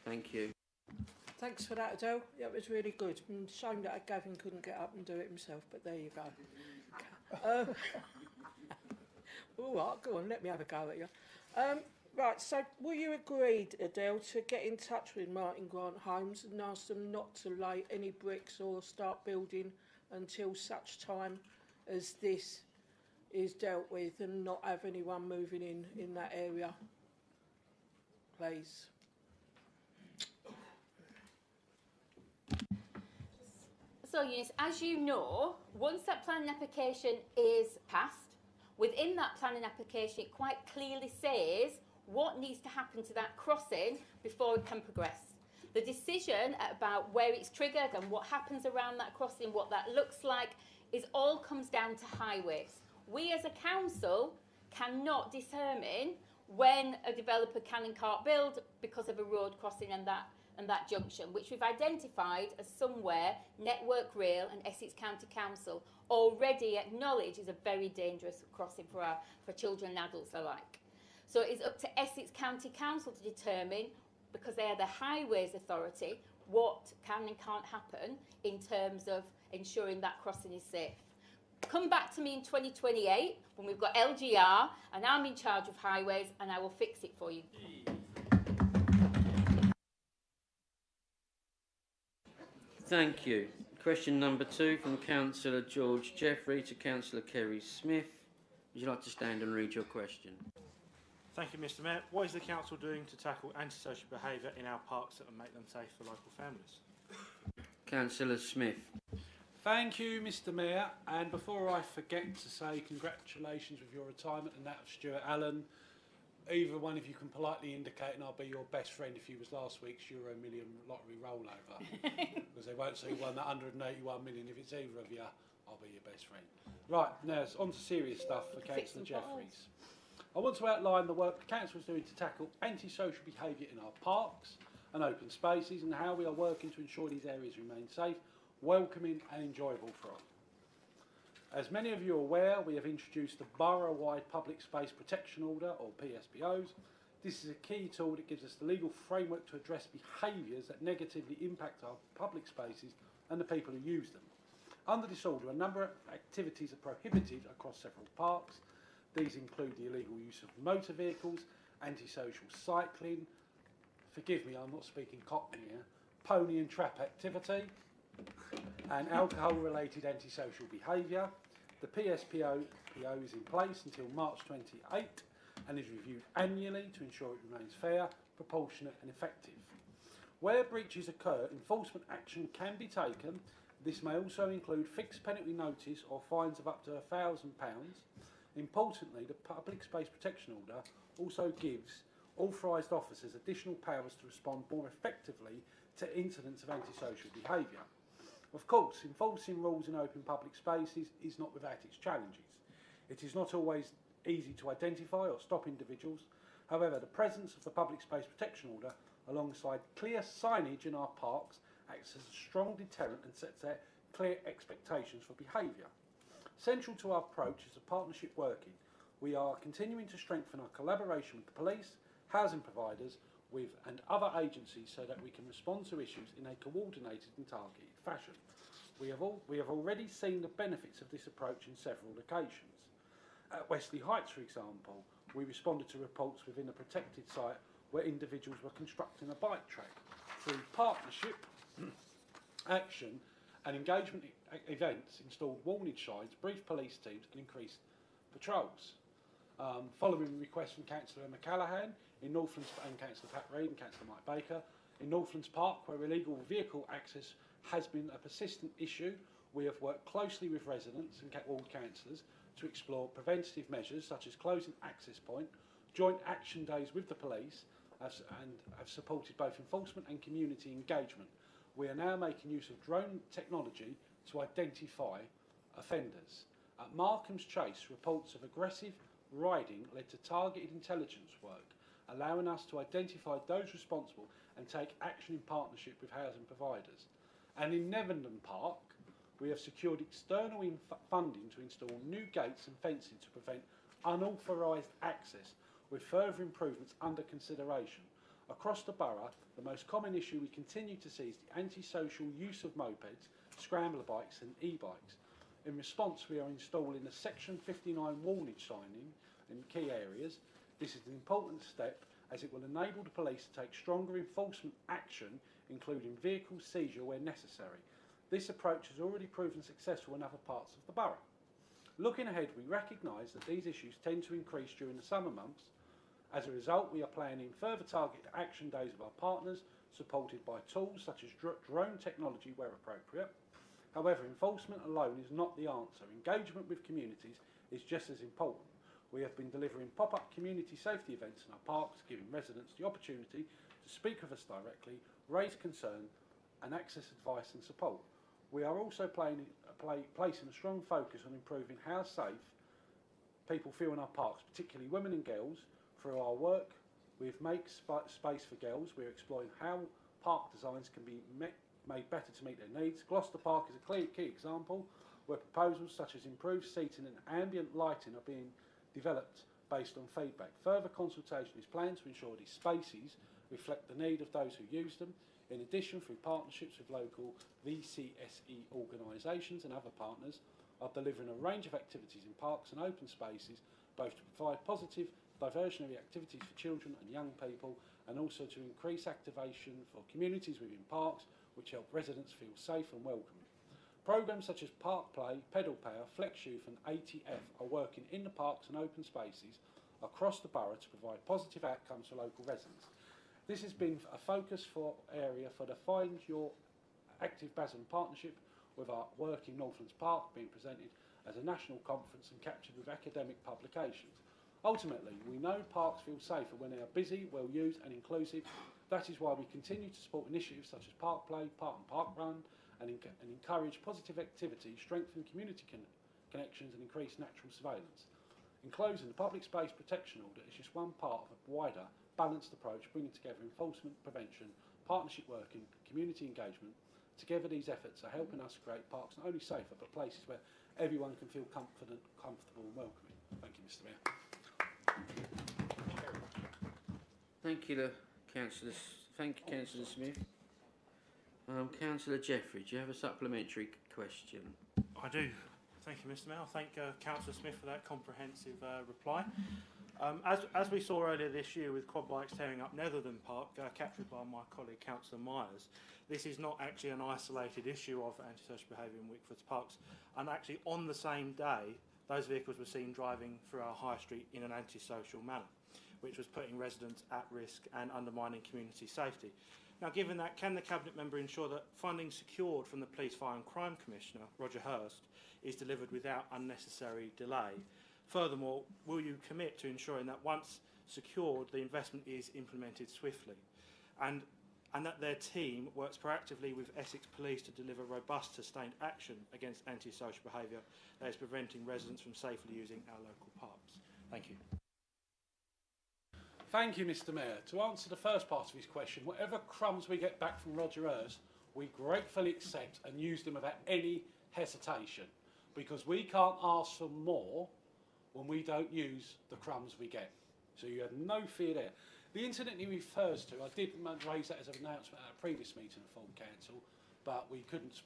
Thank you. Thanks for that, Adele. Yeah, it was really good. Shame that Gavin couldn't get up and do it himself, but there you go. All right, go on, let me have a go at you. Right, so will you agree, Adele, to get in touch with Martin Grant Homes and ask them not to lay any bricks or start building until such time as this is dealt with, and not have anyone moving in that area, please? So, Eunice, as you know, once that planning application is passed, within that planning application it quite clearly says what needs to happen to that crossing before it can progress. The decision about where it's triggered and what happens around that crossing, what that looks like, all comes down to highways. We as a council cannot determine when a developer can and can't build because of a road crossing and that junction, which we've identified as somewhere Network Rail and Essex County Council already acknowledge is a very dangerous crossing for children and adults alike. So it's up to Essex County Council to determine, because they are the highways authority, what can and can't happen in terms of ensuring that crossing is safe. Come back to me in 2028 when we've got LGR and I'm in charge of highways, and I will fix it for you. Thank you. Question number 2 from Councillor George Jeffrey to Councillor Kerry Smith. Would you like to stand and read your question? Thank you, Mr. Mayor. What is the council doing to tackle antisocial behaviour in our parks that will make them safe for local families? Councillor Smith. Thank you, Mr. Mayor. And before I forget to say congratulations with your retirement and that of Stuart Allen, either one of you can politely indicate, and I'll be your best friend if you was last week's Euro Million lottery rollover, because they won't say you won that 181 million. If it's either of you, I'll be your best friend. Right, now it's on to serious stuff for Councillor Jeffries. I want to outline the work the council is doing to tackle antisocial behaviour in our parks and open spaces, and how we are working to ensure these areas remain safe, welcoming and enjoyable for all. As many of you are aware, we have introduced the borough-wide Public Space Protection Order, or PSPOs. This is a key tool that gives us the legal framework to address behaviours that negatively impact our public spaces and the people who use them. Under this order, a number of activities are prohibited across several parks. These include the illegal use of motor vehicles, antisocial cycling, forgive me, I'm not speaking Cockney here, pony and trap activity, and alcohol-related antisocial behaviour. The PSPO is in place until March 28 and is reviewed annually to ensure it remains fair, proportionate and effective. Where breaches occur, enforcement action can be taken. This may also include fixed penalty notice or fines of up to £1,000. Importantly, the Public Space Protection Order also gives authorised officers additional powers to respond more effectively to incidents of antisocial behaviour. Of course, enforcing rules in open public spaces is not without its challenges. It is not always easy to identify or stop individuals. However, the presence of the Public Space Protection Order alongside clear signage in our parks acts as a strong deterrent and sets out clear expectations for behaviour. Central to our approach is a partnership working. We are continuing to strengthen our collaboration with the police, housing providers, and other agencies so that we can respond to issues in a coordinated and targeted fashion. We have already seen the benefits of this approach in several locations. At Wesley Heights, for example, we responded to reports within a protected site where individuals were constructing a bike track. Through partnership action and engagement events installed warnage signs, briefed police teams and increased patrols. Following requests from Councillor Emma Callaghan in Northlands and Councillor Pat Reid and Councillor Mike Baker in Northlands Park, where illegal vehicle access has been a persistent issue, we have worked closely with residents and ward councillors to explore preventative measures such as closing access point, joint action days with the police, and have supported both enforcement and community engagement. We are now making use of drone technology to identify offenders. At Markham's Chase, reports of aggressive riding led to targeted intelligence work, allowing us to identify those responsible and take action in partnership with housing providers. And in Nevenden Park, we have secured external funding to install new gates and fencing to prevent unauthorised access, with further improvements under consideration. Across the borough, the most common issue we continue to see is the antisocial use of mopeds, scrambler bikes and e-bikes. In response, we are installing a Section 59 warnage sign in key areas. This is an important step as it will enable the police to take stronger enforcement action, including vehicle seizure where necessary. This approach has already proven successful in other parts of the borough. Looking ahead, we recognise that these issues tend to increase during the summer months. As a result, we are planning further targeted action days with our partners, supported by tools such as drone technology where appropriate. However, enforcement alone is not the answer. Engagement with communities is just as important. We have been delivering pop-up community safety events in our parks, giving residents the opportunity to speak with us directly, raise concern and access advice and support. We are also placing a strong focus on improving how safe people feel in our parks, particularly women and girls. Through our work with Make Space for Girls, we're exploring how park designs can be made better to meet their needs. Gloucester Park is a key example where proposals such as improved seating and ambient lighting are being developed based on feedback. Further consultation is planned to ensure these spaces reflect the need of those who use them. In addition, through partnerships with local VCSE organisations and other partners, are delivering a range of activities in parks and open spaces, both to provide positive diversionary activities for children and young people, and also to increase activation for communities within parks, which help residents feel safe and welcome. Programmes such as Park Play, Pedal Power, Flex Youth and ATF are working in the parks and open spaces across the borough to provide positive outcomes for local residents. This has been a focus area for the Find Your Active Basildon partnership, with our work in Northlands Park being presented as a national conference and captured with academic publications. Ultimately, we know parks feel safer when they are busy, well used and inclusive. That is why we continue to support initiatives such as Park Play, Park and Park Run, and encourage positive activity, strengthen community connections and increase natural surveillance. In closing, the Public Space Protection Order is just one part of a wider, balanced approach bringing together enforcement, prevention, partnership work and community engagement. Together these efforts are helping us create parks not only safer but places where everyone can feel confident, comfortable and welcoming. Thank you, Mr Mayor. Thank you, Councillor. Thank you, Councillor Smith. Councillor Jeffrey, do you have a supplementary question? I do. Thank you, Mr Mayor. I thank Councillor Smith for that comprehensive reply. As we saw earlier this year with quad bikes tearing up Netherden Park, captured by my colleague Councillor Myers, this is not actually an isolated issue of antisocial behaviour in Wickford's parks, and actually on the same day those vehicles were seen driving through our high street in an antisocial manner, which was putting residents at risk and undermining community safety. Now, given that, can the Cabinet member ensure that funding secured from the Police, Fire and Crime Commissioner, Roger Hurst, is delivered without unnecessary delay? Furthermore, will you commit to ensuring that once secured, the investment is implemented swiftly, and that their team works proactively with Essex Police to deliver robust, sustained action against antisocial behaviour that is preventing residents from safely using our local parks? Thank you. Thank you, Mr Mayor. To answer the first part of his question, whatever crumbs we get back from Roger Hurst, we gratefully accept and use them without any hesitation, because we can't ask for more when we don't use the crumbs we get. So you have no fear there. The incident he refers to, I did raise that as an announcement at a previous meeting of Full Council, but we couldn't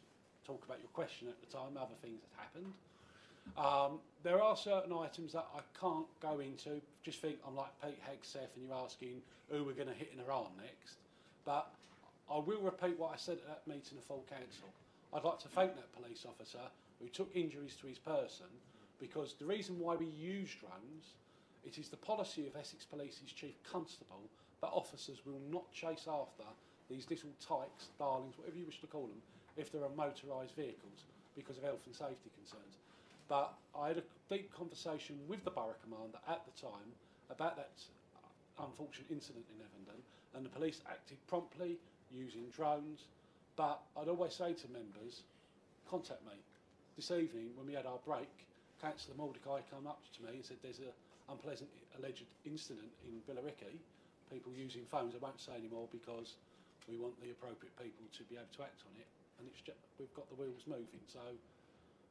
talk about your question at the time, other things had happened. There are certain items that I can't go into. Just think I'm like Pete Hegseth and you're asking who we're going to hit in Iran next. But I will repeat what I said at that meeting of Full Council. I'd like to thank that police officer who took injuries to his person, because the reason why we use drones, it is the policy of Essex Police's Chief Constable that officers will not chase after these little tykes, darlings, whatever you wish to call them, if there are motorised vehicles, because of health and safety concerns. But I had a deep conversation with the borough commander at the time about that unfortunate incident in Evandon, and the police acted promptly using drones. But I'd always say to members, contact me. This evening, when we had our break, Councillor Mordecai came up to me and said there's an unpleasant alleged incident in Billericay, people using phones. I won't say anymore because we want the appropriate people to be able to act on it, and it's just, we've got the wheels moving. So,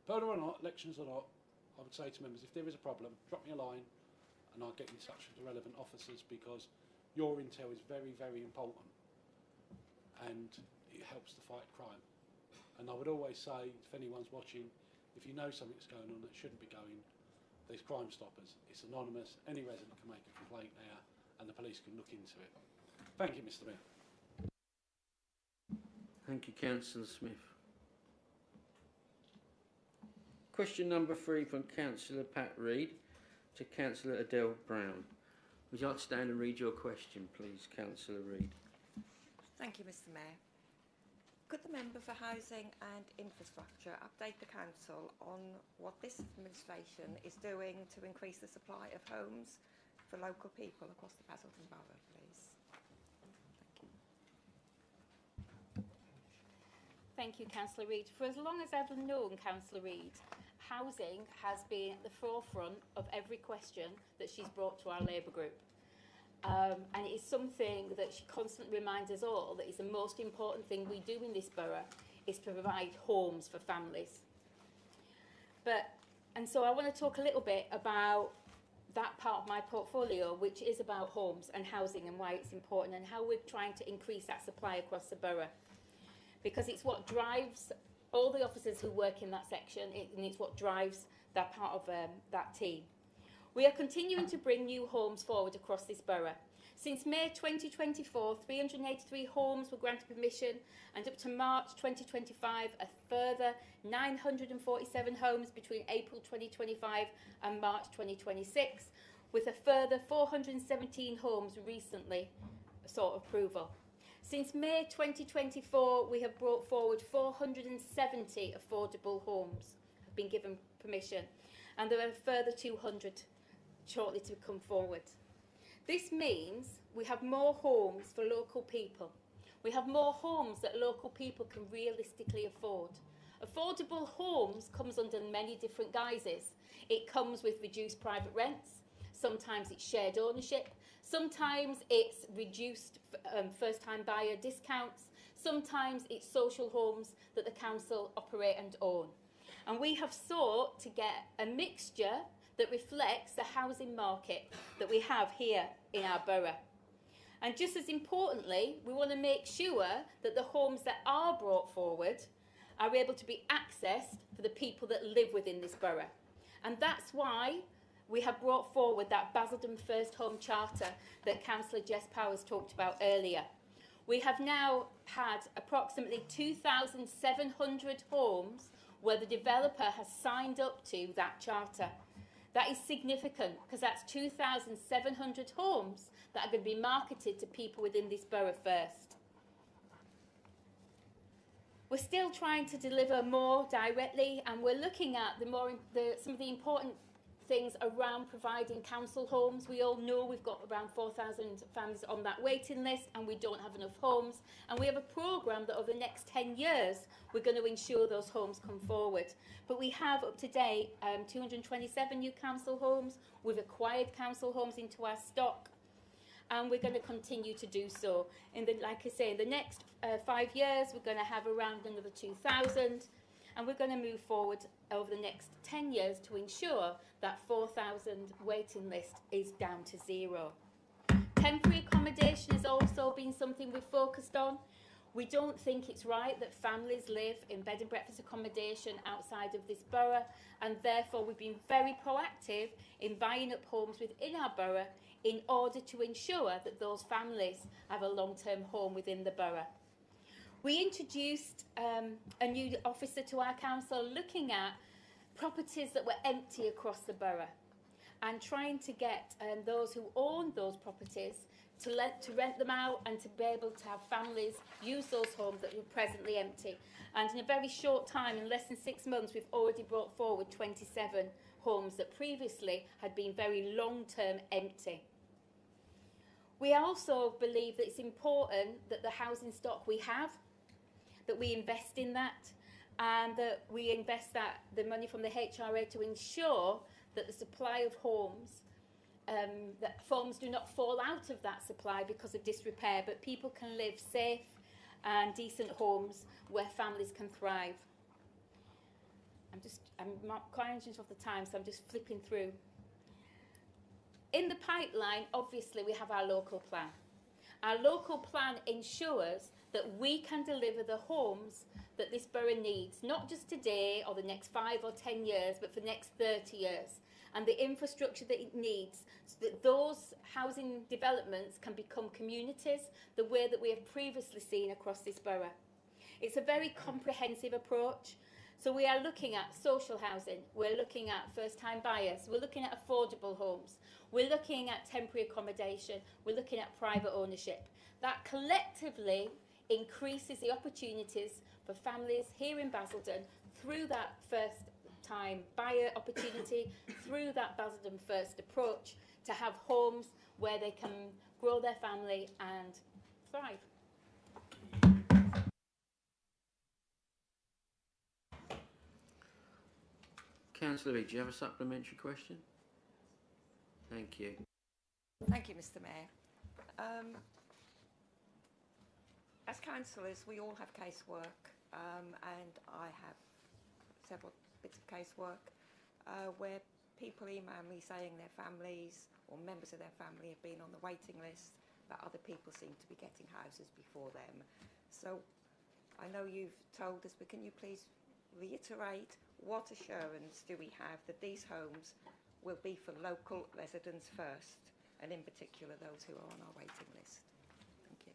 whether or not, elections or not, I would say to members, if there is a problem, drop me a line and I'll get in touch with the relevant officers, because your intel is very, very important and it helps to fight crime. And I would always say, if anyone's watching, if you know something's going on that shouldn't be going, there's Crime Stoppers. It's anonymous. Any resident can make a complaint there and the police can look into it. Thank you, Mr. Mayor. Thank you, Councillor Smith. Question number 3 from Councillor Pat Reid to Councillor Adele Brown. Would you like to stand and read your question, please, Councillor Reid? Thank you, Mr. Mayor. Could the Member for Housing and Infrastructure update the Council on what this administration is doing to increase the supply of homes for local people across the Basildon Borough, please? Thank you, Councillor Reid. For as long as I've known Councillor Reid, housing has been at the forefront of every question that she's brought to our Labour group. And it is something that she constantly reminds us all that is the most important thing we do in this borough, is to provide homes for families. And so I want to talk a little bit about that part of my portfolio, which is about homes and housing and why it's important and how we're trying to increase that supply across the borough. Because it's what drives all the officers who work in that section, and it's what drives that part of that team. We are continuing to bring new homes forward across this borough. Since May 2024, 383 homes were granted permission, and up to March 2025, a further 947 homes between April 2025 and March 2026, with a further 417 homes recently sought approval. Since May 2024, we have brought forward 470 affordable homes have been given permission, and there are a further 200 shortly to come forward. This means we have more homes for local people. We have more homes that local people can realistically afford. Affordable homes comes under many different guises. It comes with reduced private rents. Sometimes it's shared ownership. Sometimes it's reduced first-time buyer discounts. Sometimes it's social homes that the council operate and own. And we have sought to get a mixture that reflects the housing market that we have here in our borough. And just as importantly, we want to make sure that the homes that are brought forward are able to be accessed for the people that live within this borough. And that's why we have brought forward that Basildon First Home Charter that Councillor Jess Powers talked about earlier. We have now had approximately 2,700 homes where the developer has signed up to that charter. That is significant because that's 2,700 homes that are going to be marketed to people within this borough first. We're still trying to deliver more directly, and we're looking at some of the important things around providing council homes. We all know we've got around 4,000 families on that waiting list and we don't have enough homes, and we have a programme that over the next 10 years we're going to ensure those homes come forward. But we have up to date 227 new council homes. We've acquired council homes into our stock, and we're going to continue to do so. Like I say, in the next 5 years we're going to have around another 2,000, and we're going to move forward over the next 10 years to ensure that 4,000 waiting list is down to 0. Temporary accommodation has also been something we've focused on. We don't think it's right that families live in bed and breakfast accommodation outside of this borough, and therefore we've been very proactive in buying up homes within our borough in order to ensure that those families have a long-term home within the borough. We introduced a new officer to our council looking at properties that were empty across the borough and trying to get those who own those properties to rent them out and to be able to have families use those homes that were presently empty. And in a very short time, in less than 6 months, we've already brought forward 27 homes that previously had been very long-term empty. We also believe that it's important that the housing stock we have, that we invest in that, and that we invest the money from the HRA to ensure that the supply of homes, that homes do not fall out of that supply because of disrepair, but people can live safe and decent homes where families can thrive. I'm conscious of the time, so I'm just flipping through. In the pipeline, obviously, we have our local plan. Our local plan ensures that we can deliver the homes that this borough needs, not just today or the next 5 or 10 years, but for the next 30 years. And the infrastructure that it needs so that those housing developments can become communities the way that we have previously seen across this borough. It's a very comprehensive approach. So we are looking at social housing, we're looking at first-time buyers, we're looking at affordable homes, we're looking at temporary accommodation, we're looking at private ownership. That collectively increases the opportunities for families here in Basildon through that first-time buyer opportunity, through that Basildon First approach, to have homes where they can grow their family and thrive. Councillor Reid, do you have a supplementary question? Thank you. Thank you, Mr. Mayor. As councillors, we all have casework, and I have several bits of casework where people email me saying their families or members of their family have been on the waiting list, but other people seem to be getting houses before them. So I know you've told us, but can you please reiterate what assurance do we have that these homes will be for local residents first, and in particular those who are on our waiting list? Thank you.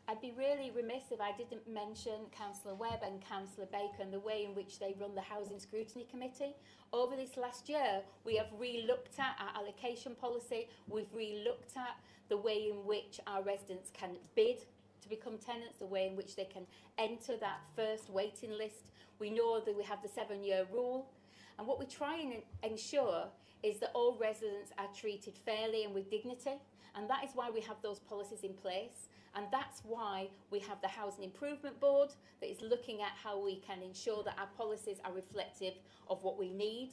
I'd be really remiss if I didn't mention Councillor Webb and Councillor Baker and the way in which they run the Housing Scrutiny Committee. Over this last year, we have re-looked at our allocation policy, we've re-looked at the way in which our residents can bid to become tenants, the way in which they can enter that first waiting list. We know that we have the 7-year rule, and what we try and ensure is that all residents are treated fairly and with dignity, and that is why we have those policies in place, and that's why we have the Housing Improvement Board that is looking at how we can ensure that our policies are reflective of what we need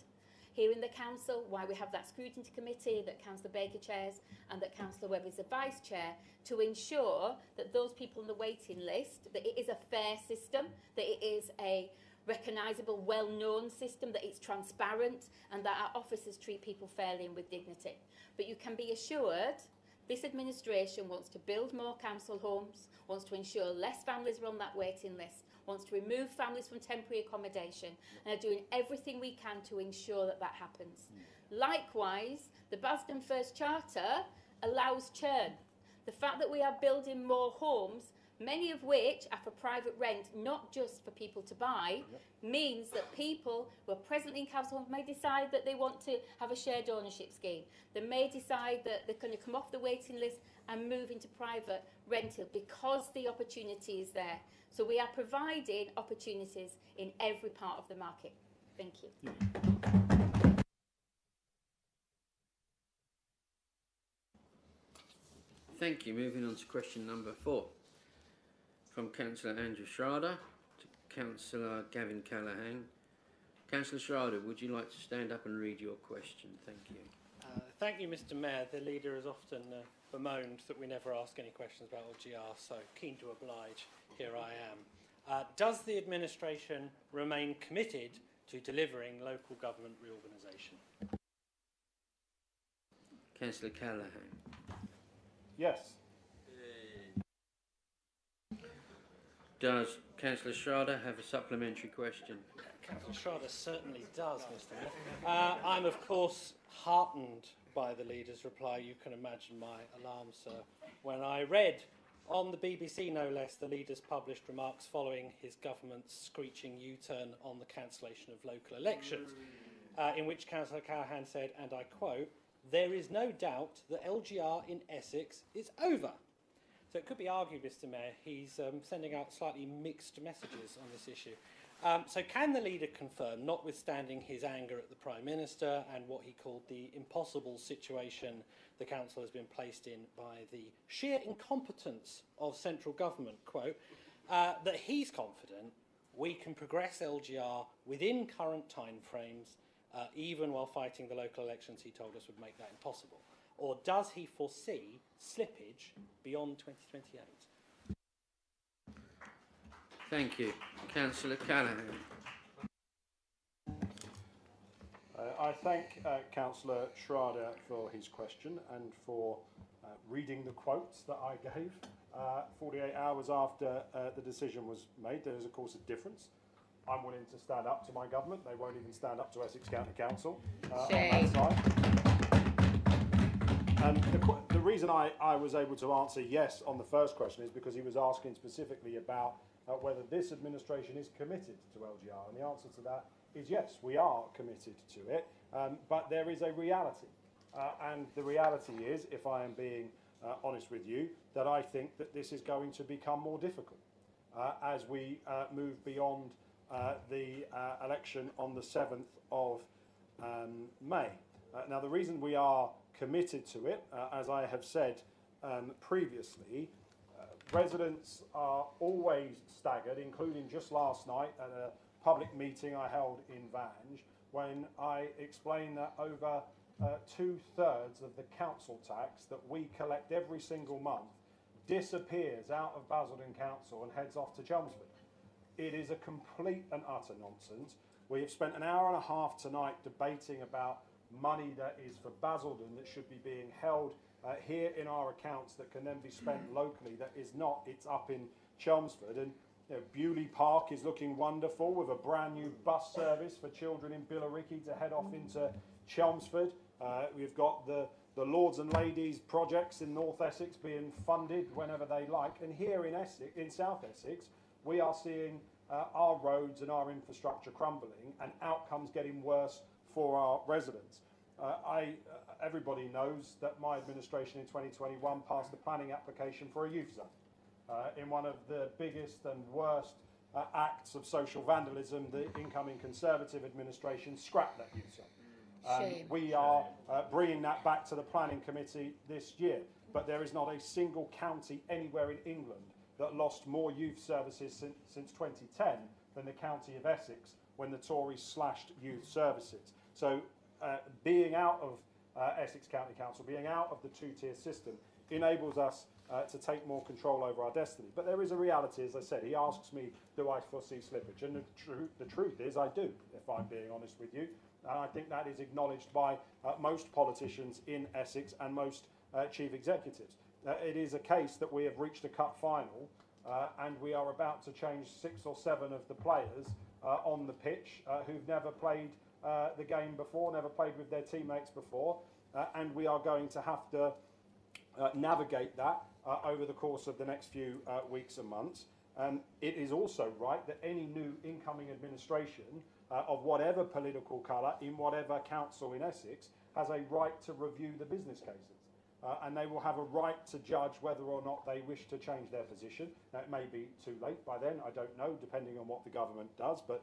here in the council, why we have that scrutiny committee that Councillor Baker chairs and that Councillor Webb is the vice chair, to ensure that those people on the waiting list, that it is a fair system, that it is a recognisable, well-known system, that it's transparent, and that our officers treat people fairly and with dignity. But you can be assured this administration wants to build more council homes, wants to ensure less families are on that waiting list, wants to remove families from temporary accommodation, and are doing everything we can to ensure that that happens. Likewise, the Basildon First Charter allows churn. The fact that we are building more homes, many of which are for private rent, not just for people to buy, means that people who are presently in council homes may decide that they want to have a shared ownership scheme. They may decide that they're going to come off the waiting list and move into private rental because the opportunity is there. So we are providing opportunities in every part of the market. Thank you. Thank you. Moving on to question number 4. From Councillor Andrew Schrader to Councillor Gavin Callaghan. Councillor Schrader, would you like to stand up and read your question? Thank you. Thank you, Mr. Mayor. The leader has often bemoaned that we never ask any questions about LGR, so keen to oblige. Here I am. Does the administration remain committed to delivering local government reorganisation? Councillor Callaghan. Yes. Does Councillor Schrader have a supplementary question? Councillor Schrader certainly does, Mr. Mayor. I'm, of course, heartened by the leader's reply. You can imagine my alarm, sir, when I read On the BBC, no less, the leader's published remarks following his government's screeching U-turn on the cancellation of local elections, in which Councillor Callaghan said, and I quote, "There is no doubt that LGR in Essex is over." So it could be argued, Mr Mayor, he's sending out slightly mixed messages on this issue. So can the leader confirm, notwithstanding his anger at the Prime Minister and what he called the impossible situation the council has been placed in by the sheer incompetence of central government, quote, that he's confident we can progress LGR within current timeframes, even while fighting the local elections he told us would make that impossible? Or does he foresee slippage beyond 2028? Thank you. Councillor Callaghan. I thank Councillor Schrader for his question and for reading the quotes that I gave 48 hours after the decision was made. There is, of course, a difference. I'm willing to stand up to my government. They won't even stand up to Essex County Council on that side. And the reason I was able to answer yes on the first question is because he was asking specifically about whether this administration is committed to LGR. And the answer to that is yes, we are committed to it. But there is a reality. And the reality is, if I am being honest with you, that I think that this is going to become more difficult as we move beyond the election on the 7th of May. Now, the reason we are committed to it, as I have said previously, residents are always staggered, including just last night at a public meeting I held in Vange, when I explained that over 2/3 of the council tax that we collect every single month disappears out of Basildon Council and heads off to Chelmsford. It is a complete and utter nonsense. We have spent an hour and a half tonight debating about money that is for Basildon that should be being held here in our accounts that can then be spent locally. That is not. It's up in Chelmsford. And Bewley Park is looking wonderful with a brand new bus service for children in Billericay to head off into Chelmsford. We've got the Lords and Ladies projects in North Essex being funded whenever they like. And here in Essex, in South Essex, we are seeing our roads and our infrastructure crumbling and outcomes getting worse for our residents. Everybody knows that my administration in 2021 passed a planning application for a youth zone in one of the biggest and worst acts of social vandalism. The incoming Conservative administration scrapped that youth zone. We are bringing that back to the planning committee this year, but there is not a single county anywhere in England that lost more youth services since 2010 than the county of Essex when the Tories slashed youth services. So being out of Essex County Council, being out of the two-tier system, enables us to take more control over our destiny. But there is a reality, as I said. He asks me, do I foresee slippage? And the truth is, I do, if I'm being honest with you. And I think that is acknowledged by most politicians in Essex and most chief executives. It is a case that we have reached a cup final and we are about to change 6 or 7 of the players on the pitch who've never played the game before, never played with their teammates before, and we are going to have to navigate that over the course of the next few weeks and months. It is also right that any new incoming administration of whatever political colour in whatever council in Essex has a right to review the business cases. And they will have a right to judge whether or not they wish to change their position. Now, it may be too late by then, I don't know, depending on what the government does, but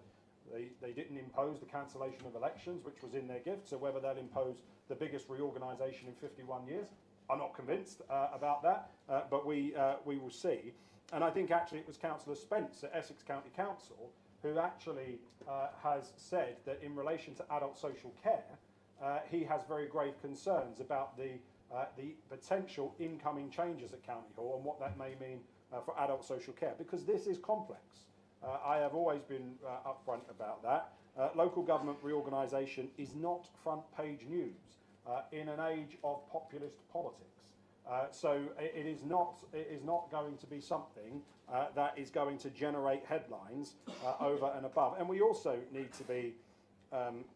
they didn't impose the cancellation of elections, which was in their gift, so whether they'll impose the biggest reorganisation in 51 years, I'm not convinced about that, but we will see. And I think actually it was Councillor Spence at Essex County Council who actually has said that in relation to adult social care, he has very grave concerns about the potential incoming changes at County Hall and what that may mean for adult social care, because this is complex. I have always been upfront about that. Local government reorganisation is not front page news in an age of populist politics. So it is not going to be something that is going to generate headlines over and above. And we also need to be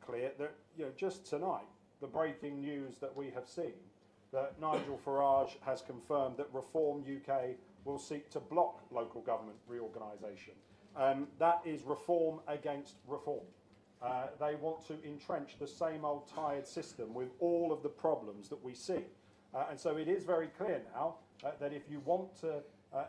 clear that just tonight, the breaking news that we have seen, that Nigel Farage has confirmed that Reform UK will seek to block local government reorganisation. That is reform against reform. They want to entrench the same old tired system with all of the problems that we see. And so it is very clear now that if you want to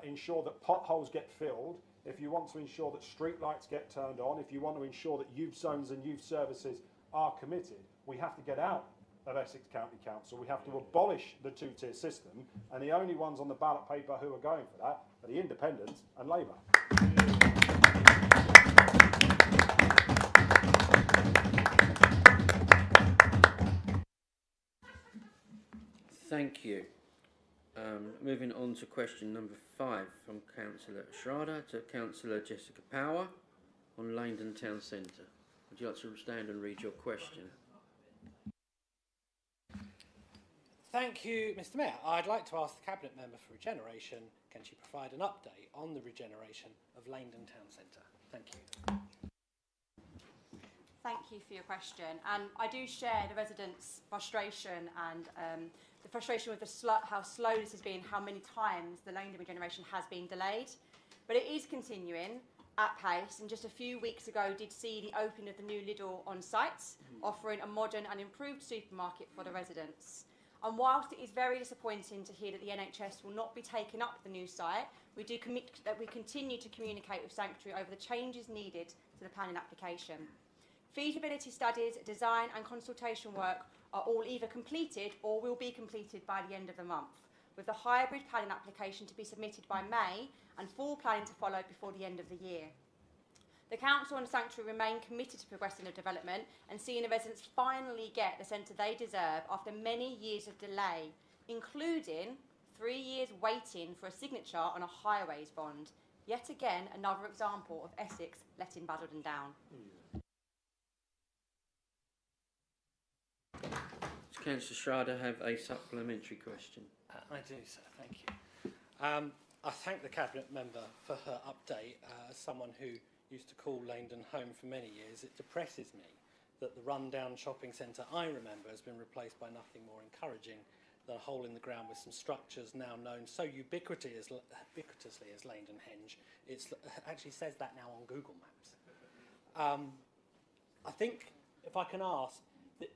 ensure that potholes get filled, if you want to ensure that street lights get turned on, if you want to ensure that youth zones and youth services are committed, we have to get out of Essex County Council. We have to abolish the two-tier system, and the only ones on the ballot paper who are going for that are the Independents and Labour. Thank you. Moving on to question number 5 from Councillor Schrader to Councillor Jessica Power on Langdon Town Centre. Would you like to stand and read your question? Thank you, Mr. Mayor. I'd like to ask the Cabinet Member for Regeneration, can she provide an update on the regeneration of Langdon Town Centre? Thank you. Thank you for your question. And I do share the residents' frustration and the frustration with how slow this has been, how many times the Langdon regeneration has been delayed. But it is continuing at pace, and just a few weeks ago did see the opening of the new Lidl on site, offering a modern and improved supermarket for the residents. And whilst it is very disappointing to hear that the NHS will not be taking up the new site, we do commit that we continue to communicate with Sanctuary over the changes needed to the planning application. Feasibility studies, design and consultation work are all either completed or will be completed by the end of the month, with the hybrid planning application to be submitted by May and full planning to follow before the end of the year. The Council and Sanctuary remain committed to progressing the development and seeing the residents finally get the centre they deserve after many years of delay, including 3 years waiting for a signature on a highways bond. Yet again, another example of Essex letting Basildon down. Does Councillor Schrader have a supplementary question? I do, sir. Thank you. I thank the Cabinet Member for her update. As someone who used to call Langdon home for many years, it depresses me that the rundown shopping centre I remember has been replaced by nothing more encouraging than a hole in the ground with some structures now known so ubiquitously as Langdon Henge. It actually says that now on Google Maps. I think, if I can ask, that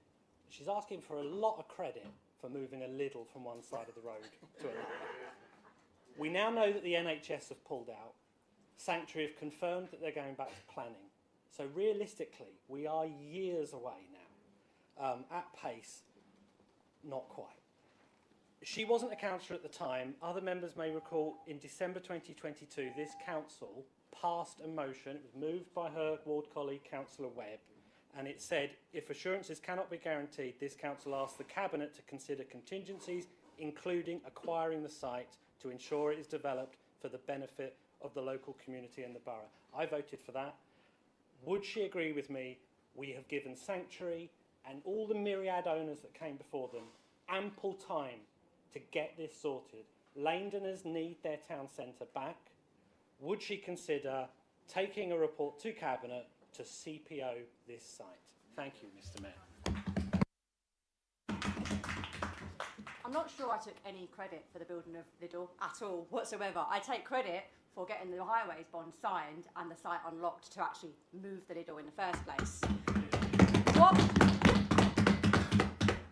she's asking for a lot of credit for moving a Lidl from one side of the road to another. We now know that the NHS have pulled out. Sanctuary have confirmed that they're going back to planning. So realistically, we are years away now. At pace, not quite. She wasn't a councillor at the time. Other members may recall in December 2022, this council passed a motion. It was moved by her ward colleague, Councillor Webb, and it said, if assurances cannot be guaranteed, this council asked the Cabinet to consider contingencies, including acquiring the site to ensure it is developed for the benefit of the local community and the borough. I voted for that. Would she agree with me? We have given Sanctuary and all the myriad owners that came before them ample time to get this sorted. Langdoners need their town centre back. Would she consider taking a report to Cabinet to CPO this site? Thank you, Mr. Mayor. I'm not sure I took any credit for the building of Lidl at all whatsoever. I take credit for getting the highways bond signed and the site unlocked to actually move the Lidl in the first place.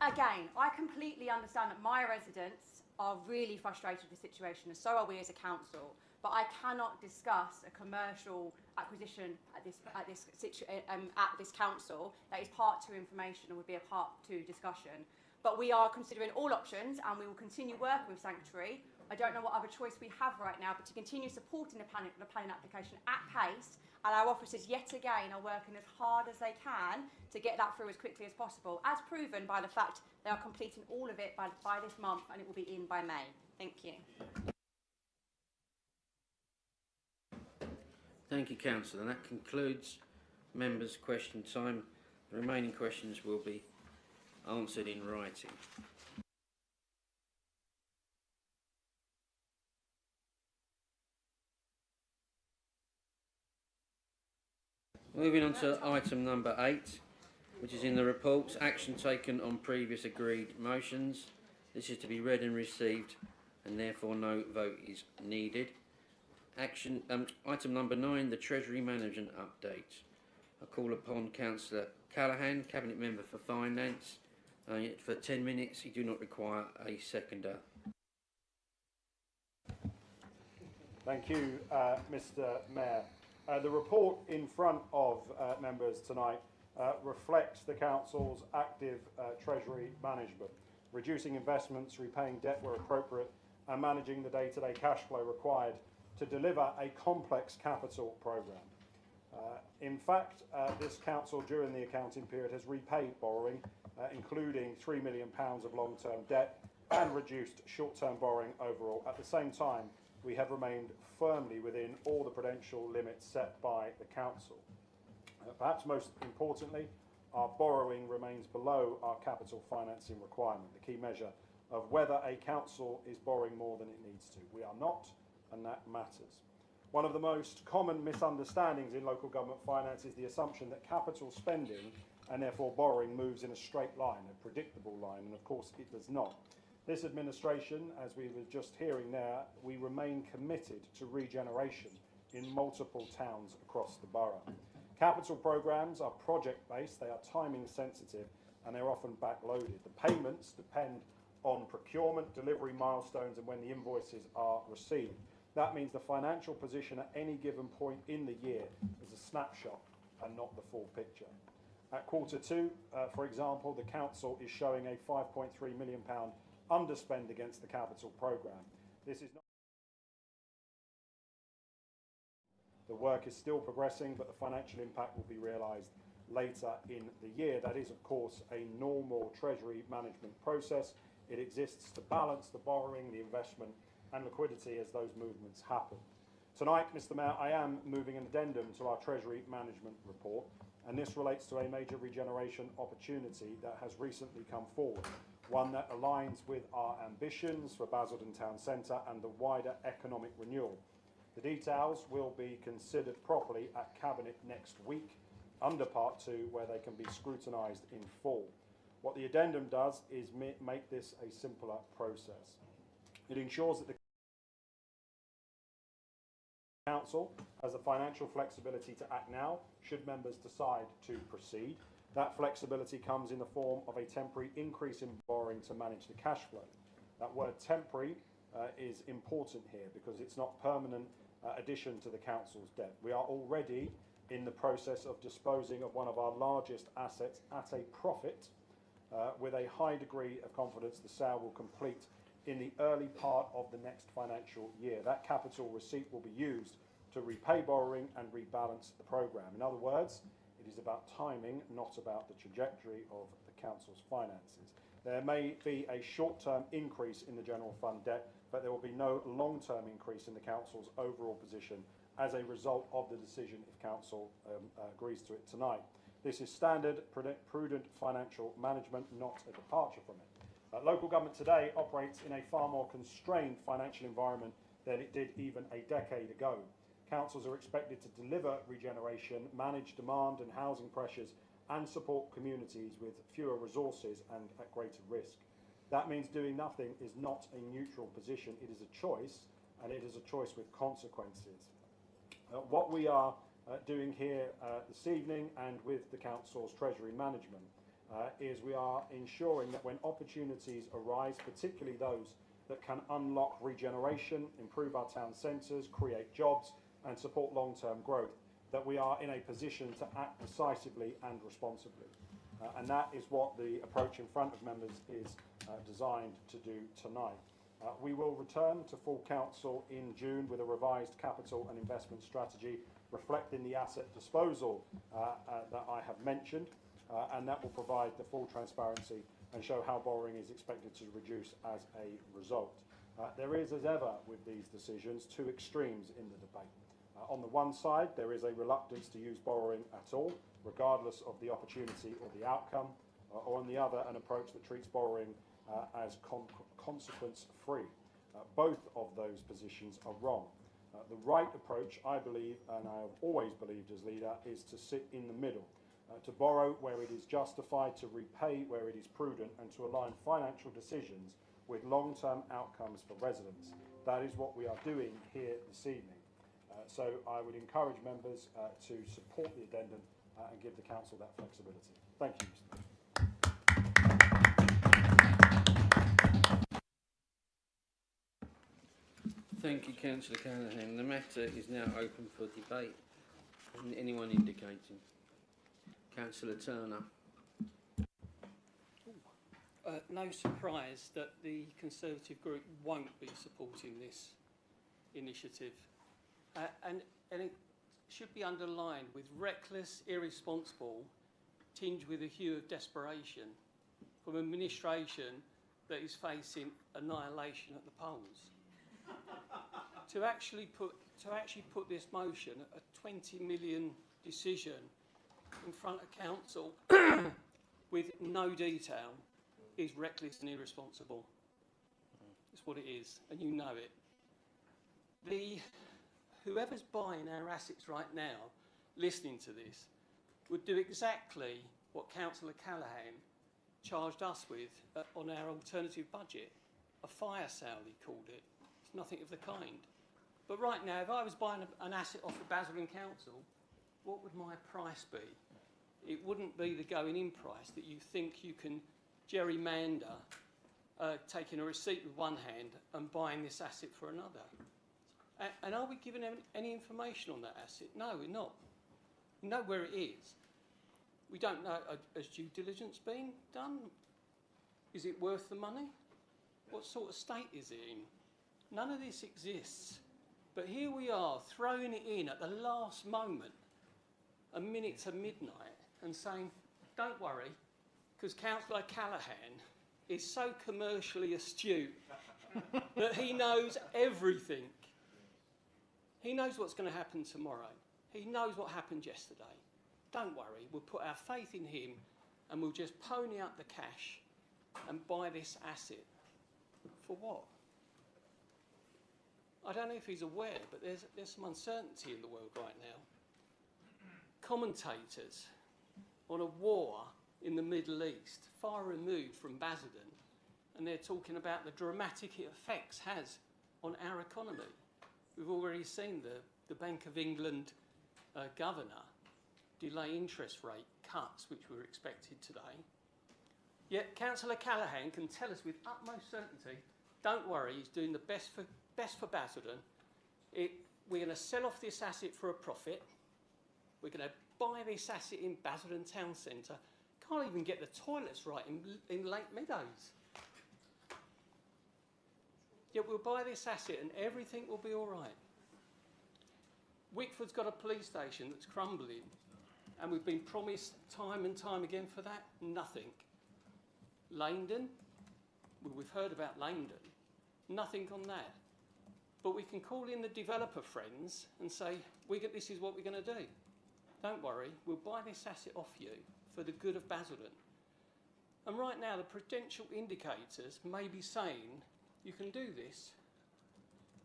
Again, I completely understand that my residents are really frustrated with the situation, and so are we as a council. But I cannot discuss a commercial acquisition at this council that is part 2 information and would be a part 2 discussion. But we are considering all options, and we will continue working with Sanctuary. I don't know what other choice we have right now, but to continue supporting the planning application at pace, and our officers yet again are working as hard as they can to get that through as quickly as possible, as proven by the fact they are completing all of it by this month, and it will be in by May. Thank you. Thank you, Councillor. And that concludes members' question time. The remaining questions will be answered in writing. Moving on to item number 8, which is in the reports, action taken on previous agreed motions. This is to be read and received, and therefore no vote is needed. Item number 9, the Treasury Management Update. I call upon Councillor Callaghan, Cabinet Member for Finance, for 10 minutes. You do not require a seconder. Thank you, Mr. Mayor. The report in front of members tonight reflects the Council's active Treasury management, reducing investments, repaying debt where appropriate, and managing the day-to-day cash flow required to deliver a complex capital programme. In fact, this Council during the accounting period has repaid borrowing, including £3 million of long-term debt, and reduced short-term borrowing overall. At the same time, we have remained firmly within all the prudential limits set by the Council. Perhaps most importantly, our borrowing remains below our capital financing requirement, the key measure of whether a council is borrowing more than it needs to. We are not, and that matters. One of the most common misunderstandings in local government finance is the assumption that capital spending and therefore borrowing moves in a straight line, a predictable line, and of course it does not. This administration, as we were just hearing there, we remain committed to regeneration in multiple towns across the borough. Capital programmes are project-based, they are timing sensitive, and they're often backloaded. The payments depend on procurement, delivery milestones, and when the invoices are received. That means the financial position at any given point in the year is a snapshot and not the full picture. At Q2, for example, the Council is showing a £5.3 million underspend against the capital programme. This is not. The work is still progressing, but the financial impact will be realised later in the year. That is, of course, a normal Treasury management process. It exists to balance the borrowing, the investment and liquidity as those movements happen. Tonight, Mr. Mayor, I am moving an addendum to our Treasury management report, and this relates to a major regeneration opportunity that has recently come forward, one that aligns with our ambitions for Basildon Town Centre and the wider economic renewal. The details will be considered properly at Cabinet next week, under Part 2, where they can be scrutinised in full. What the addendum does is make this a simpler process. It ensures that the Council has the financial flexibility to act now, should members decide to proceed. That flexibility comes in the form of a temporary increase in borrowing to manage the cash flow. That word temporary is important here because it's not permanent addition to the Council's debt. We are already in the process of disposing of one of our largest assets at a profit, with a high degree of confidence the sale will complete in the early part of the next financial year. That capital receipt will be used to repay borrowing and rebalance the programme. In other words, it is about timing, not about the trajectory of the Council's finances. There may be a short-term increase in the general fund debt, but there will be no long-term increase in the Council's overall position as a result of the decision if Council agrees to it tonight. This is standard, prudent financial management, not a departure from it. Local government today operates in a far more constrained financial environment than it did even a decade ago. Councils are expected to deliver regeneration, manage demand and housing pressures, and support communities with fewer resources and at greater risk. That means doing nothing is not a neutral position. It is a choice, and it is a choice with consequences. What we are doing here this evening and with the Council's Treasury management is we are ensuring that when opportunities arise, particularly those that can unlock regeneration, improve our town centres, create jobs and support long-term growth, that we are in a position to act decisively and responsibly. And that is what the approach in front of members is designed to do tonight. We will return to full council in June with a revised capital and investment strategy reflecting the asset disposal that I have mentioned, and that will provide the full transparency and show how borrowing is expected to reduce as a result. There is, as ever with these decisions, two extremes in the debate. On the one side, there is a reluctance to use borrowing at all, regardless of the opportunity or the outcome, or on the other, an approach that treats borrowing as consequence-free. Both of those positions are wrong. The right approach, I believe, and I have always believed as leader, is to sit in the middle, to borrow where it is justified, to repay where it is prudent, and to align financial decisions with long-term outcomes for residents. That is what we are doing here this evening. So I would encourage members to support the addendum and give the council that flexibility. Thank you, Mr. Mayor. Thank you, Councillor Callaghan. The matter is now open for debate. Anyone indicating? Councillor Turner. No surprise that the Conservative group won't be supporting this initiative. And it should be underlined with reckless, irresponsible, tinged with a hue of desperation from an administration that is facing annihilation at the polls. to actually put this motion, a 20 million decision in front of council with no detail, is reckless and irresponsible. That's what it is, and you know it. Whoever's buying our assets right now, listening to this, would do exactly what Councillor Callaghan charged us with on our alternative budget. A fire sale, he called it. It's nothing of the kind. But right now, if I was buying an asset off the Basildon Council, what would my price be? It wouldn't be the going-in price that you think you can gerrymander, taking a receipt with one hand and buying this asset for another. And are we giving any information on that asset? No, we're not. We know where it is. We don't know, has due diligence been done? Is it worth the money? What sort of state is it in? None of this exists. But here we are, throwing it in at the last moment, a minute to midnight, and saying, don't worry, because Councillor Callaghan is so commercially astute that he knows everything. He knows what's going to happen tomorrow. He knows what happened yesterday. Don't worry, we'll put our faith in him and we'll just pony up the cash and buy this asset. For what? I don't know if he's aware, but there's some uncertainty in the world right now. Commentators on a war in the Middle East, far removed from Basildon, and they're talking about the dramatic effects it has on our economy. We've already seen the Bank of England governor delay interest rate cuts, which were expected today. Yet Councillor Callaghan can tell us with utmost certainty, don't worry, he's doing the best for Basildon. We're going to sell off this asset for a profit. We're going to buy this asset in Basildon Town Centre. Can't even get the toilets right in Lake Meadows. Yet we'll buy this asset and everything will be all right. Wickford's got a police station that's crumbling, and we've been promised time and time again for that, nothing. Langdon, well, we've heard about Langdon, nothing on that. But we can call in the developer friends and say, this is what we're going to do. Don't worry, we'll buy this asset off you for the good of Basildon. And right now, the prudential indicators may be saying, you can do this,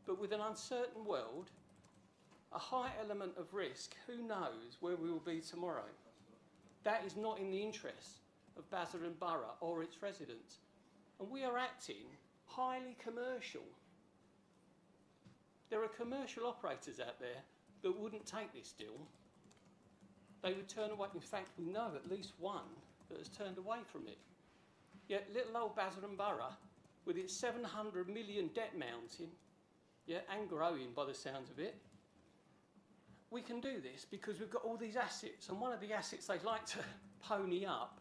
but with an uncertain world, a high element of risk, who knows where we will be tomorrow? That is not in the interest of Basildon Borough or its residents. And we are acting highly commercial. There are commercial operators out there that wouldn't take this deal. They would turn away. In fact, we know at least one that has turned away from it. Yet little old Basildon Borough, with its 700 million debt mounting, and growing by the sounds of it, we can do this because we've got all these assets. And one of the assets they'd like to pony up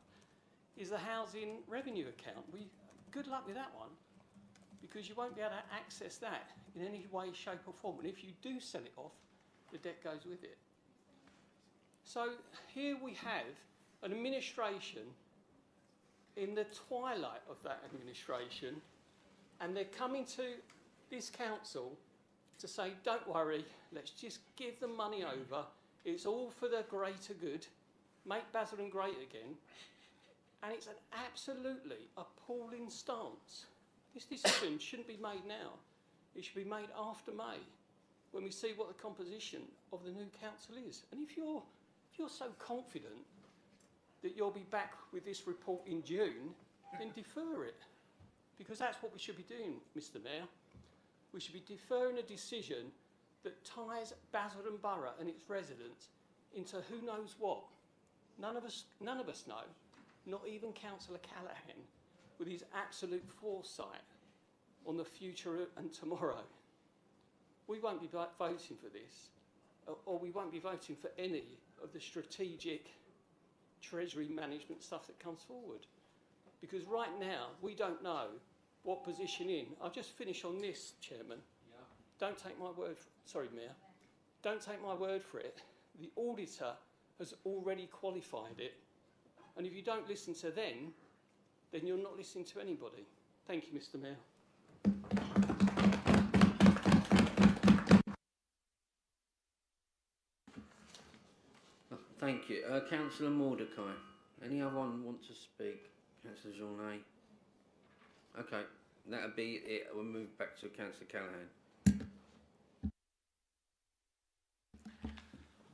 is the housing revenue account. Good luck with that one, because you won't be able to access that in any way, shape or form. And if you do sell it off, the debt goes with it. So here we have an administration in the twilight of that administration, and they're coming to this council to say, don't worry, let's just give the money over. It's all for the greater good. Make Basildon great again. And it's an absolutely appalling stance. This decision shouldn't be made now. It should be made after May, when we see what the composition of the new council is. And if you're so confident that you'll be back with this report in June, then defer it. because that's what we should be doing, Mr Mayor. We should be deferring a decision that ties Basildon Borough and its residents into who knows what. None of us know, not even Councillor Callaghan, with his absolute foresight on the future and tomorrow. We won't be voting for this, or we won't be voting for any of the strategic Treasury management stuff that comes forward. Because right now, we don't know what position in. I'll just finish on this, Chairman. Yeah. Don't take my word for it. Sorry, Mayor. Don't take my word for it. The auditor has already qualified it. And if you don't listen to them, then you're not listening to anybody. Thank you, Mr Mayor. Thank you. Councillor Mordecai. Any other one want to speak? Councillor Journay? Okay, that'll be it. We'll move back to Councillor Callaghan.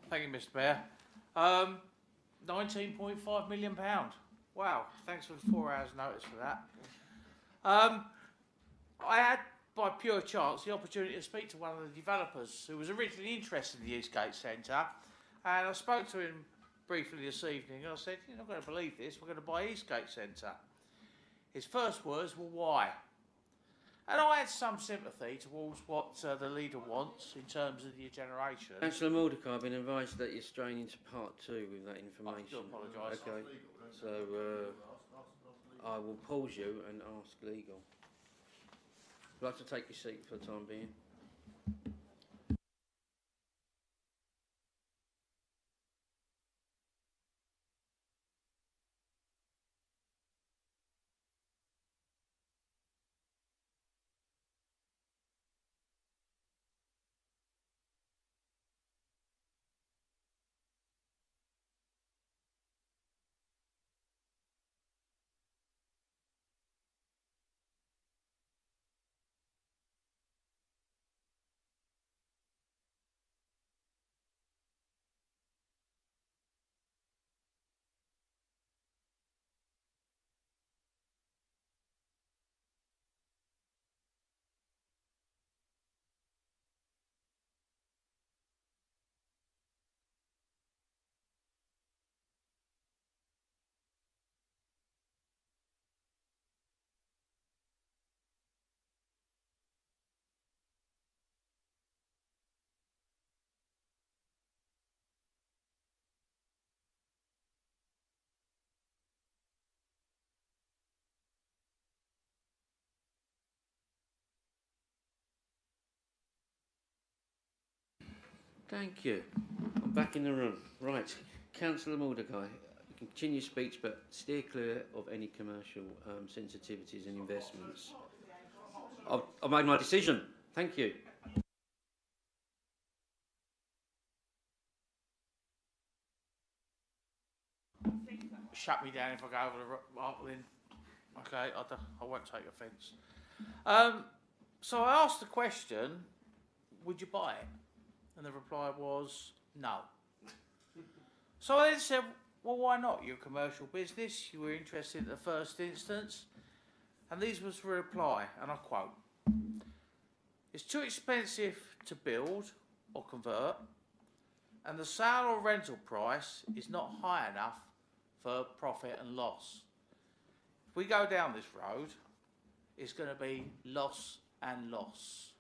Thank you, Mr Mayor. £19.5 million. Wow, thanks for the 4 hours notice for that. I had, by pure chance, the opportunity to speak to one of the developers who was originally interested in the Eastgate Centre, and I spoke to him briefly this evening, and I said, you're not going to believe this, we're going to buy Eastgate Centre. His first words were, why? And I had some sympathy towards what the leader wants in terms of the generation. Councillor Mordecai, I've been advised that you're straying into part 2 with that information. I do apologise. Okay, so I will pause you and ask legal. I'd like to take your seat for the time being. Thank you. I'm back in the room. Right, Councillor Mordecai, you can continue speech, but steer clear of any commercial sensitivities and investments. I've made my decision. Thank you. Shut me down if I go over the then. Okay, I won't take offence. So I asked the question, would you buy it? And the reply was no. So I then said, well, why not? You're a commercial business, you were interested in the first instance. And these was the reply, and I quote, it's too expensive to build or convert, and the sale or rental price is not high enough for profit and loss. If we go down this road, it's going to be loss and loss.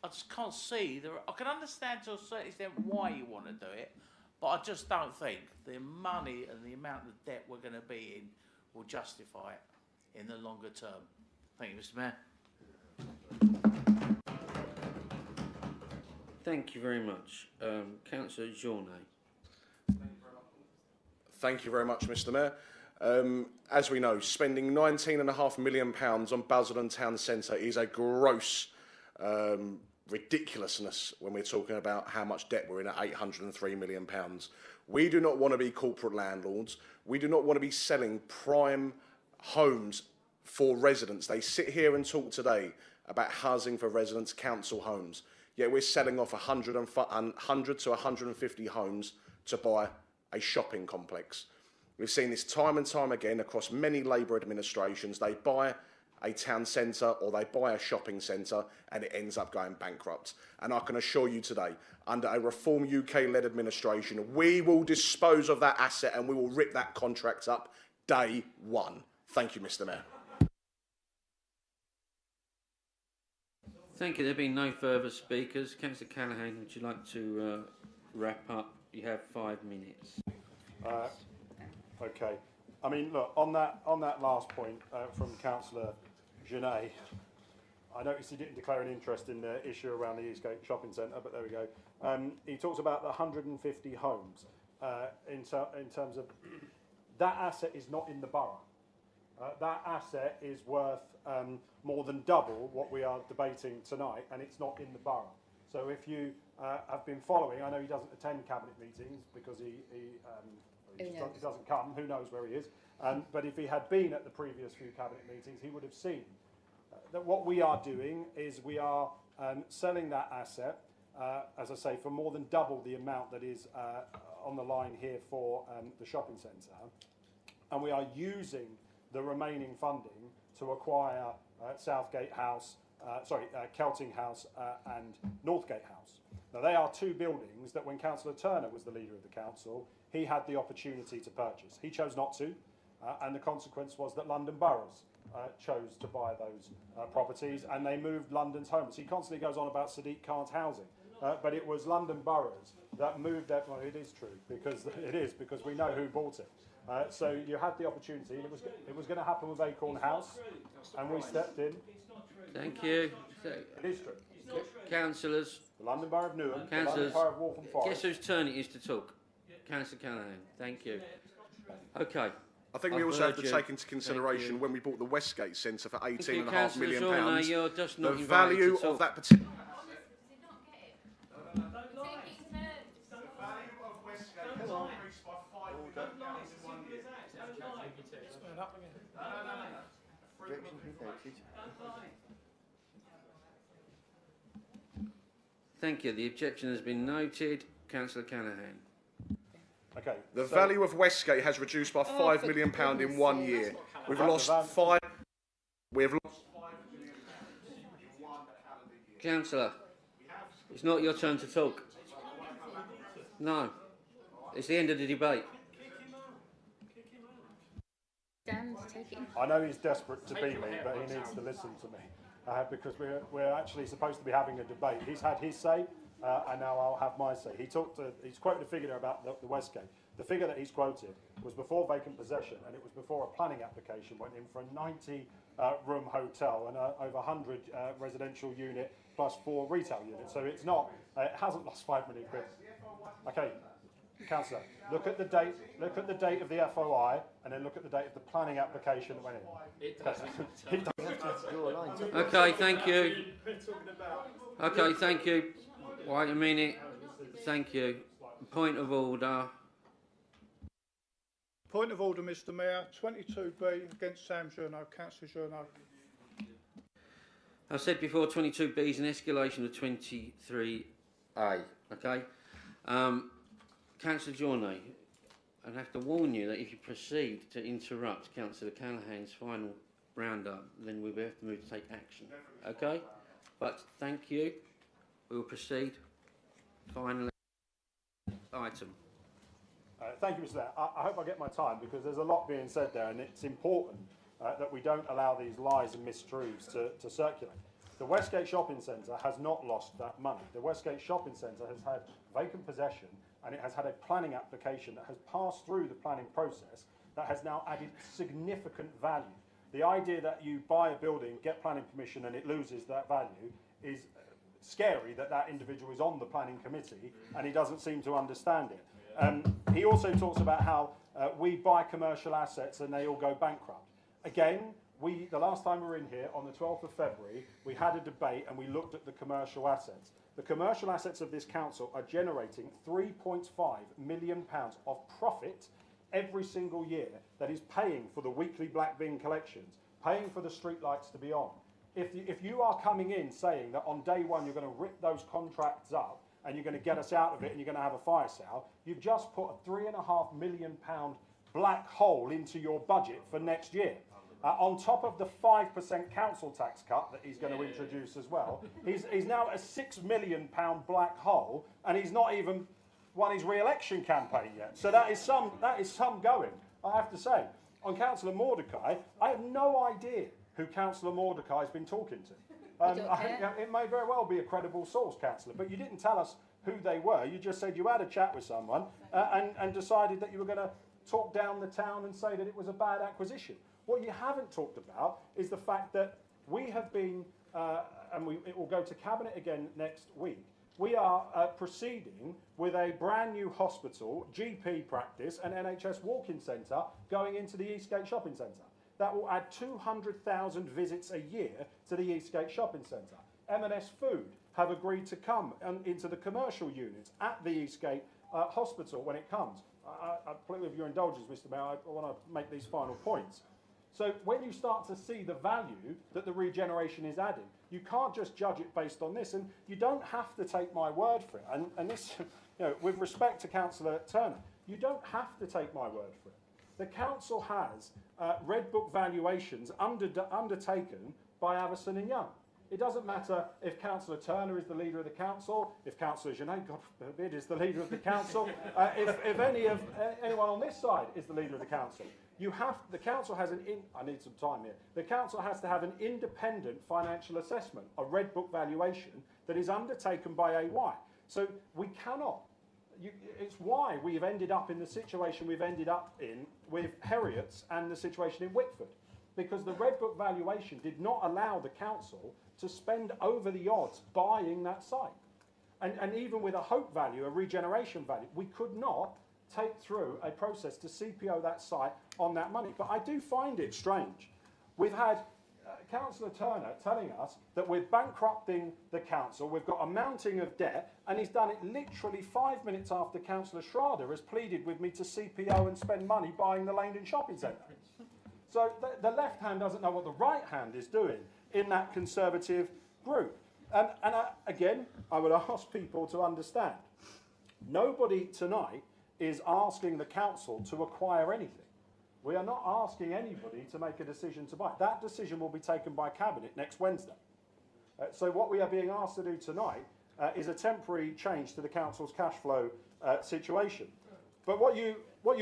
I just can't see, I can understand to a certain extent why you want to do it, but I just don't think the money and the amount of debt we're going to be in will justify it in the longer term. Thank you, Mr Mayor. Thank you very much. Councillor Journay. Thank you very much, Mr Mayor. As we know, spending £19.5 million on Basildon Town Centre is a gross ridiculousness when we're talking about how much debt we're in at £803 million. We do not want to be corporate landlords. We do not want to be selling prime homes for residents. They sit here and talk today about housing for residents, council homes. Yet we're selling off 100 to 150 homes to buy a shopping complex. We've seen this time and time again across many Labour administrations. They buy a town centre or they buy a shopping centre and it ends up going bankrupt. And I can assure you today, under a Reform UK-led administration, we will dispose of that asset and we will rip that contract up day one. Thank you, Mr. Mayor. Thank you. There being no further speakers. Councillor Callaghan, would you like to wrap up? You have 5 minutes. Okay. I mean, look, on that last point from Councillor Genet, I noticed he didn't declare an interest in the issue around the Eastgate Shopping Centre, but there we go. He talks about the 150 homes in terms of that asset is not in the borough. That asset is worth more than double what we are debating tonight, and it's not in the borough. So if you have been following, I know he doesn't attend cabinet meetings because he doesn't come, who knows where he is, but if he had been at the previous few cabinet meetings, he would have seen that what we are doing is we are selling that asset, as I say, for more than double the amount that is on the line here for the shopping centre, and we are using the remaining funding to acquire Southgate House, Kelting House and Northgate House. Now they are two buildings that when Councillor Turner was the leader of the council, he had the opportunity to purchase. He chose not to, and the consequence was that London boroughs chose to buy those properties, and they moved London's homeless. He constantly goes on about Sadiq Khan's housing, but it was London boroughs that moved their... Well, it is true, because we know who bought it. So you had the opportunity, and it was going to happen with Acorn House, and we stepped in. Thank you. It is true. Councillors. The London Borough of Newham, the Councillors. London Borough of Waltham Forest. Guess whose turn it is to talk? Councillor Callaghan. Thank you. Okay. I think we also have to take into consideration when we bought the Westgate Centre for £18.5 million. The value of that particular... Thank you. The objection has been noted. Councillor Callaghan. Okay. The value of Westgate has reduced by £5 million in 1 year. We've lost five. We have lost £5 million in 1 calendar year. Councillor, it's not your turn to talk. No, it's the end of the debate. I know he's desperate to beat me, but he needs to listen to me because we're actually supposed to be having a debate. He's had his say, and now I'll have my say. He's quoted a figure there about the Westgate. The figure that he's quoted was before vacant possession, and it was before a planning application went in for a 90-room hotel and over 100 residential unit plus 4 retail units. So it's not. It hasn't lost £5 million. Okay. Councillor, look at the date. Look at the date of the FOI, and then look at the date of the planning application that went in. Okay, thank you. Okay, thank you. Wait a minute. Thank you. Point of order. Point of order, Mr. Mayor. 22B against Sam Journo. Councillor Journo. I said before, 22B is an escalation of 23A. Okay. Councillor Journey, I have to warn you that if you proceed to interrupt Councillor Callaghan's final round-up, then we'll have to move to take action. Okay? But thank you. We will proceed. Final item. Thank you, Mr. Mayor. I hope I get my time because there's a lot being said there, and it's important that we don't allow these lies and mistruths to circulate. The Westgate Shopping Centre has not lost that money. The Westgate Shopping Centre has had vacant possession, and it has had a planning application that has passed through the planning process that has now added significant value. The idea that you buy a building, get planning permission, and it loses that value is scary that that individual is on the planning committee and he doesn't seem to understand it. He also talks about how we buy commercial assets and they all go bankrupt. Again, the last time we were in here, on the 12th of February, we had a debate and we looked at the commercial assets. The commercial assets of this council are generating £3.5 million of profit every single year that is paying for the weekly black bin collections, paying for the street lights to be on. If you are coming in saying that on day one you're going to rip those contracts up and you're going to get us out of it and you're going to have a fire sale, you've just put a £3.5 million black hole into your budget for next year. On top of the 5% council tax cut that he's going to introduce as well, he's now a £6 million black hole, and he's not even won his re-election campaign yet. So that is some going, I have to say. On Councillor Mordecai, I have no idea who Councillor Mordecai has been talking to. It may very well be a credible source, Councillor, but you didn't tell us who they were. You just said you had a chat with someone and decided that you were going to talk down the town and say that it was a bad acquisition. What you haven't talked about is the fact that we have been, it will go to Cabinet again next week, we are proceeding with a brand new hospital, GP practice and NHS walk-in centre going into the Eastgate Shopping Centre. That will add 200,000 visits a year to the Eastgate Shopping Centre. M&S Food have agreed to come into the commercial units at the Eastgate Hospital when it comes. With your indulgence, Mr Mayor, I want to make these final points. So when you start to see the value that the regeneration is adding, you can't just judge it based on this, and you don't have to take my word for it. And this, with respect to Councillor Turner, you don't have to take my word for it. The council has Red Book valuations undertaken by Avison and Young. It doesn't matter if Councillor Turner is the leader of the council, if Councillor Genet, God forbid, is the leader of the council, if anyone on this side is the leader of the council. The council has I need some time here. The council has to have an independent financial assessment, a Red Book valuation that is undertaken by AY. So we cannot. It's why we've ended up in the situation we've ended up in with Heriots and the situation in Wickford. Because the Red Book valuation did not allow the council to spend over the odds buying that site. And even with a hope value, a regeneration value, we could not take through a process to CPO that site on that money. But I do find it strange. We've had Councillor Turner telling us that we're bankrupting the council, we've got a mounting of debt, and he's done it literally 5 minutes after Councillor Schrader has pleaded with me to CPO and spend money buying the Langdon Shopping Centre. So the left hand doesn't know what the right hand is doing in that Conservative group. Again, I would ask people to understand, nobody tonight is asking the council to acquire anything. We are not asking anybody to make a decision to buy. That decision will be taken by Cabinet next Wednesday. So what we are being asked to do tonight is a temporary change to the council's cash flow situation. But what you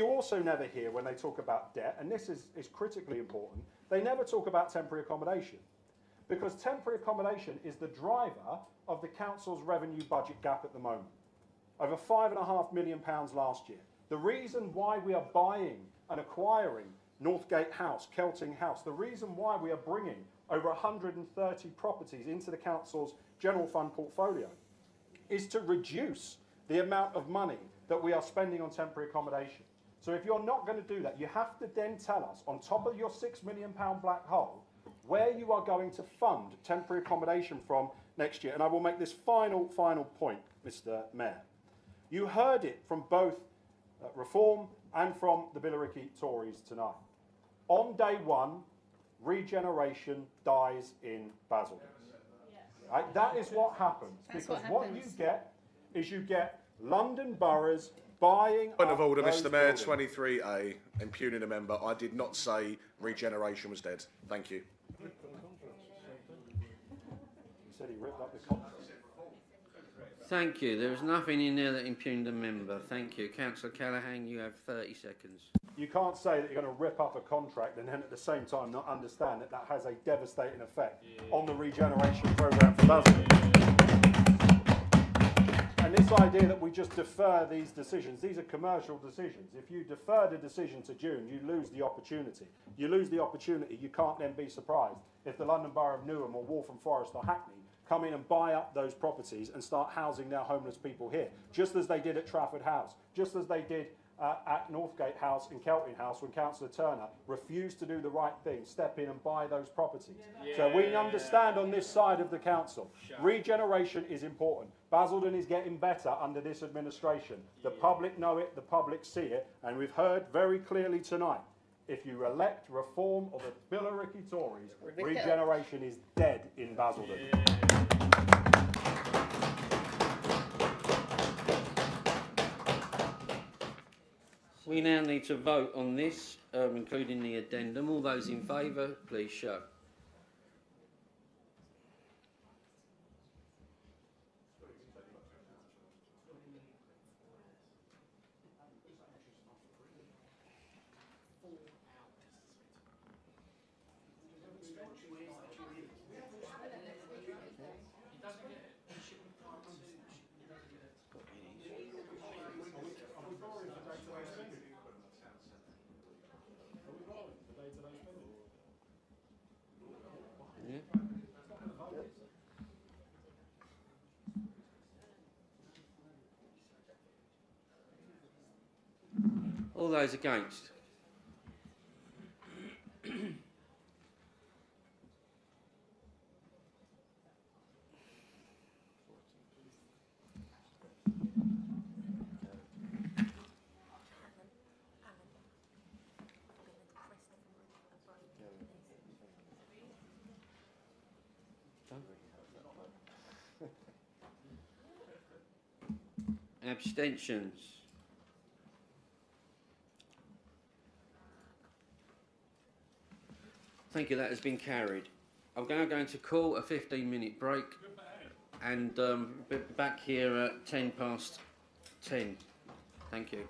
also never hear when they talk about debt, and this is critically important, they never talk about temporary accommodation. Because temporary accommodation is the driver of the council's revenue budget gap at the moment. Over £5.5 million last year. The reason why we are buying and acquiring Northgate House, Kelting House, the reason why we are bringing over 130 properties into the council's general fund portfolio is to reduce the amount of money that we are spending on temporary accommodation. So if you're not going to do that, you have to then tell us, on top of your £6 million black hole, where you are going to fund temporary accommodation from next year. And I will make this final point, Mr Mayor. You heard it from both Reform and from the Billericay Tories tonight. On day one, regeneration dies in Basildon. Right? That is what happens. Because what you get is you get London boroughs buying. Point of order, Mr Mayor, 23A, impugning a member. I did not say regeneration was dead. Thank you. He said he ripped up the contract. Thank you. There is nothing in there that impugned a member. Thank you. Councillor Callaghan, you have 30 seconds. You can't say that you're going to rip up a contract and then at the same time not understand that that has a devastating effect on the regeneration programme for Basildon. And this idea that we just defer these decisions, these are commercial decisions. If you defer the decision to June, you lose the opportunity. You lose the opportunity, you can't then be surprised if the London Borough of Newham or Waltham Forest or Hackney come in and buy up those properties and start housing their homeless people here, just as they did at Trafford House, just as they did at Northgate House and Kelting House when Councillor Turner refused to do the right thing, step in and buy those properties. So we understand on this side of the council, regeneration is important. Basildon is getting better under this administration. The public know it, the public see it, and we've heard very clearly tonight, if you elect Reform or the Billericay Tories, regeneration is dead in Basildon. We now need to vote on this, including the addendum. All those in favour, please show. All those against? Abstentions? Thank you, that has been carried. I'm now going to call a 15-minute break and be back here at 10:10. Thank you.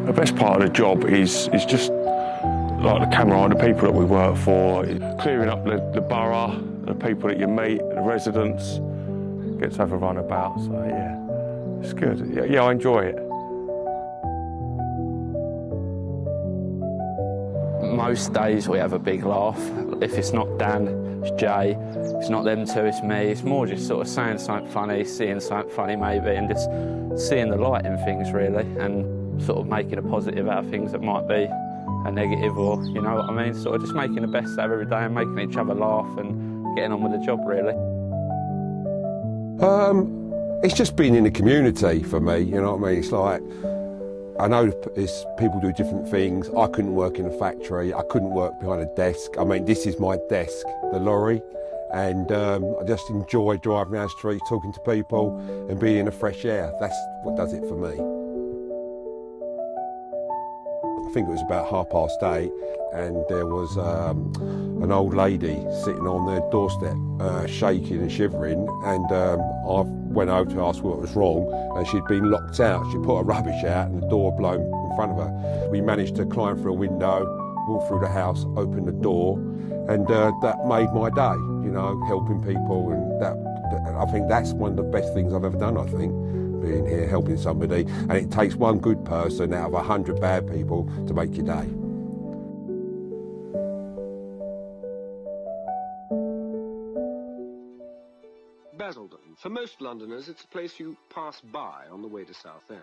The best part of the job is just like the camaraderie, the people that we work for, clearing up the borough, the people that you meet, the residents, get to have a run about, so yeah, it's good. Yeah, I enjoy it. Most days we have a big laugh. If it's not Dan, it's Jay. If it's not them two, it's me. It's more just sort of saying something funny, seeing something funny maybe, and just seeing the light in things really, and sort of making a positive out of things that might be a negative, or you know what I mean, sort of just making the best out of every day and making each other laugh and getting on with the job really. It's just being in the community for me, you know what I mean? It's like, I know people do different things. I couldn't work in a factory. I couldn't work behind a desk. I mean, this is my desk, the lorry, and I just enjoy driving around the streets, talking to people and being in the fresh air. That's what does it for me. I think it was about 8:30 and there was an old lady sitting on their doorstep shaking and shivering, and I went over to ask what was wrong, and she'd been locked out. She put her rubbish out and the door blown in front of her. We managed to climb through a window, walk through the house, open the door, and that made my day, you know, helping people, and I think that's one of the best things I've ever done, I think. Being here, helping somebody, and it takes one good person out of 100 bad people to make your day. Basildon. For most Londoners, it's a place you pass by on the way to Southend.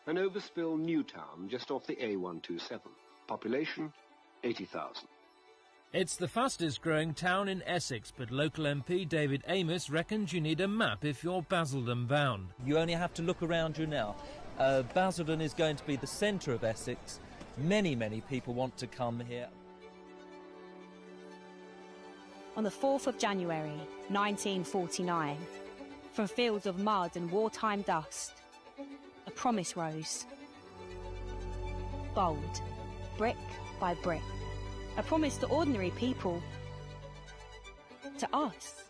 An overspill new town just off the A127. Population, 80,000. It's the fastest growing town in Essex, but local MP David Amos reckons you need a map if you're Basildon bound. You only have to look around you now. Basildon is going to be the centre of Essex. Many people want to come here. On the 4th of January 1949, from fields of mud and wartime dust, a promise rose. Bold, brick by brick. A promise to ordinary people, to us.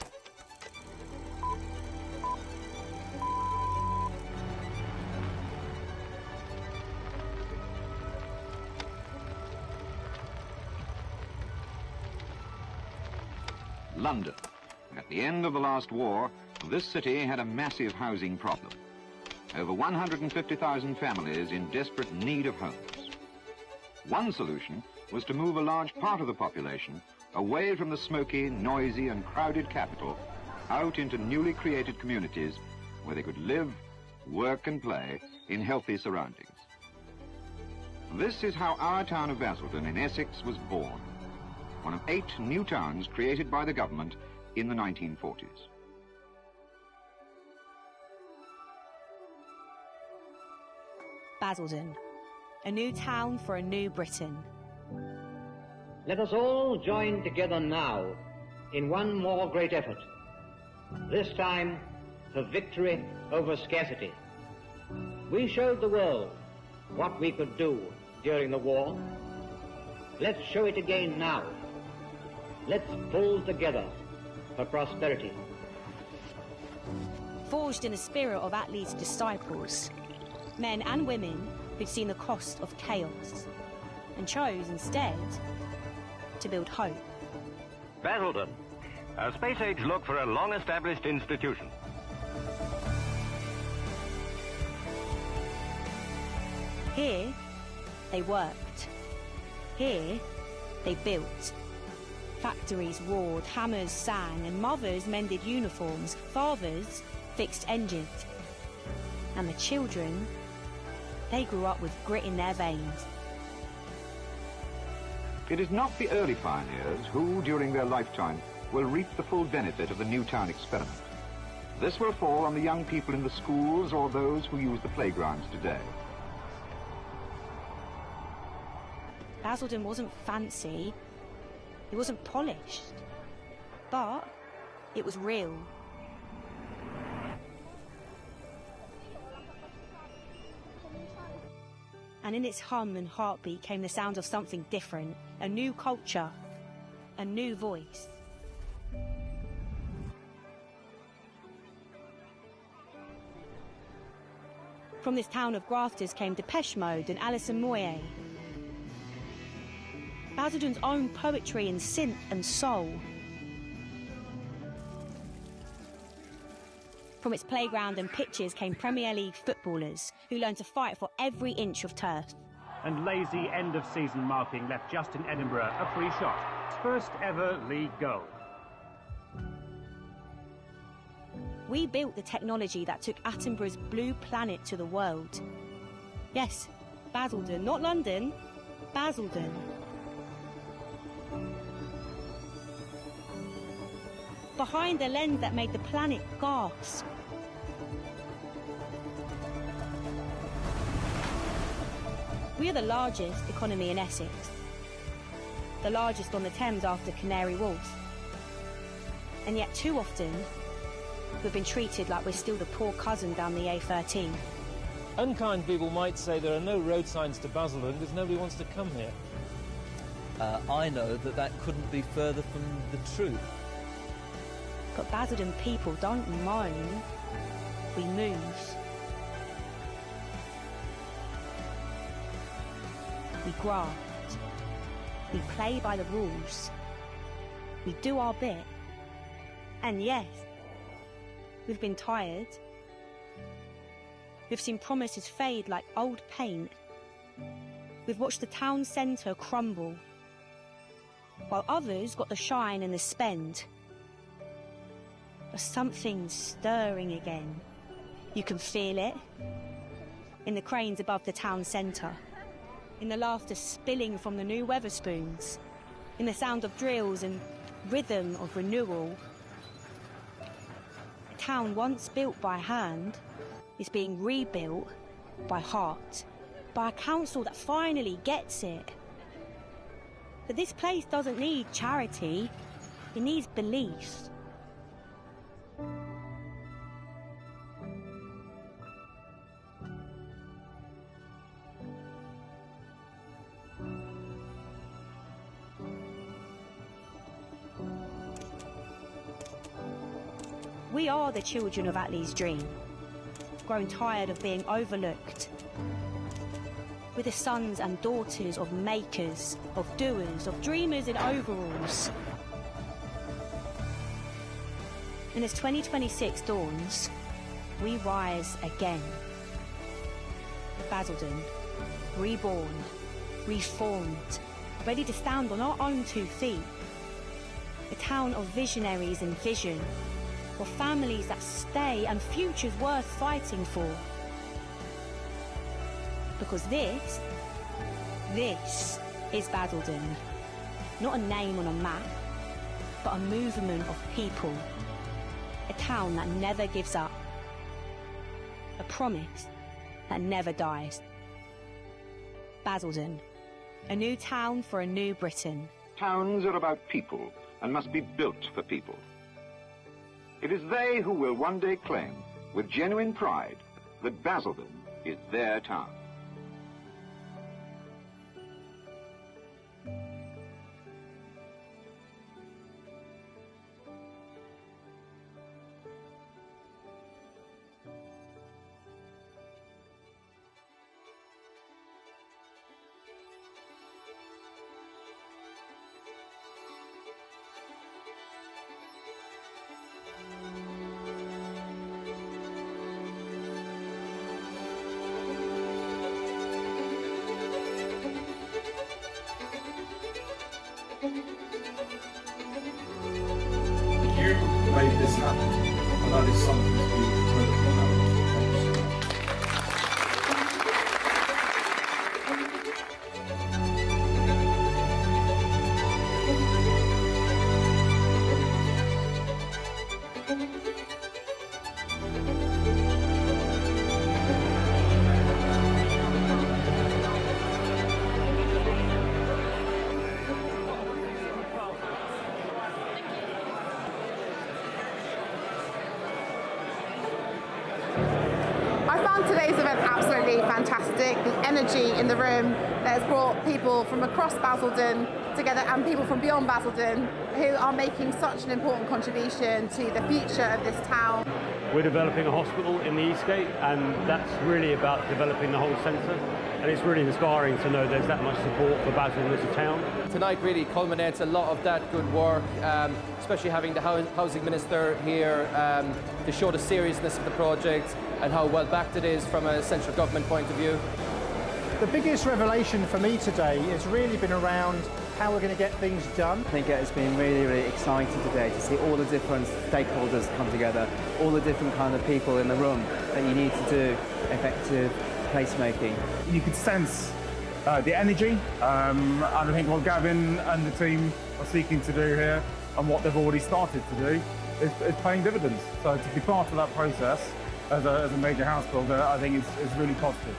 London. At the end of the last war, this city had a massive housing problem. Over 150,000 families in desperate need of homes. One solution was to move a large part of the population away from the smoky, noisy and crowded capital out into newly created communities where they could live, work and play in healthy surroundings. This is how our town of Basildon in Essex was born, one of 8 new towns created by the government in the 1940s. Basildon, a new town for a new Britain. Let us all join together now in one more great effort, this time for victory over scarcity. We showed the world what we could do during the war. Let's show it again now. Let's pull together for prosperity. Forged in the spirit of Attlee's disciples, men and women who'd seen the cost of chaos and chose instead to build hope. Basildon, a space-age look for a long-established institution. Here, they worked. Here, they built. Factories roared, hammers sang, and mothers mended uniforms, fathers fixed engines. And the children, they grew up with grit in their veins. It is not the early pioneers who, during their lifetime, will reap the full benefit of the new town experiment. This will fall on the young people in the schools or those who use the playgrounds today. Basildon wasn't fancy, it wasn't polished, but it was real. And in its hum and heartbeat came the sound of something different, a new culture, a new voice. From this town of grafters came Depeche Mode and Alison Moyet. Basildon's own poetry and synth and soul. From its playground and pitches came Premier League footballers who learned to fight for every inch of turf. And lazy end-of-season marking left Justin Edinburgh a free shot. His first ever league goal. We built the technology that took Attenborough's blue planet to the world. Yes, Basildon, not London, Basildon. Behind the lens that made the planet gasp. We are the largest economy in Essex. The largest on the Thames after Canary Wharf. And yet too often, we've been treated like we're still the poor cousin down the A13. Unkind people might say there are no road signs to Basildon because nobody wants to come here. I know that that couldn't be further from the truth. But Basildon people don't moan, we move. We graft. We play by the rules. We do our bit. And yes, we've been tired. We've seen promises fade like old paint. We've watched the town centre crumble, while others got the shine and the spend. But something's stirring again. You can feel it in the cranes above the town centre, in the laughter spilling from the new Weatherspoons, in the sound of drills and rhythm of renewal. A town once built by hand is being rebuilt by heart, by a council that finally gets it. But this place doesn't need charity, it needs belief. We are the children of Attlee's dream, grown tired of being overlooked. We're the sons and daughters of makers, of doers, of dreamers in overalls. And as 2026 dawns, we rise again. Basildon, reborn, reformed, ready to stand on our own 2 feet. A town of visionaries and vision, of families that stay and futures worth fighting for. Because this is Basildon. Not a name on a map, but a movement of people. A town that never gives up. A promise that never dies. Basildon, a new town for a new Britain. Towns are about people and must be built for people. It is they who will one day claim, with genuine pride, that Basildon is their town. You made this happen, and that is something to be incredibly proud of. I found today's event absolutely fantastic. The energy in the room that has brought people from across Basildon together and people from beyond Basildon who are making such an important contribution to the future of this town. We're developing a hospital in the Eastgate, and that's really about developing the whole centre. And it's really inspiring to know there's that much support for Basildon as a town. Tonight really culminates a lot of that good work, especially having the Housing Minister here to show the seriousness of the project and how well backed it is from a central government point of view. The biggest revelation for me today has really been around how we're going to get things done. I think it's been really, really exciting today to see all the different stakeholders come together, all the different kind of people in the room that you need to do effective placemaking. You could sense the energy, and I think what Gavin and the team are seeking to do here and what they've already started to do is paying dividends. So to be part of that process as a major house builder, I think is really positive.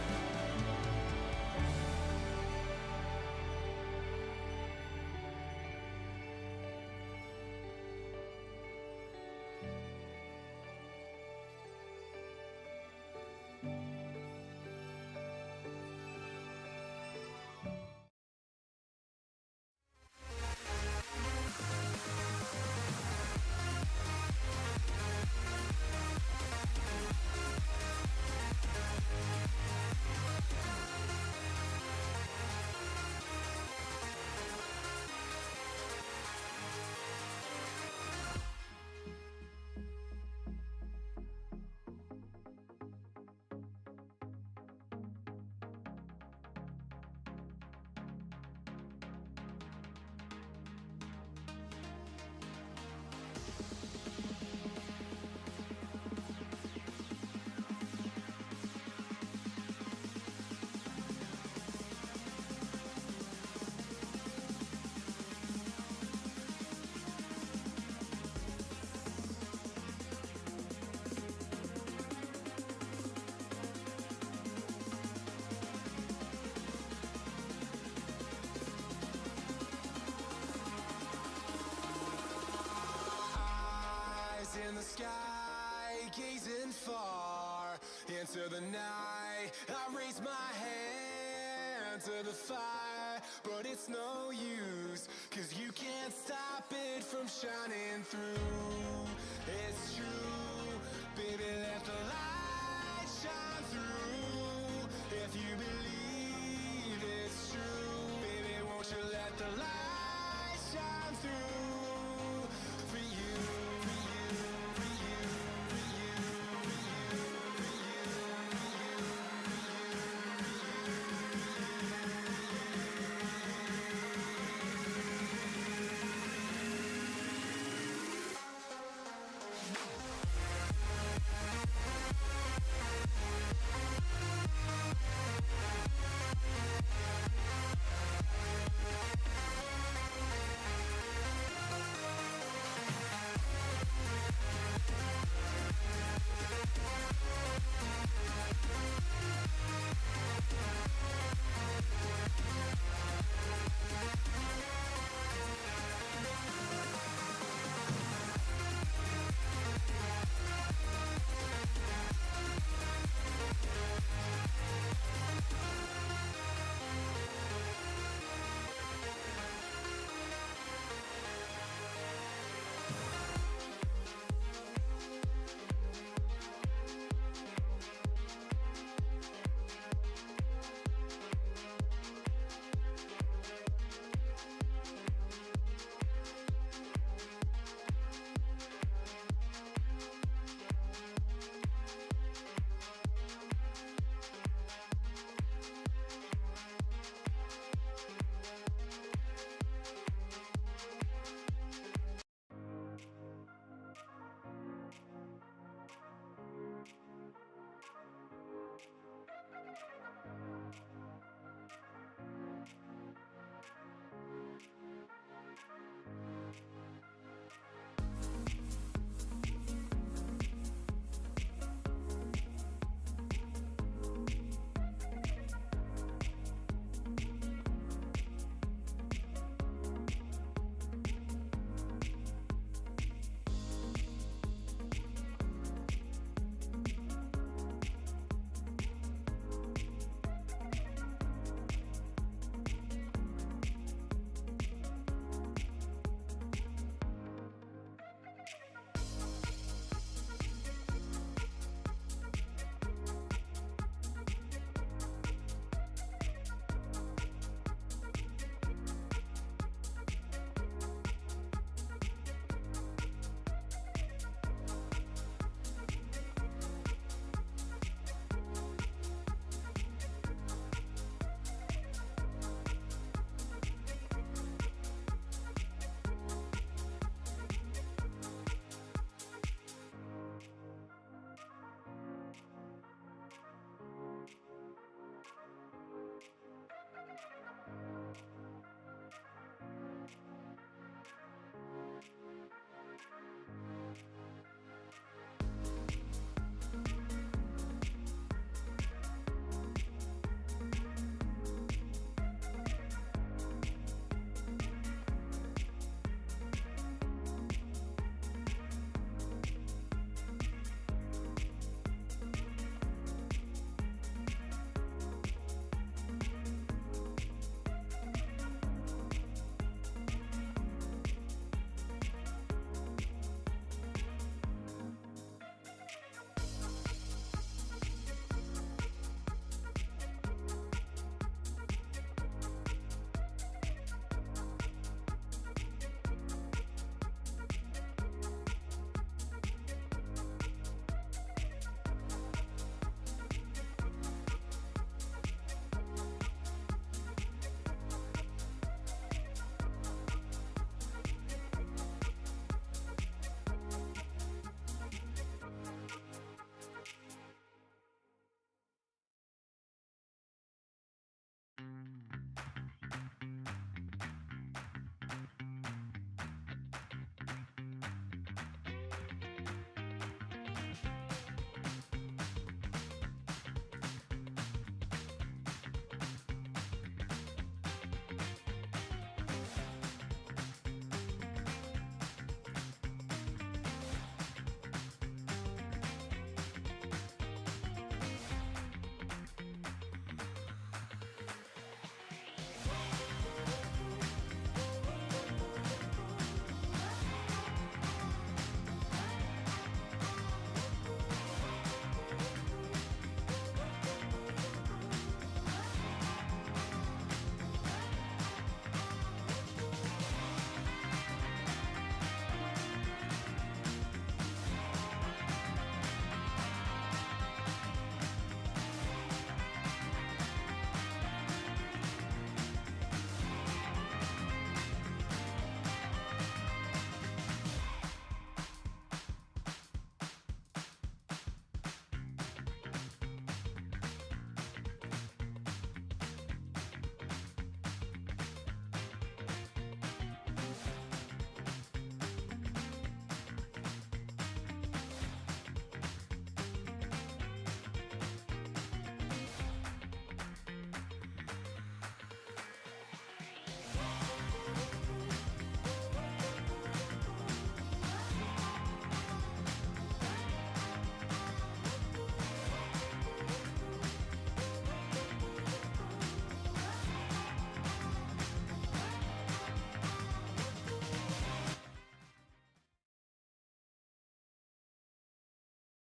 the sky, gazing far into the night. I raise my hand to the fire, but it's no use, 'cause you can't stop it from shining through. It's true, baby, let the light shine through. If you believe it's true, baby, won't you let the light shine through for you, for you, for you, for you, for you, for you, for you, for you.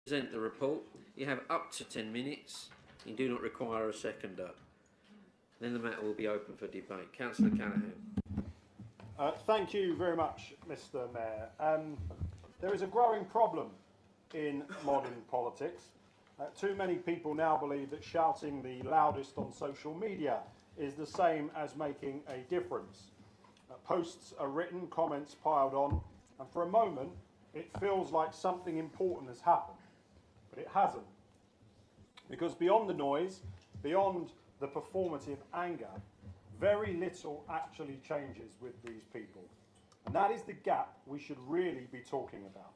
Present the report. You have up to 10 minutes. You do not require a seconder. Then the matter will be open for debate. Councillor Callaghan. Thank you very much, Mr. Mayor. There is a growing problem in modern politics. Too many people now believe that shouting the loudest on social media is the same as making a difference. Posts are written, comments piled on, and for a moment it feels like something important has happened, but it hasn't. Because beyond the noise, beyond the performative anger, very little actually changes with these people. And that is the gap we should really be talking about.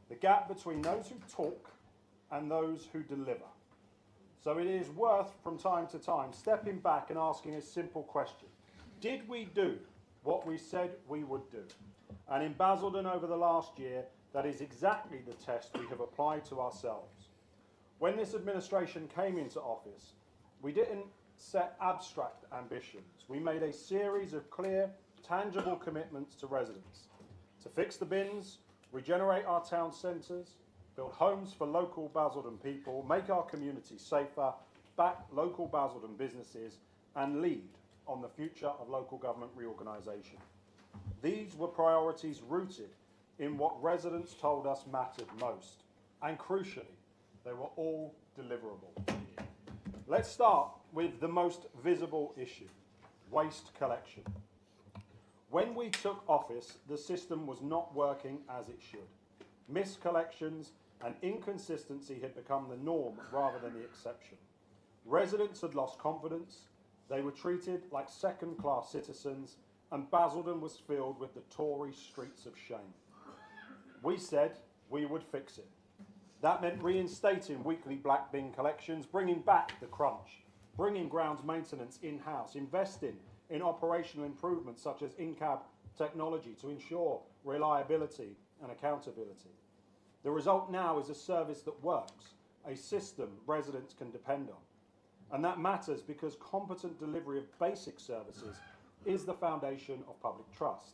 The gap between those who talk and those who deliver. So it is worth, from time to time, stepping back and asking a simple question. Did we do what we said we would do? And in Basildon over the last year, that is exactly the test we have applied to ourselves. When this administration came into office, we didn't set abstract ambitions. We made a series of clear, tangible commitments to residents. To fix the bins, regenerate our town centres, build homes for local Basildon people, make our communities safer, back local Basildon businesses, and lead on the future of local government reorganisation. These were priorities rooted in what residents told us mattered most, and crucially, they were all deliverable. Let's start with the most visible issue, waste collection. When we took office, the system was not working as it should. Miscollections and inconsistency had become the norm rather than the exception. Residents had lost confidence, they were treated like second-class citizens, and Basildon was filled with the Tory streets of shame. We said we would fix it. That meant reinstating weekly black bin collections, bringing back the crunch, bringing grounds maintenance in-house, investing in operational improvements such as in-cab technology to ensure reliability and accountability. The result now is a service that works, a system residents can depend on. And that matters because competent delivery of basic services is the foundation of public trust.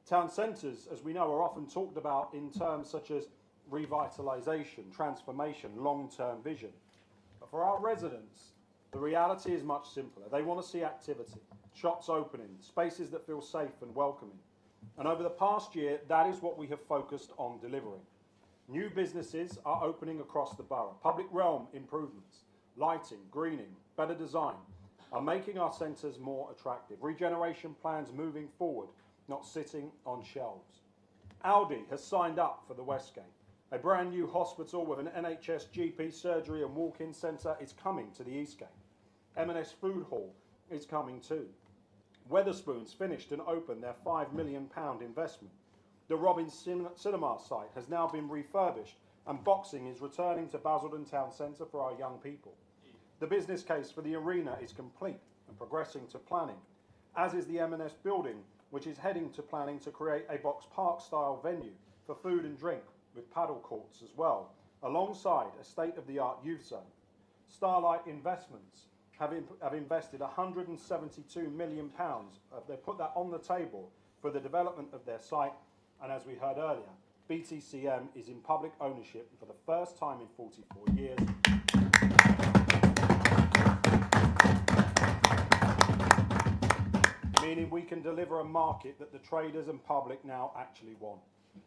Town centres, as we know, are often talked about in terms such as revitalisation, transformation, long-term vision. But for our residents, the reality is much simpler. They want to see activity, shops opening, spaces that feel safe and welcoming. And over the past year, that is what we have focused on delivering. New businesses are opening across the borough. Public realm improvements, lighting, greening, better design are making our centres more attractive. Regeneration plans moving forward, not sitting on shelves. Aldi has signed up for the Westgate. A brand new hospital with an NHS GP surgery and walk-in centre is coming to the Eastgate. M&S Food Hall is coming too. Wetherspoons finished and opened their £5 million investment. The Robin Cinema site has now been refurbished and boxing is returning to Basildon Town Centre for our young people. The business case for the arena is complete and progressing to planning, as is the M&S building, which is heading to planning to create a box park style venue for food and drink with paddle courts as well, alongside a state-of-the-art youth zone. Starlight Investments have invested £172 million. They put that on the table for the development of their site, and as we heard earlier, BTCM is in public ownership for the first time in 44 years. Meaning we can deliver a market that the traders and public now actually want.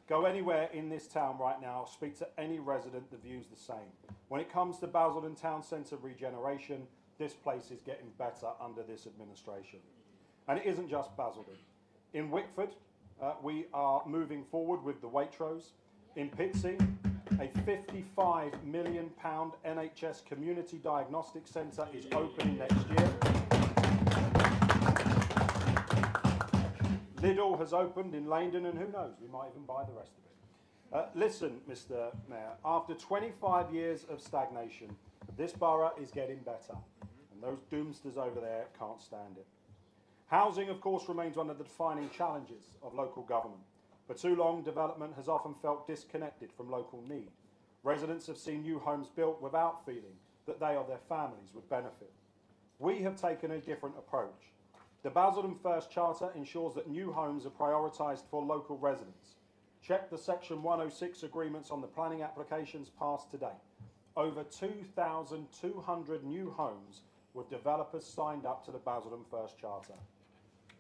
Go anywhere in this town right now, speak to any resident, the view's the same. When it comes to Basildon Town Centre regeneration, this place is getting better under this administration. And it isn't just Basildon. In Wickford, we are moving forward with the Waitrose. In Pitsea, a £55 million NHS Community Diagnostic Centre is opening next year. Lidl has opened in Leydon, and who knows, we might even buy the rest of it. Listen, Mr. Mayor, after 25 years of stagnation, this borough is getting better, and those doomsters over there can't stand it. Housing, of course, remains one of the defining challenges of local government. For too long, development has often felt disconnected from local need. Residents have seen new homes built without feeling that they or their families would benefit. We have taken a different approach. The Basildon First Charter ensures that new homes are prioritised for local residents. Check the Section 106 agreements on the planning applications passed today. Over 2,200 new homes with developers signed up to the Basildon First Charter.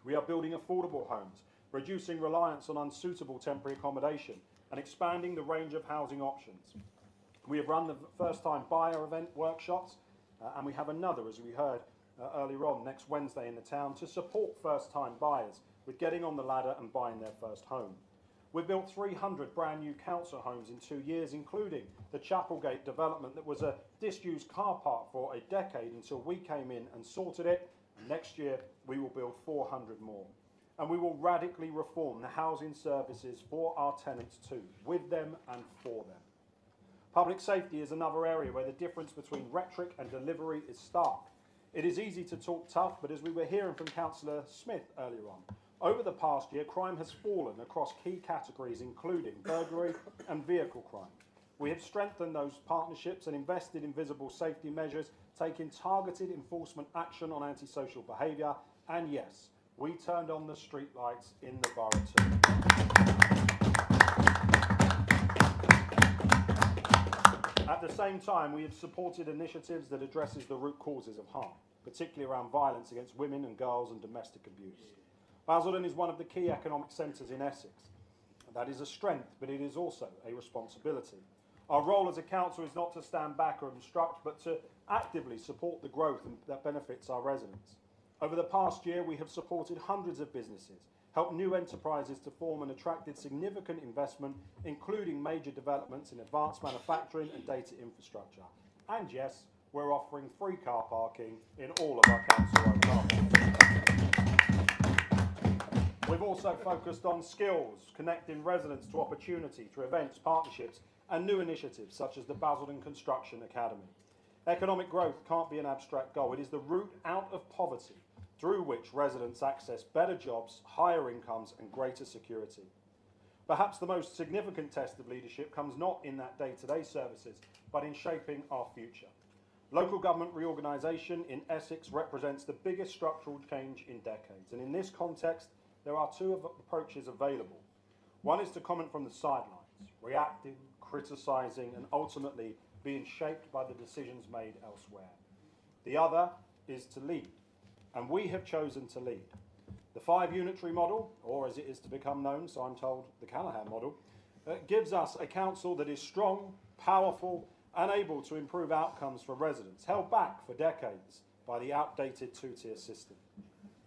We are building affordable homes, reducing reliance on unsuitable temporary accommodation and expanding the range of housing options. We have run the first-time buyer event workshops and we have another, as we heard earlier on, next Wednesday in the town to support first-time buyers with getting on the ladder and buying their first home. We've built 300 brand new council homes in 2 years, including the Chapelgate development that was a disused car park for a decade until we came in and sorted it. And next year we will build 400 more. And we will radically reform the housing services for our tenants too, with them and for them. Public safety is another area where the difference between rhetoric and delivery is stark. It is easy to talk tough, but as we were hearing from Councillor Smith earlier on, over the past year, crime has fallen across key categories, including burglary and vehicle crime. We have strengthened those partnerships and invested in visible safety measures, taking targeted enforcement action on antisocial behaviour, and yes, we turned on the street lights in the borough too. At the same time, we have supported initiatives that addresses the root causes of harm, particularly around violence against women and girls and domestic abuse. Basildon is one of the key economic centres in Essex. That is a strength, but it is also a responsibility. Our role as a council is not to stand back or obstruct, but to actively support the growth that benefits our residents. Over the past year, we have supported hundreds of businesses, helped new enterprises to form and attracted significant investment, including major developments in advanced manufacturing and data infrastructure. And yes, we're offering free car parking in all of our council-owned car parks. We've also focused on skills, connecting residents to opportunity through events, partnerships and new initiatives such as the Basildon Construction Academy. Economic growth can't be an abstract goal. It is the route out of poverty through which residents access better jobs, higher incomes and greater security. Perhaps the most significant test of leadership comes not in that day-to-day services, but in shaping our future. Local government reorganisation in Essex represents the biggest structural change in decades, and in this context, there are two approaches available. One is to comment from the sidelines, reacting, criticising, and ultimately being shaped by the decisions made elsewhere. The other is to lead, and we have chosen to lead. The 5-unitary model, or as it is to become known, so I'm told, the Callaghan model, gives us a council that is strong, powerful, and able to improve outcomes for residents, held back for decades by the outdated 2-tier system.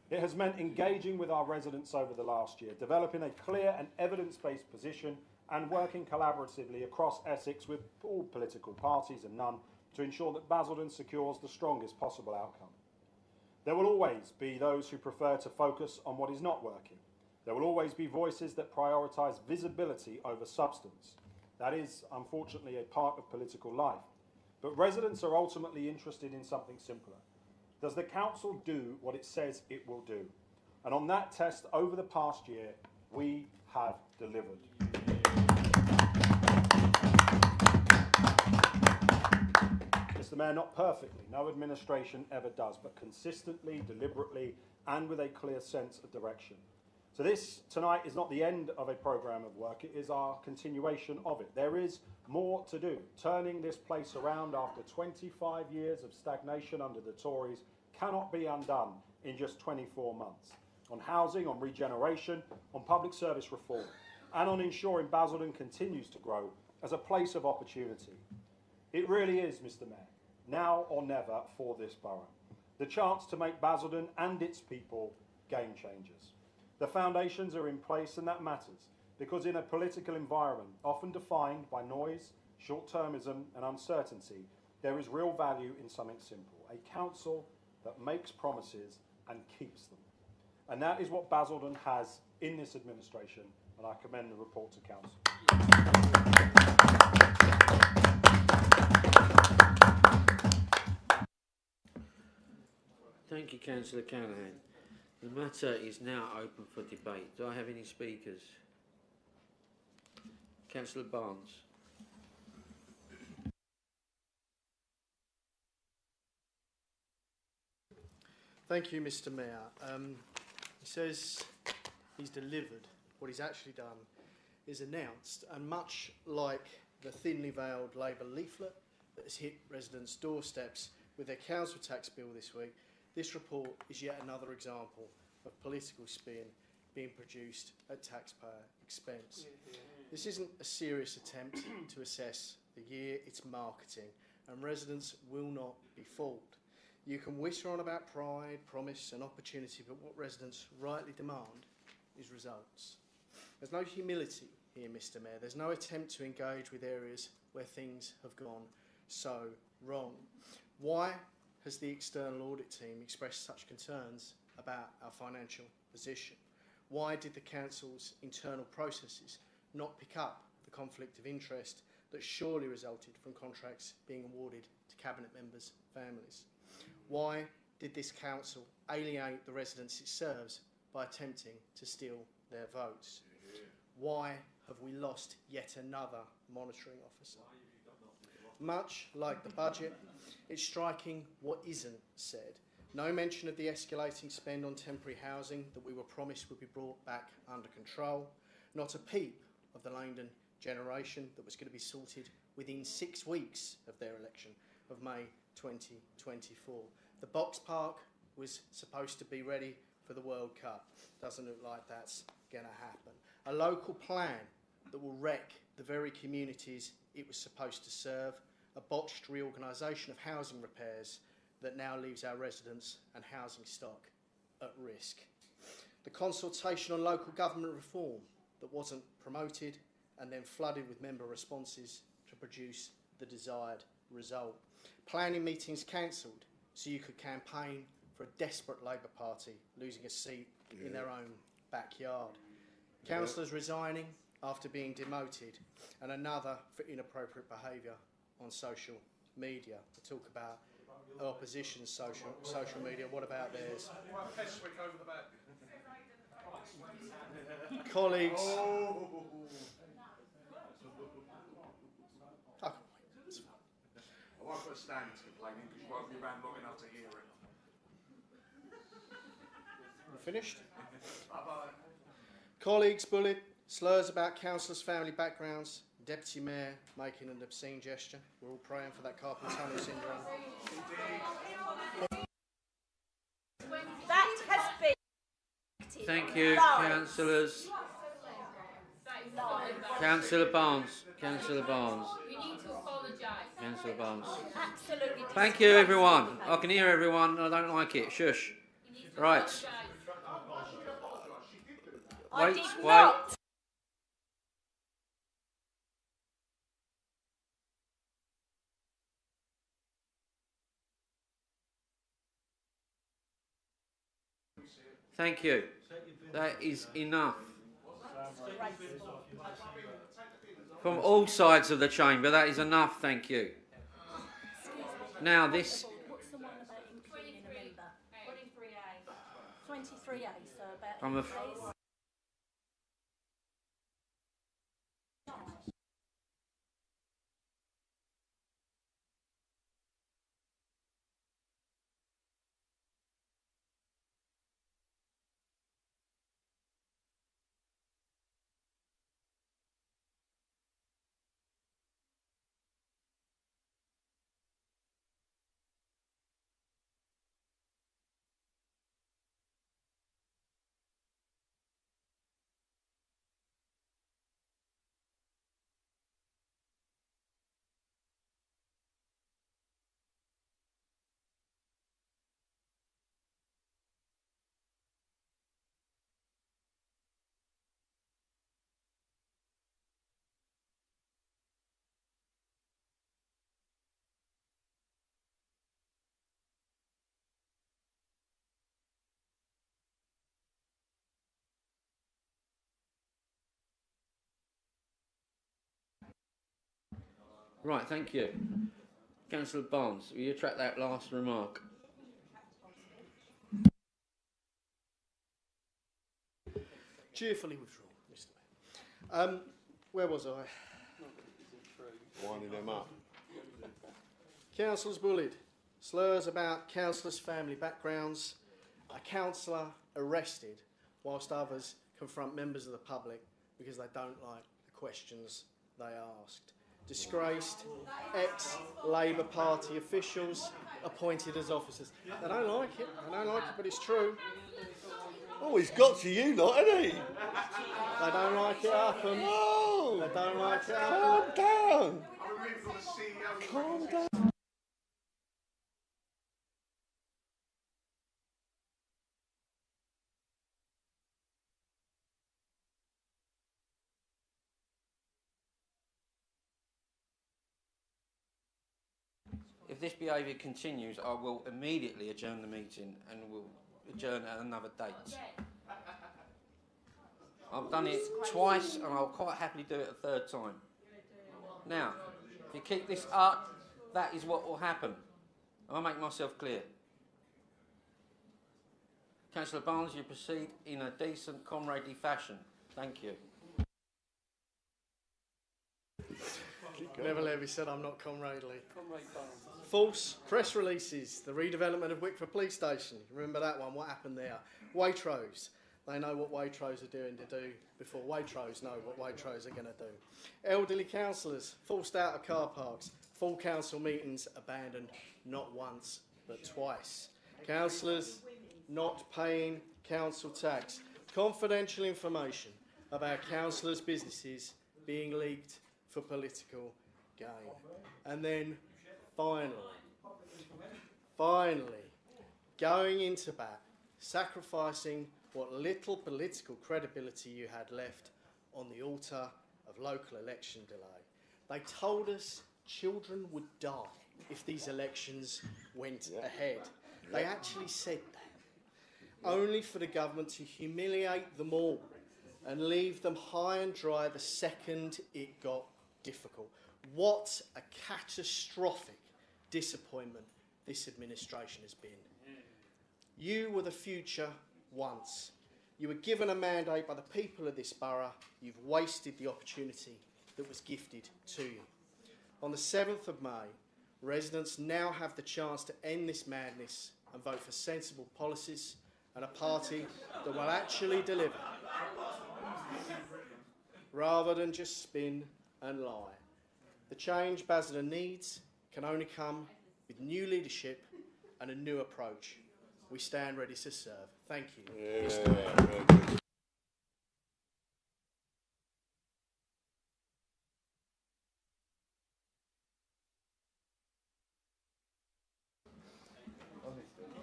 It has meant engaging with our residents over the last year, developing a clear and evidence-based position and working collaboratively across Essex with all political parties and none to ensure that Basildon secures the strongest possible outcome. There will always be those who prefer to focus on what is not working. There will always be voices that prioritise visibility over substance. That is, unfortunately, a part of political life. But residents are ultimately interested in something simpler. Does the council do what it says it will do? And on that test over the past year, we have delivered. Mr. Mayor, not perfectly, no administration ever does, but consistently, deliberately, and with a clear sense of direction. So this tonight is not the end of a programme of work, it is our continuation of it. There is more to do. Turning this place around after 25 years of stagnation under the Tories cannot be undone in just 24 months. On housing, on regeneration, on public service reform, and on ensuring Basildon continues to grow as a place of opportunity. It really is, Mr. Mayor, now or never for this borough. The chance to make Basildon and its people game changers. The foundations are in place, and that matters, because in a political environment often defined by noise, short-termism and uncertainty, there is real value in something simple, a council that makes promises and keeps them. And that is what Basildon has in this administration, and I commend the report to council. Thank you, Councillor Callaghan. The matter is now open for debate. Do I have any speakers? Councillor Barnes. Thank you, Mr. Mayor. He says he's delivered. What he's actually done is announced, and much like the thinly veiled Labour leaflet that has hit residents' doorsteps with their council tax bill this week, this report is yet another example of political spin being produced at taxpayer expense. This isn't a serious attempt to assess the year, it's marketing, and residents will not be fooled. You can whisper on about pride, promise and opportunity, but what residents rightly demand is results. There's no humility here, Mr Mayor. There's no attempt to engage with areas where things have gone so wrong. Why has the external audit team expressed such concerns about our financial position? Why did the council's internal processes not pick up the conflict of interest that surely resulted from contracts being awarded to cabinet members' families? Why did this council alienate the residents it serves by attempting to steal their votes? Why have we lost yet another monitoring officer? Much like the budget, it's striking what isn't said. No mention of the escalating spend on temporary housing that we were promised would be brought back under control. Not a peep of the Langdon generation that was going to be sorted within 6 weeks of their election of May 2024. The box park was supposed to be ready for the World Cup. Doesn't look like that's going to happen. A local plan that will wreck the very communities it was supposed to serve. A botched reorganisation of housing repairs that now leaves our residents and housing stock at risk. The consultation on local government reform that wasn't promoted and then flooded with member responses to produce the desired result. Planning meetings cancelled so you could campaign for a desperate Labour Party losing a seat in their own backyard. Councillors resigning after being demoted, and another for inappropriate behaviour on social media. We talk about opposition's social media. What about theirs? Colleagues. Oh. I won't put a stand to complaining because you won't be around long enough to hear it. You finished? Bye-bye. Colleagues bullied, slurs about councillors' family backgrounds, Deputy Mayor making an obscene gesture. We're all praying for that carpal tunnel syndrome. That has been... Thank you, councillors. Councillor Barnes. Councillor Barnes. You need to apologise. Councillor Barnes. Absolutely. Thank you, everyone. I can hear everyone. I don't like it. Shush. Right. Wait, wait. Thank you. That is enough. From all sides of the chamber, that is enough, thank you. Now this... What's the one about including a member? 23A. 23A, so about... I'm a... Right, thank you. Councillor Barnes, will you track that last remark? Cheerfully withdrawn, Mr Mayor. Where was I? Winding them up. Councillors bullied. Slurs about councillors' family backgrounds. A councillor arrested whilst others confront members of the public because they don't like the questions they asked. Disgraced ex-Labour Party officials appointed as officers. They don't like it, but it's true. Oh, he's got to you lot, hasn't he? They don't like it happen. No! They don't like it happen. Calm down! Calm down! If this behaviour continues, I will immediately adjourn the meeting and will adjourn at another date. I've done it twice and I'll quite happily do it a third time. Now, if you keep this up, that is what will happen. I'll make myself clear. Councillor Barnes, you proceed in a decent, comradely fashion. Thank you. Never Levy said I'm not comradely. False press releases, the redevelopment of Wickford Police Station. Remember that one, what happened there? Waitrose, they know what Waitrose are doing to do before Waitrose know what Waitrose are going to do. Elderly councillors forced out of car parks, full council meetings abandoned not once but twice. Councillors not paying council tax. Confidential information about councillors' businesses being leaked for political gain. And then finally, going into bat, sacrificing what little political credibility you had left on the altar of local election delay. They told us children would die if these elections went ahead. They actually said that, only for the government to humiliate them all and leave them high and dry the second it got difficult. What a catastrophic disappointment this administration has been. You were the future once. You were given a mandate by the people of this borough. You've wasted the opportunity that was gifted to you. On the 7th of May, residents now have the chance to end this madness and vote for sensible policies and a party that will actually deliver, rather than just spin and lie. The change Basildon needs can only come with new leadership and a new approach. We stand ready to serve. Thank you.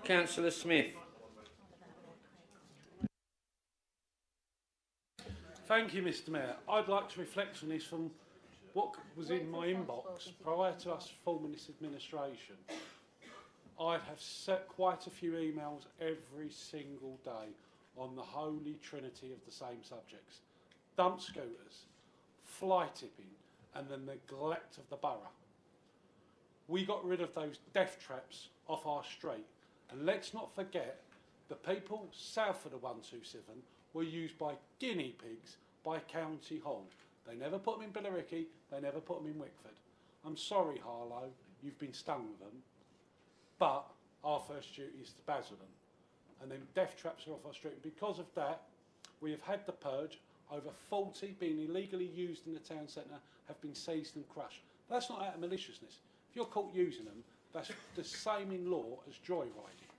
Councillor Smith. Thank you, Mr. Mayor. I'd like to reflect on this from what was in my inbox prior to us forming this administration. I have set quite a few emails every single day on the holy trinity of the same subjects: dump scooters, fly tipping, and the neglect of the borough. We got rid of those death traps off our street, and let's not forget the people south of the 127 were used by guinea pigs by County Hall. They never put them in Billericay, they never put them in Wickford. I'm sorry, Harlow, you've been stung with them, but our first duty is to Basildon. And then death traps are off our street. And because of that, we have had the purge. Over 40 being illegally used in the town centre have been seized and crushed. That's not out of maliciousness. If you're caught using them, that's the same in law as joyriding.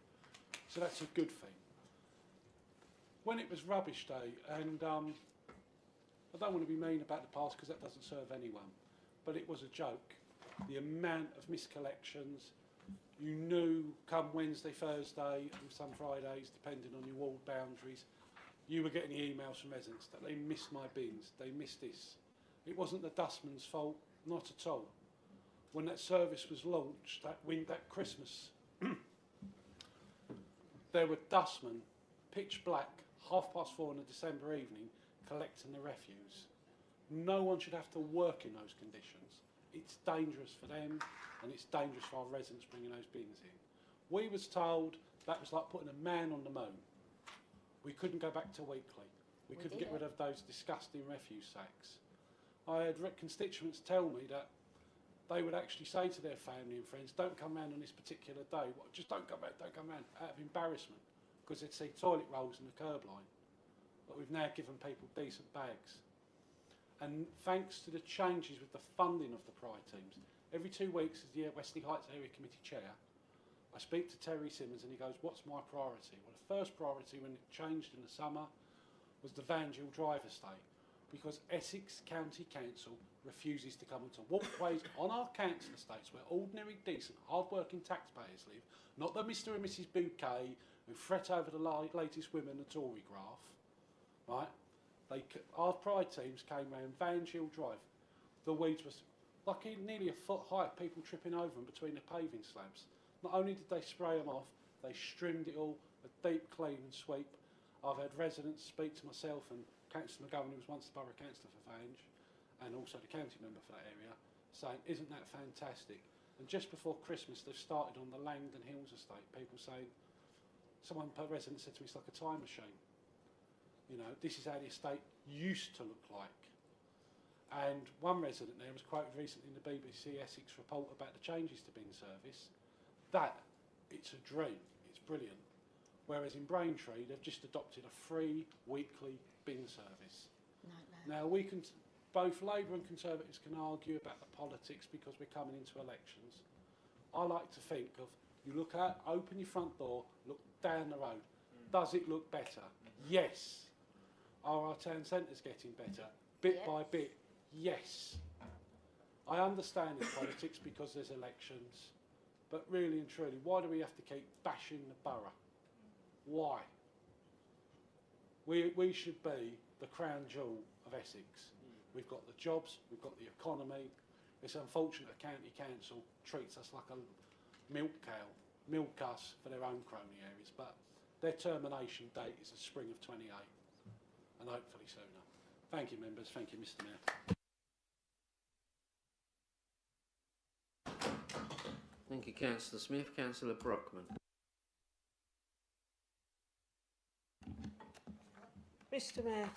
So that's a good thing. When it was rubbish day, and I don't want to be mean about the past because that doesn't serve anyone, but it was a joke. The amount of miscollections, you knew come Wednesday, Thursday and some Fridays, depending on your ward boundaries, you were getting the emails from residents that they missed my bins, they missed this. It wasn't the dustman's fault, not at all. When that service was launched that Christmas, there were dustmen, pitch black, 4:30 on a December evening, collecting the refuse. No one should have to work in those conditions. It's dangerous for them and it's dangerous for our residents bringing those bins in. We was told that was like putting a man on the moon. We couldn't go back to weekly. We couldn't get rid of those disgusting refuse sacks. I had constituents tell me that they would actually say to their family and friends, don't come round on this particular day. Well, just don't come round, out of embarrassment, because they'd see toilet rolls in the curb line. But we've now given people decent bags. And thanks to the changes with the funding of the Pride teams, every 2 weeks as the Wesley Heights Area Committee Chair, I speak to Terry Simmons and he goes, what's my priority? Well, the first priority when it changed in the summer was the Van Gill Drive estate, because Essex County Council refuses to come onto walkways on our council estates where ordinary, decent, hard-working taxpayers live, not the Mr and Mrs Bouquet who fret over the latest women in the Tory graph, right? Our Pride teams came round Van Gill Drive. The weeds was like nearly a foot high, people tripping over them between the paving slabs. Not only did they spray them off, they trimmed it all, a deep clean and sweep. I've had residents speak to myself and Councillor McGovern, who was once the Borough Councillor for Vange, and also the county member for that area, saying, isn't that fantastic? And just before Christmas, they've started on the Langdon Hills estate, people saying, a resident said to me, it's like a time machine. You know, this is how the estate used to look like. And one resident there was quoted recently in the BBC Essex report about the changes to bin service. It's a dream, it's brilliant. Whereas in Braintree, they've just adopted a free weekly bin service. Now, both Labour and Conservatives can argue about the politics because we're coming into elections. I like to think of, you look out, open your front door, look down the road. Does it look better? Yes. Are our town centres getting better? Bit by bit, yes. I understand the politics because there's elections, but really and truly, why do we have to keep bashing the borough? Why? We should be the crown jewel of Essex. We've got the jobs, we've got the economy. It's unfortunate a county council treats us like a milk cow, milk us for their own crony areas, but their termination date is the spring of 28. And hopefully sooner. Thank you, members. Thank you, Mr Mayor. Thank you, Councillor Smith. Councillor Brockman. Mr Mayor,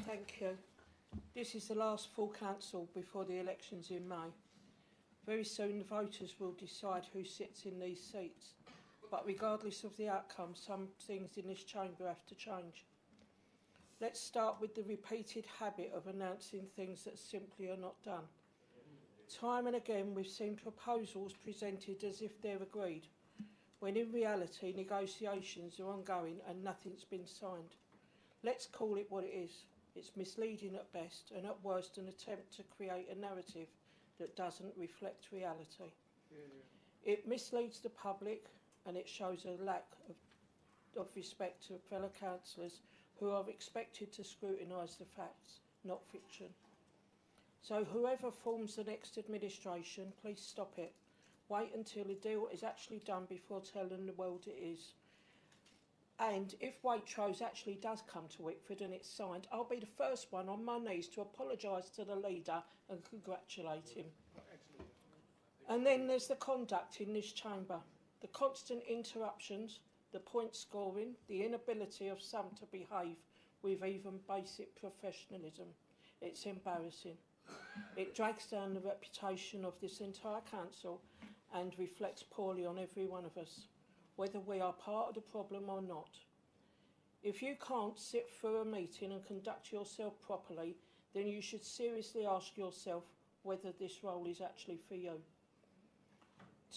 thank you. This is the last full council before the elections in May. Very soon the voters will decide who sits in these seats. But regardless of the outcome, some things in this chamber have to change. Let's start with the repeated habit of announcing things that simply are not done. Time and again we've seen proposals presented as if they're agreed, when in reality negotiations are ongoing and nothing's been signed. Let's call it what it is. It's misleading at best and at worst an attempt to create a narrative that doesn't reflect reality. It misleads the public and it shows a lack of respect to fellow councillors who are expected to scrutinise the facts, not fiction. So whoever forms the next administration, please stop it. Wait until the deal is actually done before telling the world it is. And if Waitrose actually does come to Wickford and it's signed, I'll be the first one on my knees to apologise to the leader and congratulate him. And then there's the conduct in this chamber, the constant interruptions, the point scoring, the inability of some to behave with even basic professionalism. It's embarrassing. It drags down the reputation of this entire council and reflects poorly on every one of us, whether we are part of the problem or not. If you can't sit through a meeting and conduct yourself properly, then you should seriously ask yourself whether this role is actually for you.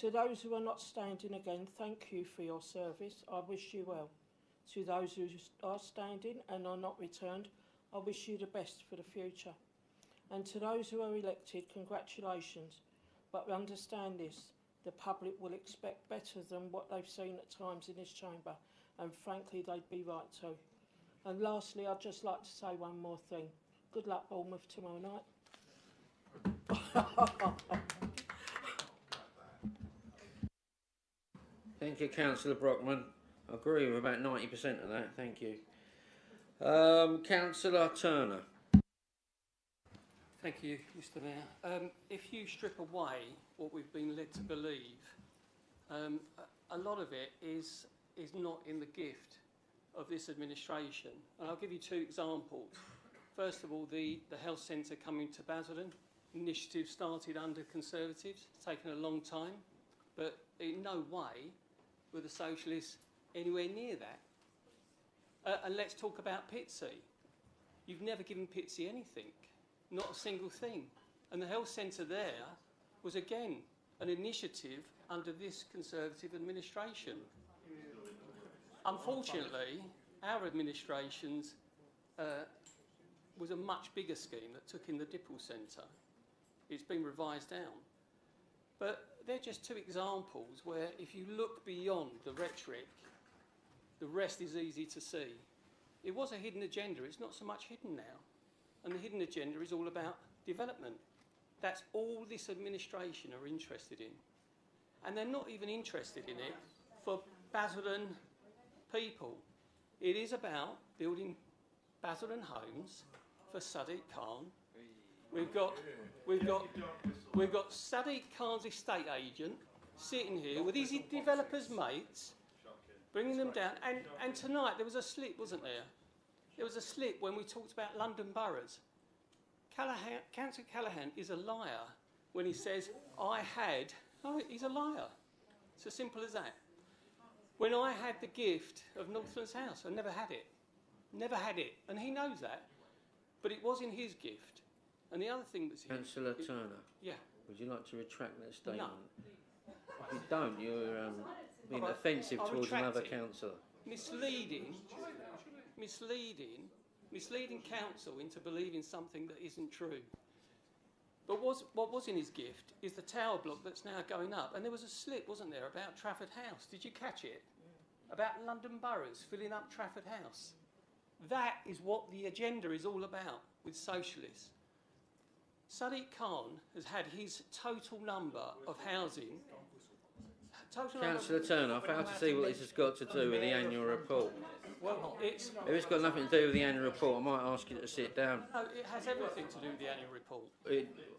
To those who are not standing again, thank you for your service. I wish you well. To those who are standing and are not returned, I wish you the best for the future. And to those who are elected, congratulations. But understand this, the public will expect better than what they've seen at times in this chamber, and frankly they'd be right too. And lastly, I'd just like to say one more thing. Good luck, Bournemouth, tomorrow night. Thank you, Councillor Brockman. I agree with about 90% of that. Thank you. Councillor Turner. Thank you, Mr Mayor. If you strip away what we've been led to believe, a lot of it is not in the gift of this administration. And I'll give you two examples. First of all, the health centre coming to Basildon. Initiative started under Conservatives. It's taken a long time, but in no way were the Socialists anywhere near that. And let's talk about Pitsea. You've never given Pitsea anything. not a single thing. And the health centre there was again an initiative under this Conservative administration. Unfortunately, our administration's was a much bigger scheme that took in the Dipple Centre. It's been revised down. But they're just two examples where if you look beyond the rhetoric, the rest is easy to see. It was a hidden agenda, it's not so much hidden now. And the hidden agenda is all about development. That's all this administration are interested in. And they're not even interested in it for Basildon people. It is about building Basildon homes for Sadiq Khan. We've got Sadiq Khan's estate agent sitting here with his developers' mates, bringing them down. And tonight there was a slip, wasn't there? There was a slip when we talked about London boroughs. Councillor Callaghan is a liar when he says, I had... Oh, he's a liar. It's as simple as that. When I had the gift of Northland's house, I never had it. Never had it. And he knows that. But it was in his gift. And the other thing that's... Councillor Turner? Yeah. Would you like to retract that statement? No. If you don't, you're being offensive towards another councillor. Misleading council into believing something that isn't true. But what was in his gift is the tower block that's now going up. And there was a slip, wasn't there, about Trafford House. Did you catch it? About London boroughs filling up Trafford House. That is what the agenda is all about with socialists. Sadiq Khan has had his total number of housing. Councillor Turner, I fail to see what this has got to do with the annual report. Well, if it's got nothing to do with the annual report, I might ask you to sit down. No, it has everything to do with the annual report.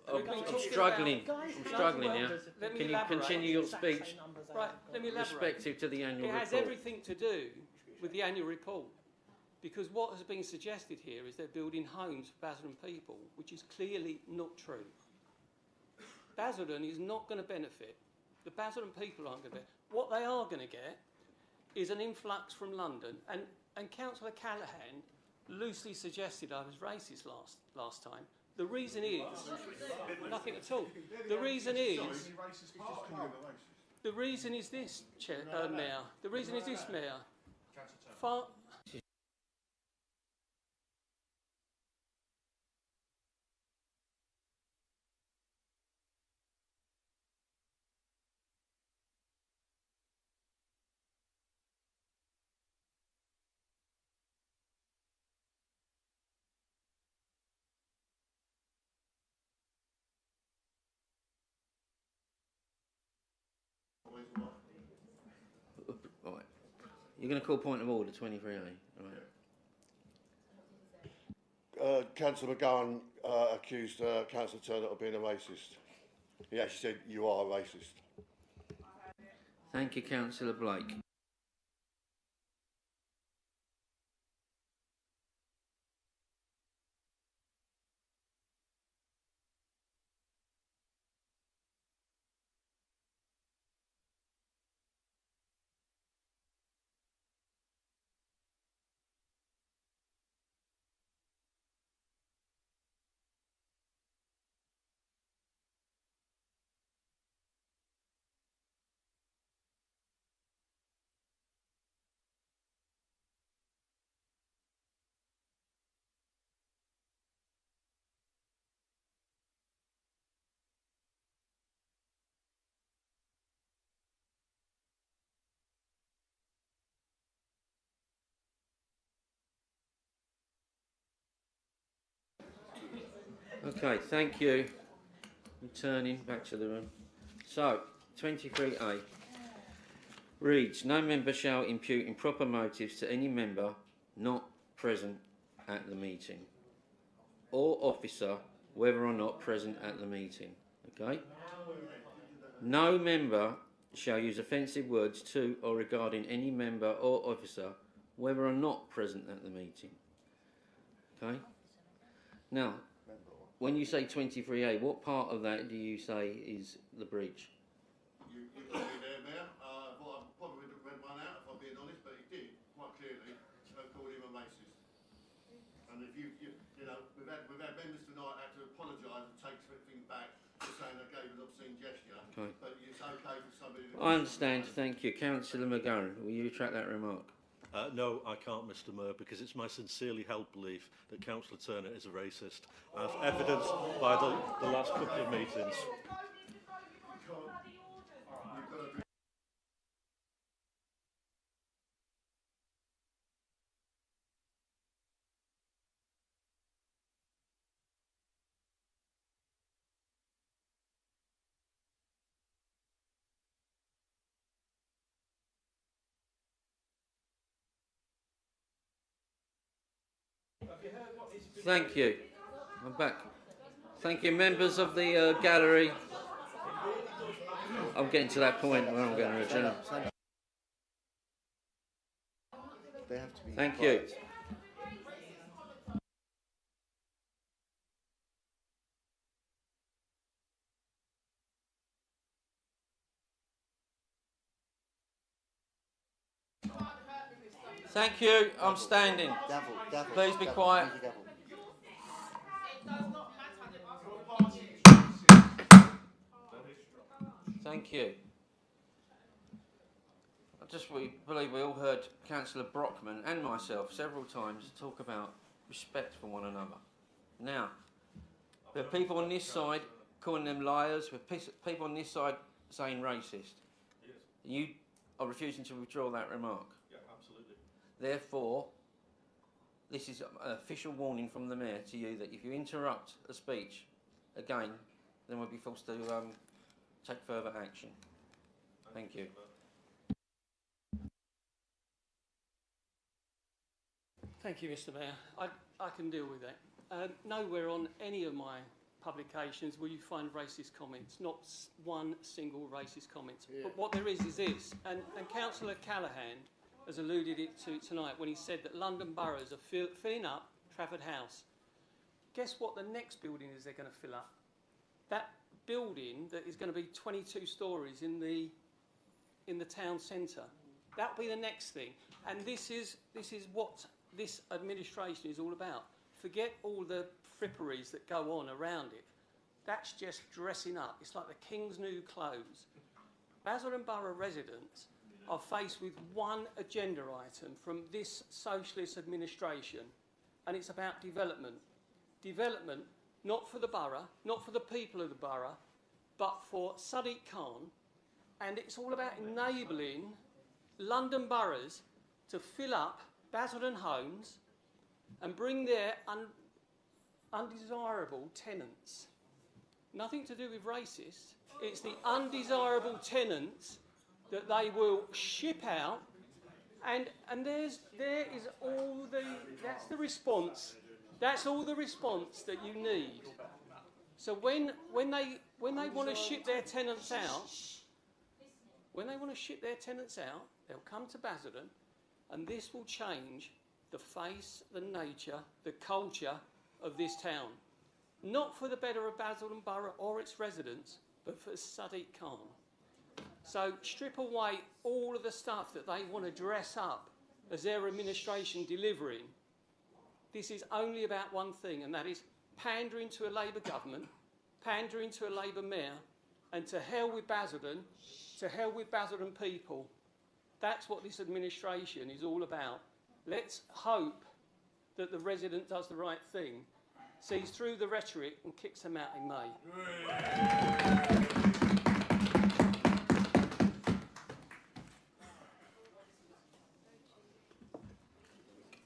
I'm struggling. I'm struggling now. Can you continue your speech? Right, let me elaborate. Respective to the annual report. It has everything to do with the annual report. Because what has been suggested here is they're building homes for Basildon people, which is clearly not true. Basildon is not going to benefit. The Basildon people aren't going to benefit. What they are going to get is an influx from London. And Councillor Callaghan loosely suggested I was racist last time. The reason is... Nothing at all. The reason is... The reason is this, Mayor. The reason is this, Mayor. Right. You're going to call point of order 23A. Right. Councillor McGowan accused Councillor Turner of being a racist. He actually said, you are a racist. Thank you, Councillor Blake. Okay, thank you. Returning back to the room. So, 23A reads, no member shall impute improper motives to any member not present at the meeting or officer, whether or not present at the meeting. Okay? No member shall use offensive words to or regarding any member or officer, whether or not present at the meeting. Okay? Now, when you say 23A, what part of that do you say is the breach? You got me there, Mayor. I thought I probably would have read one out if I'm being honest, but he did quite clearly call him a racist. And if you know, we've had members tonight had to I understand, thank you. Councillor McGarry, will you retract that remark? No, I can't, Mr Mayor, because it's my sincerely held belief that Councillor Turner is a racist, as evidenced by the last couple of meetings. Thank you. I'm back. Thank you, members of the gallery. I'm getting to that point where I'm going to adjourn. They have to be Thank you. Thank you. I'm standing. Please be quiet. Thank you. We believe we all heard Councillor Brockman and myself several times talk about respect for one another. Now, there are people on this side calling them liars, with people on this side saying racist. You are refusing to withdraw that remark. Yeah, absolutely. Therefore, this is an official warning from the Mayor to you that if you interrupt a speech again, then we'll be forced to take further action. Thank you. Thank you, Mr Mayor. I can deal with that. Nowhere on any of my publications will you find racist comments, not one single racist comment. Yeah. But what there is this, and Councillor Callaghan has alluded it to tonight when he said that London boroughs are filling up Trafford House. Guess what the next building is they're going to fill up? That building that is going to be 22 stories in the town centre. That'll be the next thing. And this is what this administration is all about. Forget all the fripperies that go on around it. That's just dressing up. It's like the king's new clothes. Basildon Borough residents are faced with one agenda item from this socialist administration, and it's about development. Development not for the borough, not for the people of the borough, but for Sadiq Khan, and it's all about enabling London boroughs to fill up Basildon homes and bring their undesirable tenants. Nothing to do with racists. It's the undesirable tenants that they will ship out, and there is all that's the response. That's all the response that you need. So when they want to ship their tenants out, they'll come to Basildon, and this will change the face, the nature, the culture of this town. Not for the better of Basildon Borough or its residents, but for Sadiq Khan. So strip away all of the stuff that they want to dress up as their administration delivering. This is only about one thing, and that is pandering to a Labour government, pandering to a Labour mayor, and to hell with Basildon, to hell with Basildon people. That's what this administration is all about. Let's hope that the resident does the right thing, sees through the rhetoric and kicks them out in May.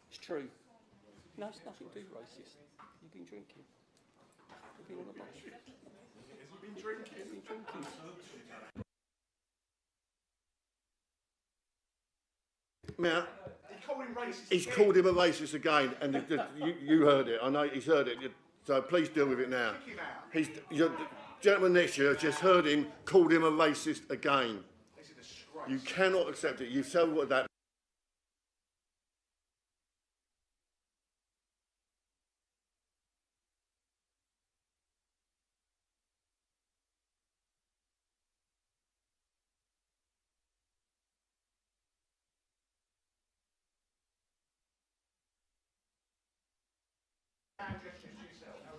It's true. No, it's nothing to do with racist. You've been drinking. You've been on the bus. Has he been drinking? He's been drinking. Mayor, he's called him a racist again, and you heard it. I know he's heard it, so please deal with it now. The gentleman next to you has just heard him called him a racist again. You cannot accept it. You've said what that.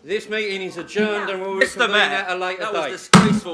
This meeting is adjourned and we'll reconvene at a later date. That was disgraceful.